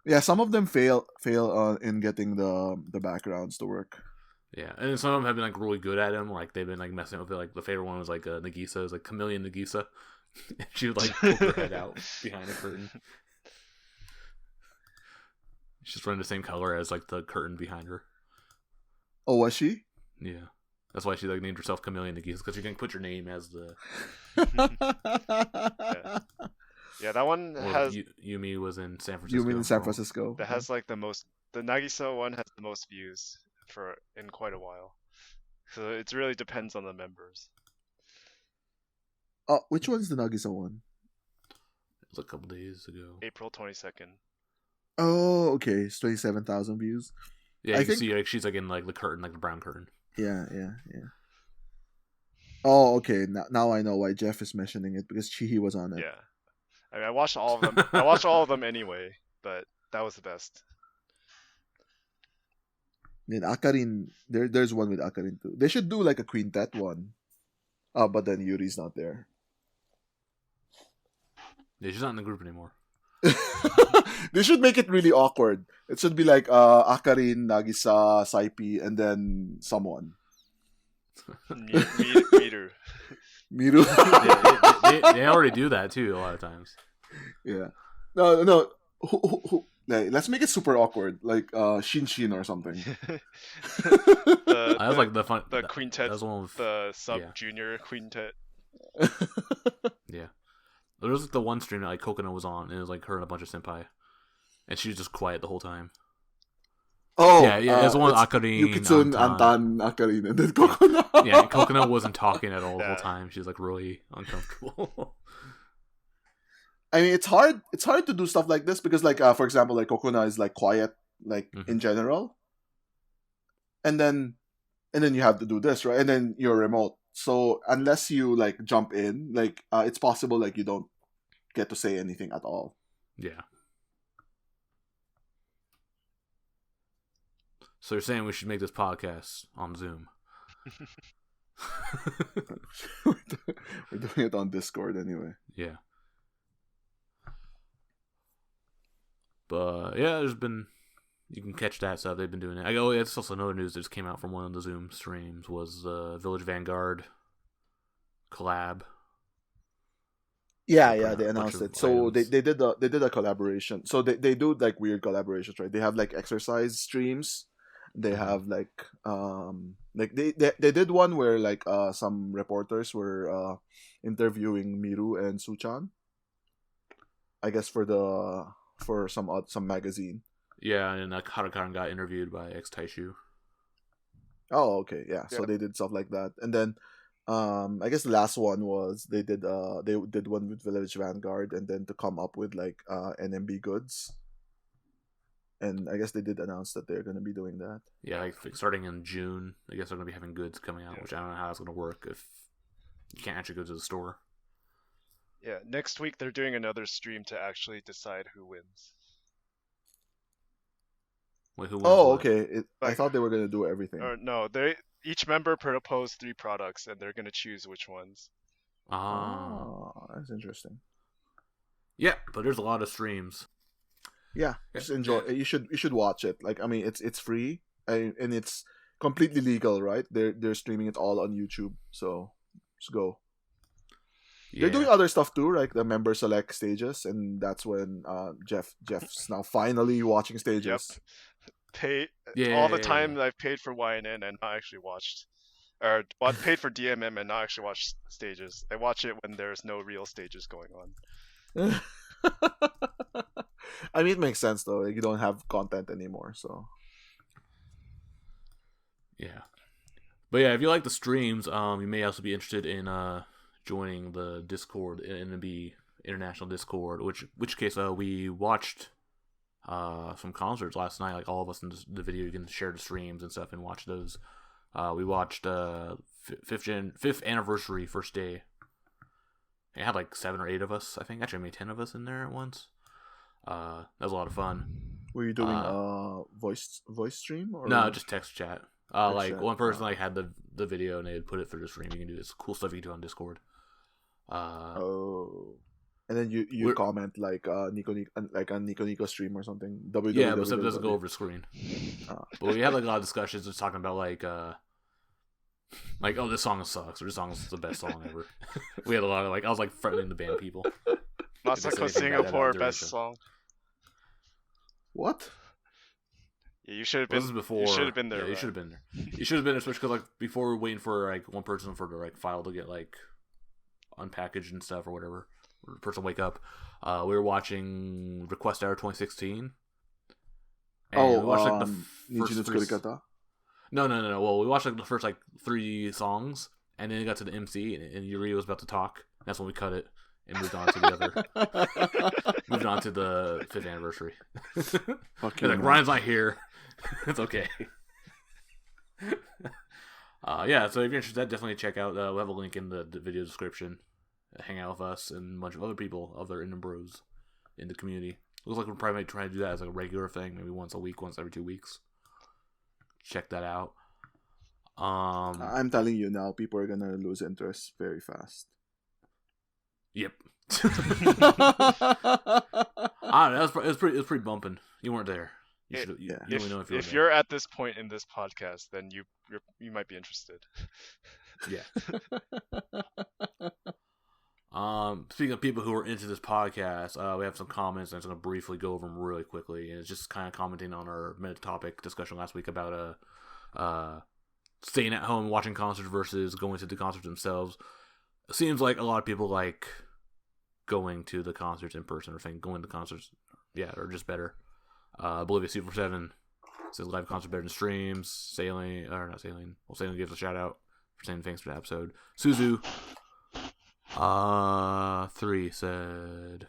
[SPEAKER 2] Yeah, some of them fail in getting the backgrounds to work.
[SPEAKER 1] Yeah, and then some of them have been like really good at them. Like they've been like messing with it. Like the favorite one was like Nagisa. It was like Chameleon Nagisa. She would like poke her head out behind a curtain. She's just running the same color as like the curtain behind her.
[SPEAKER 2] Oh, was she?
[SPEAKER 1] Yeah, that's why she like named herself Chameleon Nagisa, because you can put your name as the.
[SPEAKER 3] Yeah, that one has.
[SPEAKER 1] Yumi was in San Francisco.
[SPEAKER 2] Yumi in San Francisco.
[SPEAKER 3] That has like the most. The Nagisa one has the most views in quite a while. So it really depends on the members.
[SPEAKER 2] Oh, which one's the Nagisa one?
[SPEAKER 1] It was a couple days ago.
[SPEAKER 3] April 22nd.
[SPEAKER 2] Oh, okay. It's 27,000 views.
[SPEAKER 1] Yeah, you can see like she's like in like the curtain, like the brown curtain.
[SPEAKER 2] Yeah. Oh, okay. Now I know why Jeff is mentioning it, because Chihi was on it.
[SPEAKER 3] Yeah. I mean, I watched all of them. I watched all of them anyway, but that was the best.
[SPEAKER 2] Then Akarin, there's one with Akarin too. They should do like a quintet one. But then Yuri's not there.
[SPEAKER 1] Yeah, she's not in the group anymore.
[SPEAKER 2] They should make it really awkward. It should be like Akarin, Nagisa, Saipi, and then someone.
[SPEAKER 3] Miru.
[SPEAKER 2] Miru.
[SPEAKER 1] Yeah, they already do that too a lot of times.
[SPEAKER 2] Yeah. No. Like, let's make it super awkward, like Shin or something.
[SPEAKER 1] I was like the fun.
[SPEAKER 3] The quintet.
[SPEAKER 1] That was one with,
[SPEAKER 3] the sub-junior quintet.
[SPEAKER 1] Yeah. There was like the one stream that like Coconut was on, and it was like her and a bunch of senpai, and she was just quiet the whole time.
[SPEAKER 2] Oh,
[SPEAKER 1] yeah. There's one with Akarin,
[SPEAKER 2] Yukitsun, Antan, Akarin, and then Coconut.
[SPEAKER 1] Yeah, Coconut wasn't talking at all the whole time. She was like really uncomfortable.
[SPEAKER 2] I mean, it's hard. It's hard to do stuff like this because, like, for example, like Coconut is like quiet, like in general, and then you have to do this, right? And then you're remote. So unless you like jump in, like, it's possible like you don't get to say anything at all.
[SPEAKER 1] Yeah. So you're saying we should make this podcast on Zoom?
[SPEAKER 2] We're doing it on Discord anyway.
[SPEAKER 1] Yeah. But yeah, there's been, you can catch that stuff. They've been doing it. It's also another news that just came out from one of the Zoom streams was Village Vanguard collab.
[SPEAKER 2] Yeah, they announced it. So they did a collaboration. So they do like weird collaborations, right? They have like exercise streams. They have like they did one where like some reporters were interviewing Miru and Suchan. I guess for some magazine. Yeah,
[SPEAKER 1] and Harukan got interviewed by X Taishu.
[SPEAKER 2] Oh, okay, yeah. So they did stuff like that, and then I guess the last one was they did one with Village Vanguard, and then to come up with like NMB goods. And I guess they did announce that they're going to be doing that.
[SPEAKER 1] Yeah, like starting in June, I guess they're going to be having goods coming out, which I don't know how it's going to work if you can't actually go to the store.
[SPEAKER 3] Yeah, next week they're doing another stream to actually decide who wins.
[SPEAKER 1] Wait, who wins?
[SPEAKER 2] Oh, okay. I thought they were going to do everything.
[SPEAKER 3] Or no, each member proposed 3 products, and they're going to choose which ones.
[SPEAKER 2] Oh, that's interesting.
[SPEAKER 1] Yeah, but there's a lot of streams.
[SPEAKER 2] Yeah, just enjoy. You should watch it. Like, I mean, it's free and it's completely legal, right? They're streaming it all on YouTube, so just go. Yeah. They're doing other stuff too, like the member select stages, and that's when Jeff's now finally watching stages.
[SPEAKER 3] Yep. All the time that I've paid for YNN and not actually watched, or paid for DMM and not actually watched stages. I watch it when there's no real stages going on.
[SPEAKER 2] I mean, it makes sense though. Like, you don't have content anymore, so.
[SPEAKER 1] Yeah, but yeah, if you like the streams, you may also be interested in joining the Discord, NMB International Discord. Which case, we watched some concerts last night. Like all of us in the video, you can share the streams and stuff and watch those. We watched fifth anniversary first day. It had like 7 or 8 of us, I think. Actually, maybe 10 of us in there at once. That was a lot of fun.
[SPEAKER 2] Were you doing voice stream or
[SPEAKER 1] No, just text chat. Like
[SPEAKER 2] chat.
[SPEAKER 1] one person like had the video and they would put it through the stream. You can do this cool stuff you can do on Discord.
[SPEAKER 2] And then you comment like Nico like a Nico stream or something.
[SPEAKER 1] Yeah, but stuff doesn't go over the screen. But we had like a lot of discussions just talking about like oh, this song sucks or this song is the best song ever. We had a lot of like I was like threatening the band people.
[SPEAKER 3] Natsuko Singapore best song.
[SPEAKER 2] What?
[SPEAKER 3] Yeah, you should have been.
[SPEAKER 1] This is before.
[SPEAKER 3] You should have been there.
[SPEAKER 1] Yeah, you should have been there. You should have been there, especially because like before we were waiting for like one person for the like file to get like unpackaged and stuff or whatever. Or the person wake up. We were watching Request Hour 2016. And we watched like the first three... No. Well, we watched like the first like 3 songs, and then it got to the MC, and Yuri was about to talk. That's when we cut it and moved on to the other. Moved on to the 5th anniversary. Like Ryan's not here. It's okay. Yeah. So if you're interested, definitely check out. We'll have a link in the video description. Hang out with us and a bunch of other people, other NMBros in the community. Looks like we're probably trying to do that as like a regular thing, maybe once a week, once every 2 weeks. Check that out.
[SPEAKER 2] I'm telling you now, people are gonna lose interest very fast.
[SPEAKER 1] Yep. It was pretty bumping. You weren't there. You don't know
[SPEAKER 3] if you're at this point in this podcast, then you might be interested.
[SPEAKER 1] Yeah. Speaking of people who are into this podcast, we have some comments. I'm just going to briefly go over them really quickly. And it's just kind of commenting on our meta topic discussion last week about staying at home watching concerts versus going to the concerts themselves. It seems like a lot of people like going to the concerts in person or think going to concerts, are just better. I believe it's Super7 says live concert better than streams. Sailing, or not Sailing. Well, Sailing gives a shout out for saying thanks for the episode. Suzu. 3 said,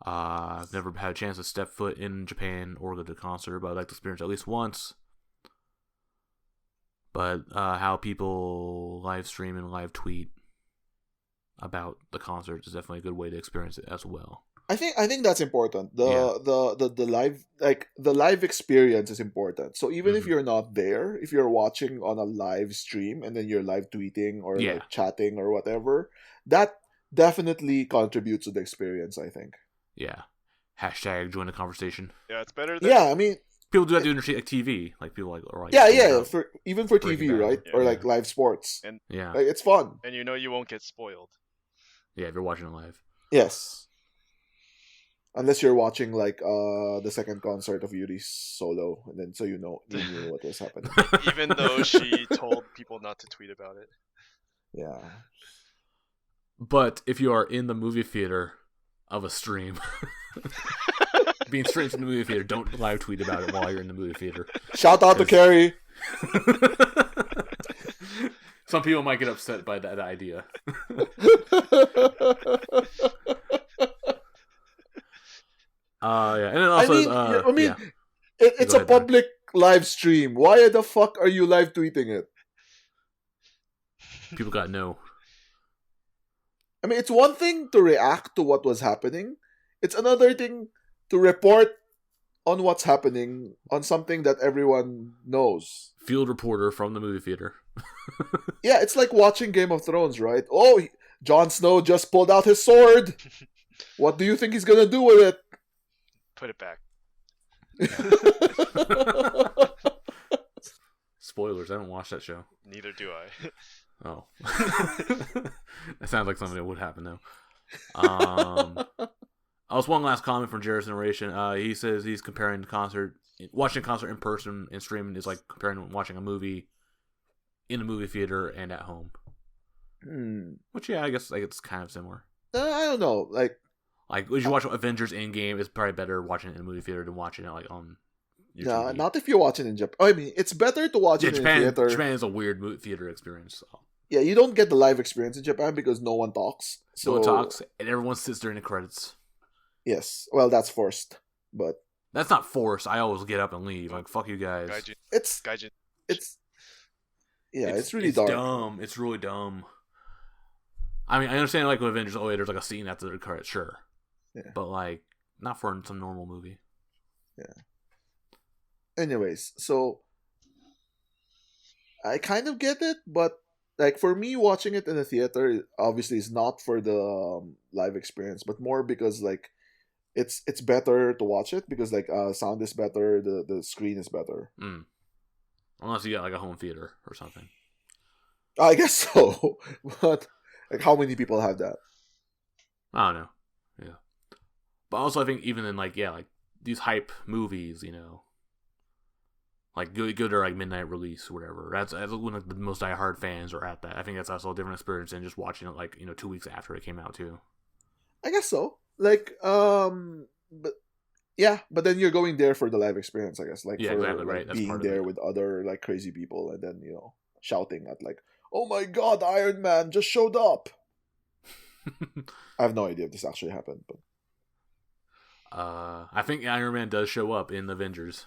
[SPEAKER 1] I've never had a chance to step foot in Japan or go to a concert, but I'd like to experience it at least once. But how people live stream and live tweet about the concert is definitely a good way to experience it as well.
[SPEAKER 2] I think that's important. The live experience is important. So even if you're not there, if you're watching on a live stream and then you're live tweeting or like chatting or whatever, that definitely contributes to the experience, I think.
[SPEAKER 1] Yeah. Hashtag join the conversation.
[SPEAKER 3] Yeah, it's better than...
[SPEAKER 2] Yeah, I mean...
[SPEAKER 1] People do that doing like TV. Like people like... Or like
[SPEAKER 2] for TV, right? Yeah. Or like live sports.
[SPEAKER 3] And
[SPEAKER 2] like, it's fun.
[SPEAKER 3] And you won't get spoiled.
[SPEAKER 1] Yeah, if you're watching it live.
[SPEAKER 2] Yes. Unless you're watching like the second concert of Yuri's solo, and then so you knew what was happening.
[SPEAKER 3] Even though she told people not to tweet about it.
[SPEAKER 2] Yeah.
[SPEAKER 1] But if you are in the movie theater of a stream, being streamed from the movie theater, don't live tweet about it while you're in the movie theater.
[SPEAKER 2] Shout out to Carrie.
[SPEAKER 1] Some people might get upset by that idea. And then also,
[SPEAKER 2] it's a public live stream. Why the fuck are you live tweeting it?
[SPEAKER 1] People got no.
[SPEAKER 2] I mean, it's one thing to react to what was happening. It's another thing to report on what's happening on something that everyone knows.
[SPEAKER 1] Field reporter from the movie theater.
[SPEAKER 2] Yeah, it's like watching Game of Thrones, right? Oh, Jon Snow just pulled out his sword. What do you think he's gonna do with it?
[SPEAKER 3] Put it back.
[SPEAKER 1] Spoilers, I don't watch that show.
[SPEAKER 3] Neither do I.
[SPEAKER 1] Oh. That sounds like something that would happen though. Also, one last comment from Jared's narration. He says he's comparing watching a concert in person and streaming is like comparing watching a movie in a movie theater and at home. Which, I guess it's kind of similar.
[SPEAKER 2] I don't know. Like,
[SPEAKER 1] would you watch Avengers Endgame? It's probably better watching it in a movie theater than watching it like on your TV.
[SPEAKER 2] Not if you're watching in Japan. I mean, it's better to watch it in theater.
[SPEAKER 1] Japan is a weird movie theater experience. So.
[SPEAKER 2] Yeah, you don't get the live experience in Japan because no one talks. So...
[SPEAKER 1] No one talks, and everyone sits during the credits.
[SPEAKER 2] Yes, well, that's forced, but
[SPEAKER 1] that's not forced. I always get up and leave. Like, fuck you guys.
[SPEAKER 2] It's really dark.
[SPEAKER 1] Dumb. It's really dumb. I mean, I understand like with Avengers. Oh, there's like a scene after the credits, sure,
[SPEAKER 2] Yeah.
[SPEAKER 1] But like not for some normal movie.
[SPEAKER 2] Yeah. Anyways, so I kind of get it, but like for me, watching it in the theater obviously is not for the live experience, but more because like it's better to watch it because like sound is better, the screen is better.
[SPEAKER 1] Unless you got like a home theater or something.
[SPEAKER 2] I guess so, but like how many people have that?
[SPEAKER 1] I don't know. Yeah, but also I think even in like these hype movies, you know, like go to like midnight release or whatever. That's when like the most diehard fans are at that. I think that's also a different experience than just watching it like 2 weeks after it came out too.
[SPEAKER 2] I guess so. Like but yeah, but then you're going there for the live experience, I guess. Like
[SPEAKER 1] Yeah,
[SPEAKER 2] for
[SPEAKER 1] exactly,
[SPEAKER 2] like,
[SPEAKER 1] right. That's
[SPEAKER 2] being
[SPEAKER 1] part of
[SPEAKER 2] there
[SPEAKER 1] it.
[SPEAKER 2] with other like crazy people and then shouting at like, "Oh my God, Iron Man just showed up!" I have no idea if this actually happened, but
[SPEAKER 1] I think Iron Man does show up in Avengers.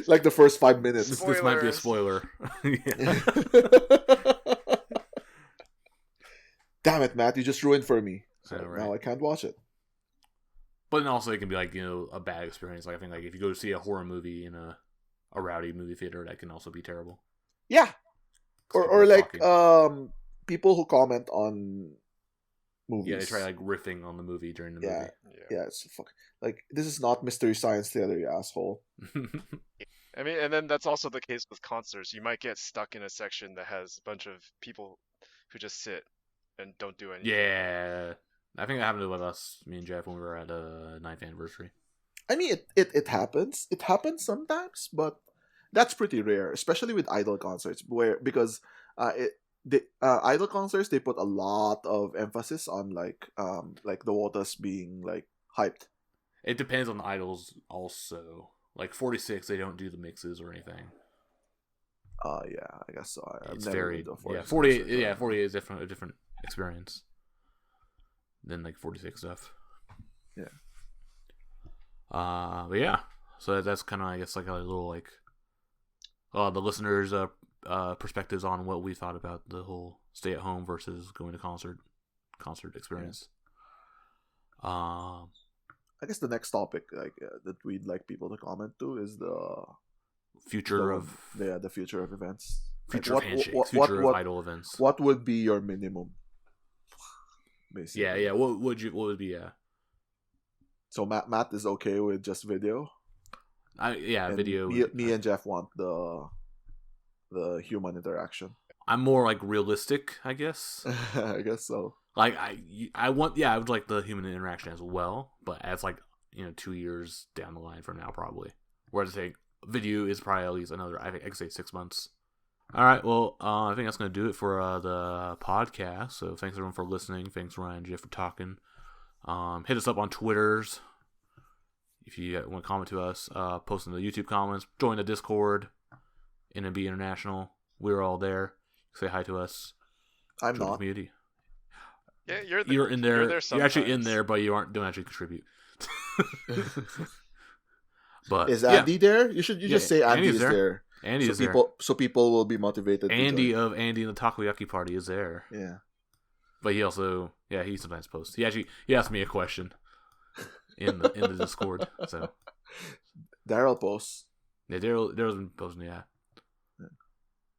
[SPEAKER 2] like the first 5 minutes.
[SPEAKER 1] This might be a spoiler. Yeah.
[SPEAKER 2] Damn it, Matt! You just ruined for me. So
[SPEAKER 1] I know, right?
[SPEAKER 2] now I can't watch it.
[SPEAKER 1] But then also it can be like a bad experience. Like I think like if you go see a horror movie in a rowdy movie theater, that can also be terrible.
[SPEAKER 2] Yeah, or
[SPEAKER 1] People are
[SPEAKER 2] like
[SPEAKER 1] talking.
[SPEAKER 2] people who comment on movies.
[SPEAKER 1] Yeah, they try like riffing on the movie during the
[SPEAKER 2] Yeah.
[SPEAKER 1] movie.
[SPEAKER 2] Yeah, it's like this is not Mystery Science Theater, you asshole.
[SPEAKER 3] I mean, and then that's also the case with concerts. You might get stuck in a section that has a bunch of people who just sit and don't do anything.
[SPEAKER 1] Yeah, I think that happened with us, me and Jeff, when we were at a 9th anniversary.
[SPEAKER 2] I mean, it happens. It happens sometimes, but that's pretty rare, especially with idol concerts, because the idol concerts they put a lot of emphasis on like the waters being like hyped.
[SPEAKER 1] It depends on the idols also. Like 46, they don't do the mixes or anything.
[SPEAKER 2] Yeah, I guess so.
[SPEAKER 1] It's varied. Yeah,
[SPEAKER 2] 46
[SPEAKER 1] 48.
[SPEAKER 2] concert,
[SPEAKER 1] Yeah, 48 is a different experience than like 46 stuff.
[SPEAKER 2] Yeah.
[SPEAKER 1] But yeah, so that's kind of I guess like a little like, the listeners' perspectives on what we thought about the whole stay at home versus going to concert experience.
[SPEAKER 2] I guess the next topic like that we'd like people to comment to is the
[SPEAKER 1] future of
[SPEAKER 2] the future of events.
[SPEAKER 1] future
[SPEAKER 2] Like,
[SPEAKER 1] of handshakes, future of idol events.
[SPEAKER 2] What would be your minimum? Basically.
[SPEAKER 1] Yeah. What would be? Yeah.
[SPEAKER 2] So Matt is okay with just video. And
[SPEAKER 1] video.
[SPEAKER 2] Me and Jeff want the human interaction.
[SPEAKER 1] I'm more like realistic, I guess.
[SPEAKER 2] I guess so.
[SPEAKER 1] Like I would like the human interaction as well, but as like 2 years down the line from now probably. Whereas I think video is probably at least another I could say 6 months. All right, well, I think that's gonna do it for the podcast. So thanks everyone for listening. Thanks Ryan and Jeff for talking. Hit us up on Twitters if you want to comment to us. Post in the YouTube comments. Join the Discord. NMB International. We're all there. Say hi to us.
[SPEAKER 2] I'm
[SPEAKER 1] Join the
[SPEAKER 2] not.
[SPEAKER 1] Community.
[SPEAKER 3] Yeah, you're
[SPEAKER 1] in there. You're actually in
[SPEAKER 3] sometimes.
[SPEAKER 1] there, but you don't actually contribute. But
[SPEAKER 2] Is Andy there? You just say Andy
[SPEAKER 1] Andy's
[SPEAKER 2] is
[SPEAKER 1] there.
[SPEAKER 2] there.
[SPEAKER 1] Andy
[SPEAKER 2] so
[SPEAKER 1] is
[SPEAKER 2] people
[SPEAKER 1] there.
[SPEAKER 2] so people will be motivated.
[SPEAKER 1] Andy
[SPEAKER 2] to
[SPEAKER 1] of Andy and the Takoyaki Party is there.
[SPEAKER 2] Yeah.
[SPEAKER 1] But he also he sometimes posts. He asked me a question in the Discord. So
[SPEAKER 2] Daryl posts.
[SPEAKER 1] yeah, Daryl's been posting. Yeah.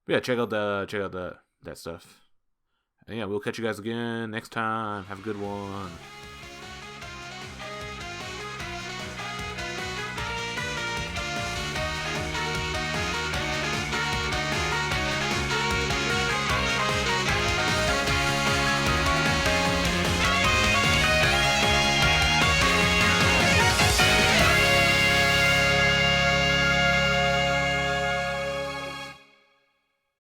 [SPEAKER 1] But yeah, check out that stuff. And yeah, we'll catch you guys again next time. Have a good one.